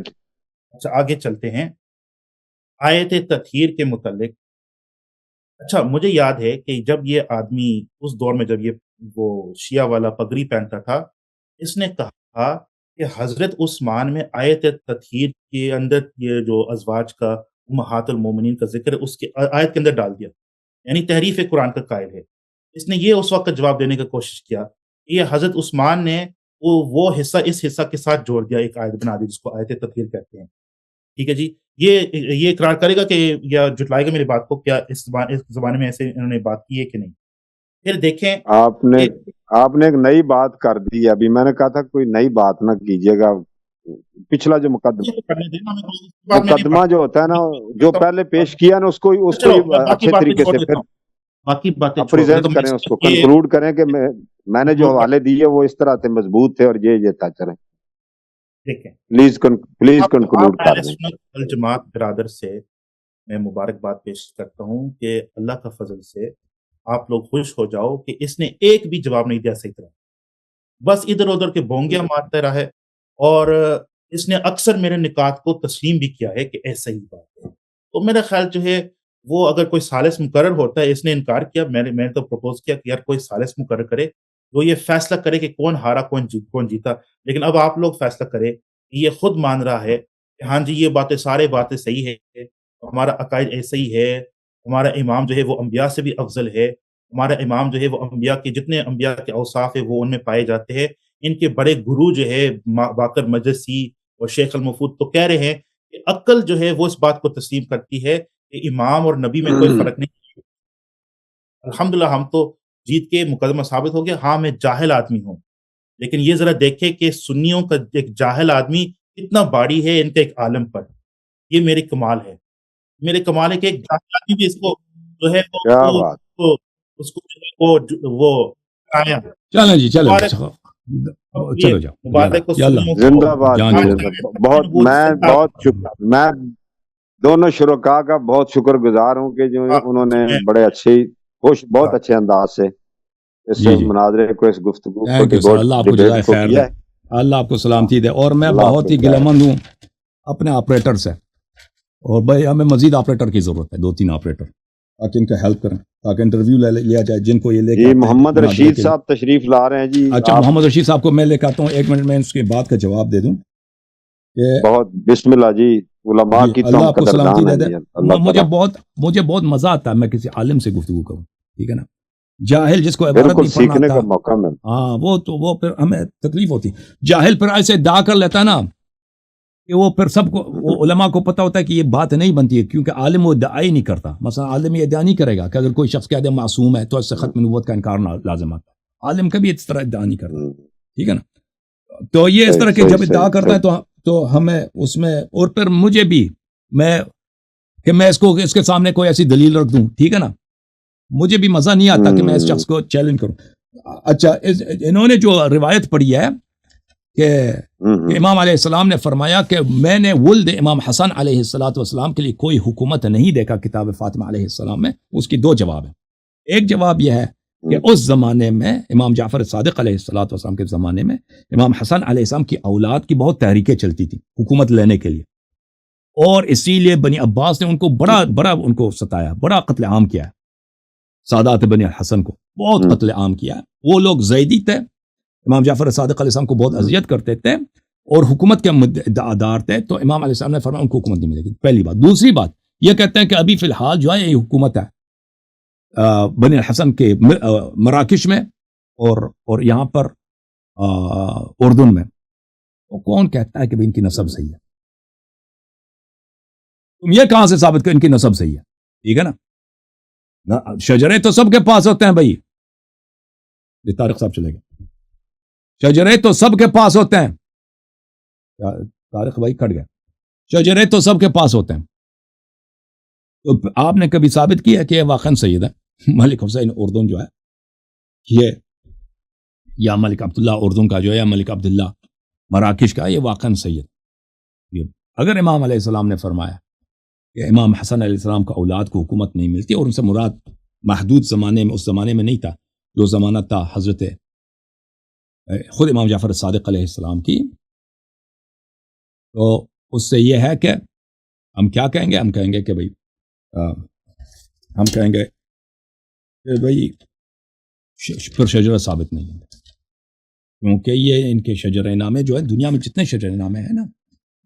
اچھا آگے چلتے ہیں آیت تطہیر کے متعلق. اچھا مجھے یاد ہے کہ جب یہ آدمی اس دور میں جب یہ وہ شیعہ والا پگڑی پہنتا تھا، اس نے کہا کہ حضرت عثمان میں آیت تطہیر کے اندر یہ جو ازواج کا امہات المومنین کا ذکر ہے اس کے آیت کے اندر ڈال دیا، یعنی تحریف قرآن کا قائل ہے. اس نے یہ اس وقت جواب دینے کی کوشش کیا یہ حضرت عثمان نے وہ حصہ اس حصہ کے ساتھ جوڑ دیا، ایک آیت بنا دی جس کو آیت تطہیر کہتے ہیں، ٹھیک ہے جی. یہ اقرار کرے گا کہ یا جھٹلائے گا میری بات کو، کیا اس زمانے میں ایسے انہوں نے بات کی ہے کہ نہیں؟ پھر دیکھیں آپ نے ایک نئی بات کر دی. ابھی میں نے کہا تھا کوئی نئی بات نہ کیجیے گا. پچھلا جو مقدمہ جو ہوتا ہے نا، جو پہلے پیش کیا نا، اس کو اچھے طریقے سے پھر باقی باتیں اپریزنٹ کریں، اس کو کنکلوڈ کریں کہ میں نے جو حوالے دیے وہ اس طرح سے مضبوط تھے اور یہ تھا. چلیں دیکھیں پلیز کنکلوڈ کر دیں. الجماعت برادر سے میں مبارکباد پیش کرتا ہوں کہ اللہ کا فضل سے آپ لوگ خوش ہو جاؤ کہ اس نے ایک بھی جواب نہیں دیا صحیح طرح، بس ادھر ادھر کے بونگیاں مارتا رہا ہے، اور اس نے اکثر میرے نکات کو تسلیم بھی کیا ہے کہ ایسا ہی بات ہے. تو میرا خیال جو ہے وہ اگر کوئی ثالث مقرر ہوتا ہے، اس نے انکار کیا، میں نے تو پروپوز کیا کہ یار کوئی ثالث مقرر کرے، وہ یہ فیصلہ کرے کہ کون ہارا کون جیتا. لیکن اب آپ لوگ فیصلہ کرے، یہ خود مان رہا ہے کہ ہاں جی یہ سارے باتیں صحیح ہے، ہمارا عقائد ایسا ہی ہے، ہمارا امام جو ہے وہ انبیاء سے بھی افضل ہے، ہمارا امام جو ہے وہ انبیاء کے جتنے انبیاء کے اوصاف ہے وہ ان میں پائے جاتے ہیں. ان کے بڑے گرو جو ہے باقر مجلسی اور شیخ المفود تو کہہ رہے ہیں کہ عقل جو ہے وہ اس بات کو تسلیم کرتی ہے کہ امام اور نبی میں کوئی فرق نہیں. الحمدللہ ہم تو جیت کے مقدمہ ثابت ہو گیا. ہاں میں جاہل آدمی ہوں، لیکن یہ ذرا دیکھیں کہ سنیوں کا ایک جاہل آدمی کتنا باڑی ہے ان کا ایک عالم پر. یہ میری کمال ہے، میرے کمال ہے کہ ایک جاہل آدمی بھی اس کو جو ہے کیا بات. اس کو وہ آیا. چلیں جی چلو جاؤ مبارک کو زندہ باد. میں دونوں شرکاء کا بہت شکر گزار ہوں کہ جو انہوں نے بڑے بہت اچھے انداز سے اس مناظرے کو، اس گفتگو کو، اللہ آپ کو جزائے خیر دے، اللہ آپ کو سلامتی دے. اور میں بہت ہی گلہمند ہوں اپنے آپریٹر سے، اور بھائی ہمیں مزید آپریٹر کی ضرورت ہے، 2-3 آپریٹر، تاکہ ان کا ہیلپ کریں، تاکہ انٹرویو لیا جائے جن کو یہ لے کے. محمد رشید صاحب تشریف لا رہے ہیں جی. اچھا محمد رشید صاحب کو میں لے کے آتا ہوں، 1 منٹ میں اس کی بات کا جواب دے دوں. بہت بسم اللہ جی. علماء کی اللہ آپ کو سلامتی دے دے. مجھے بہت مزہ آتا ہے میں کسی عالم سے گفتگو کروں، ٹھیک ہے نا. جاہل جس کو عبارت نہیں سیکھنے کا موقع ملتا، ہاں وہ پھر ہمیں تکلیف ہوتی. جاہل پھر ایسے دعا کر لیتا ہے نا کہ وہ پھر سب کو، وہ علماء کو پتہ ہوتا ہے کہ یہ بات نہیں بنتی ہے، کیونکہ عالم وہ ادعا ہی نہیں کرتا. مثلا عالم یہ ادعا نہیں کرے گا کہ اگر کوئی شخص کہہ دے معصوم ہے تو اس سے ختم نبوت کا انکار لازم آتا ہے. عالم کبھی اس طرح ادعا نہیں کرتا، ٹھیک ہے نا. تو یہ اس طرح کے جب ادعا کرتا ہے تو ہمیں اس میں، اور پھر مجھے بھی میں اس کے سامنے کوئی ایسی دلیل رکھ دوں، ٹھیک ہے نا، مجھے بھی مزہ نہیں آتا کہ میں اس شخص کو چیلنج کروں. اچھا انہوں نے جو روایت پڑھی ہے کہ امام علیہ السلام نے فرمایا کہ میں نے ولد امام حسن علیہ السلام کے لیے کوئی حکومت نہیں دیکھا کتاب فاطمہ علیہ السلام میں. اس کی 2 جواب ہیں. ایک جواب یہ ہے کہ اس زمانے میں امام جعفر صادق علیہ السلام کے زمانے میں امام حسن علیہ السلام کی اولاد کی بہت تحریکیں چلتی تھیں حکومت لینے کے لیے، اور اسی لیے بنی عباس نے ان کو بڑا ان کو ستایا، بڑا قتل عام کیا ہے. سادات بنی الحسن کو بہت قتل عام کیا ہے. وہ لوگ زیدی تھے، امام جعفر صادق علیہ السلام کو بہت اذیت کرتے تھے اور حکومت کے ادعادار تھے. تو امام علیہ السلام نے فرمایا ان کو حکومت نہیں ملے گی، پہلی بات. دوسری بات یہ کہتے ہیں کہ ابھی فی الحال جو ہے یہ حکومت ہے بنی الحسن کے مراکش میں اور یہاں پر اردن میں. تو کون کہتا ہے کہ ان کی نسب صحیح ہے؟ تم یہ کہاں سے ثابت کر ان کی نسب صحیح ہے؟ ٹھیک ہے نا. شجرے تو سب کے پاس ہوتے ہیں بھائی. یہ طارق صاحب چلے گئے. شجرے تو سب کے پاس ہوتے ہیں. طارق بھائی کٹ گئے. شجرے تو سب کے پاس ہوتے ہیں. تو آپ نے کبھی ثابت کیا کہ یہ واقعاً سید ہے؟ ملک حسین اردن جو ہے یہ، یا ملک عبداللہ اردن کا جو ہے، یا ملک عبداللہ مراکش کا، یہ واقعاً سید. اگر امام علیہ السلام نے فرمایا کہ امام حسن علیہ السلام کا اولاد کو حکومت نہیں ملتی، اور ان سے مراد محدود زمانے میں، اس زمانے میں نہیں تھا جو زمانہ تھا حضرت خود امام جعفر صادق علیہ السلام کی، تو اس سے یہ ہے کہ ہم کیا کہیں گے؟ ہم کہیں گے کہ بھائی پھر شجرہ ثابت نہیں ہے، کیونکہ یہ ان کے شجرہ نامے جو ہے، دنیا میں جتنے شجرہ نامے ہیں نا،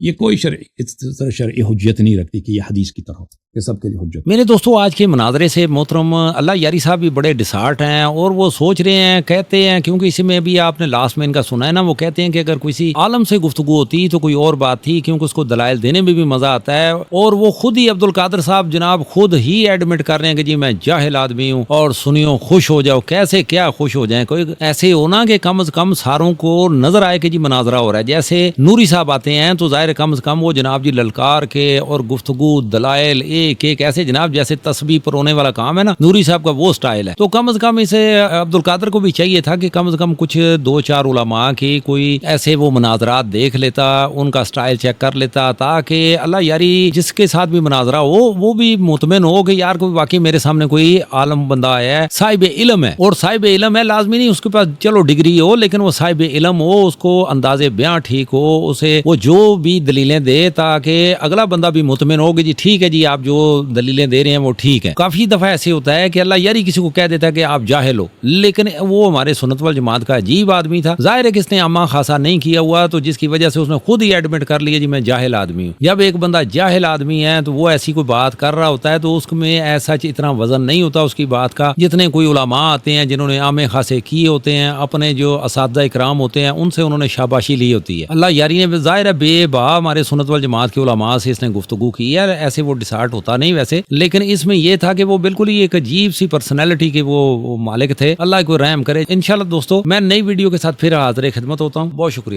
یہ کوئی اس طرح شرعی حجت نہیں رکھتی کہ یہ حدیث کی طرح کہ سب کے لیے حجت. میرے دوستو آج کے مناظرے سے محترم اللہ یاری صاحب بھی بڑے ڈسارٹ ہیں اور وہ سوچ رہے ہیں, کہتے ہیں, کیونکہ اسی میں بھی آپ نے لاسٹ میں ان کا سنا ہے نا, وہ کہتے ہیں کہ اگر کسی عالم سے گفتگو ہوتی تو کوئی اور بات تھی, کیونکہ اس کو دلائل دینے میں بھی مزہ آتا ہے. اور وہ خود ہی عبد القادر صاحب جناب خود ہی ایڈمٹ کر رہے ہیں کہ جی میں جاہل آدمی ہوں اور سنیو خوش ہو جاؤ. کیسے کیا خوش ہو جائیں, کوئی ایسے ہونا کہ کم از کم ساروں کو نظر آئے کہ جی مناظرہ ہو رہا ہے. جیسے نوری صاحب آتے ہیں تو ظاہر کم از کم وہ جناب جی للکار کے اور گفتگو دلائل ایک ایک ایسے جناب جیسے تسبیح پرونے والا کام ہے نا, نوری صاحب کا وہ سٹائل ہے. تو کم از کم اسے عبد القادر کو بھی چاہیے تھا کہ کم از کم کچھ 2-4 علماء کی کوئی ایسے وہ مناظرات دیکھ لیتا, ان کا سٹائل چیک کر لیتا, تاکہ اللہ یاری جس کے ساتھ بھی مناظرہ ہو وہ بھی مطمئن ہو کہ یار کوئی واقعی میرے سامنے کوئی عالم بندہ آیا ہے, صاحب علم ہے. اور صاحب علم ہے لازمی نہیں اس کے پاس چلو ڈگری ہو, لیکن وہ صاحب علم ہو, اس کو انداز بیان ٹھیک ہو, اسے وہ جو بھی دلیلیں دے تاکہ اگلا بندہ بھی مطمئن ہو کہ جی ٹھیک ہے جی آپ جو دلیلیں دے رہے ہیں وہ ٹھیک ہے. کافی دفعہ ایسے ہوتا ہے کہ اللہ یاری کسی کو کہہ دیتا ہے کہ آپ جاہل ہو, لیکن وہ ہمارے سنت والجماعت کا عجیب آدمی تھا. ظاہر ہے کہ اس نے عامہ خاصا نہیں کیا ہوا, تو جس کی وجہ سے اس نے خود ہی ایڈمٹ کر لیا جی میں جاہل آدمی ہوں. جب ایک بندہ جاہل آدمی ہے تو وہ ایسی کوئی بات کر رہا ہوتا ہے تو اس میں ایسا اتنا وزن نہیں ہوتا اس کی بات کا جتنے کوئی علماء آتے ہیں جنہوں نے عامے خاصے کیے ہوتے ہیں, اپنے جو اساتذہ اکرام ہوتے ہیں ان سے انہوں نے شاباشی لی ہوتی ہے. اللہ یاری نے ظاہر ہے بے با ہمارے سنت والجماعت کے علماء سے اس نے گفتگو کی ہے, ایسے وہ ڈسارٹ ہوتا نہیں ویسے, لیکن اس میں یہ تھا کہ وہ بالکل ہی ایک عجیب سی پرسنالٹی کے وہ مالک تھے. اللہ کو رحم کرے. انشاءاللہ دوستو میں نئی ویڈیو کے ساتھ پھر حاضر خدمت ہوتا ہوں. بہت شکریہ.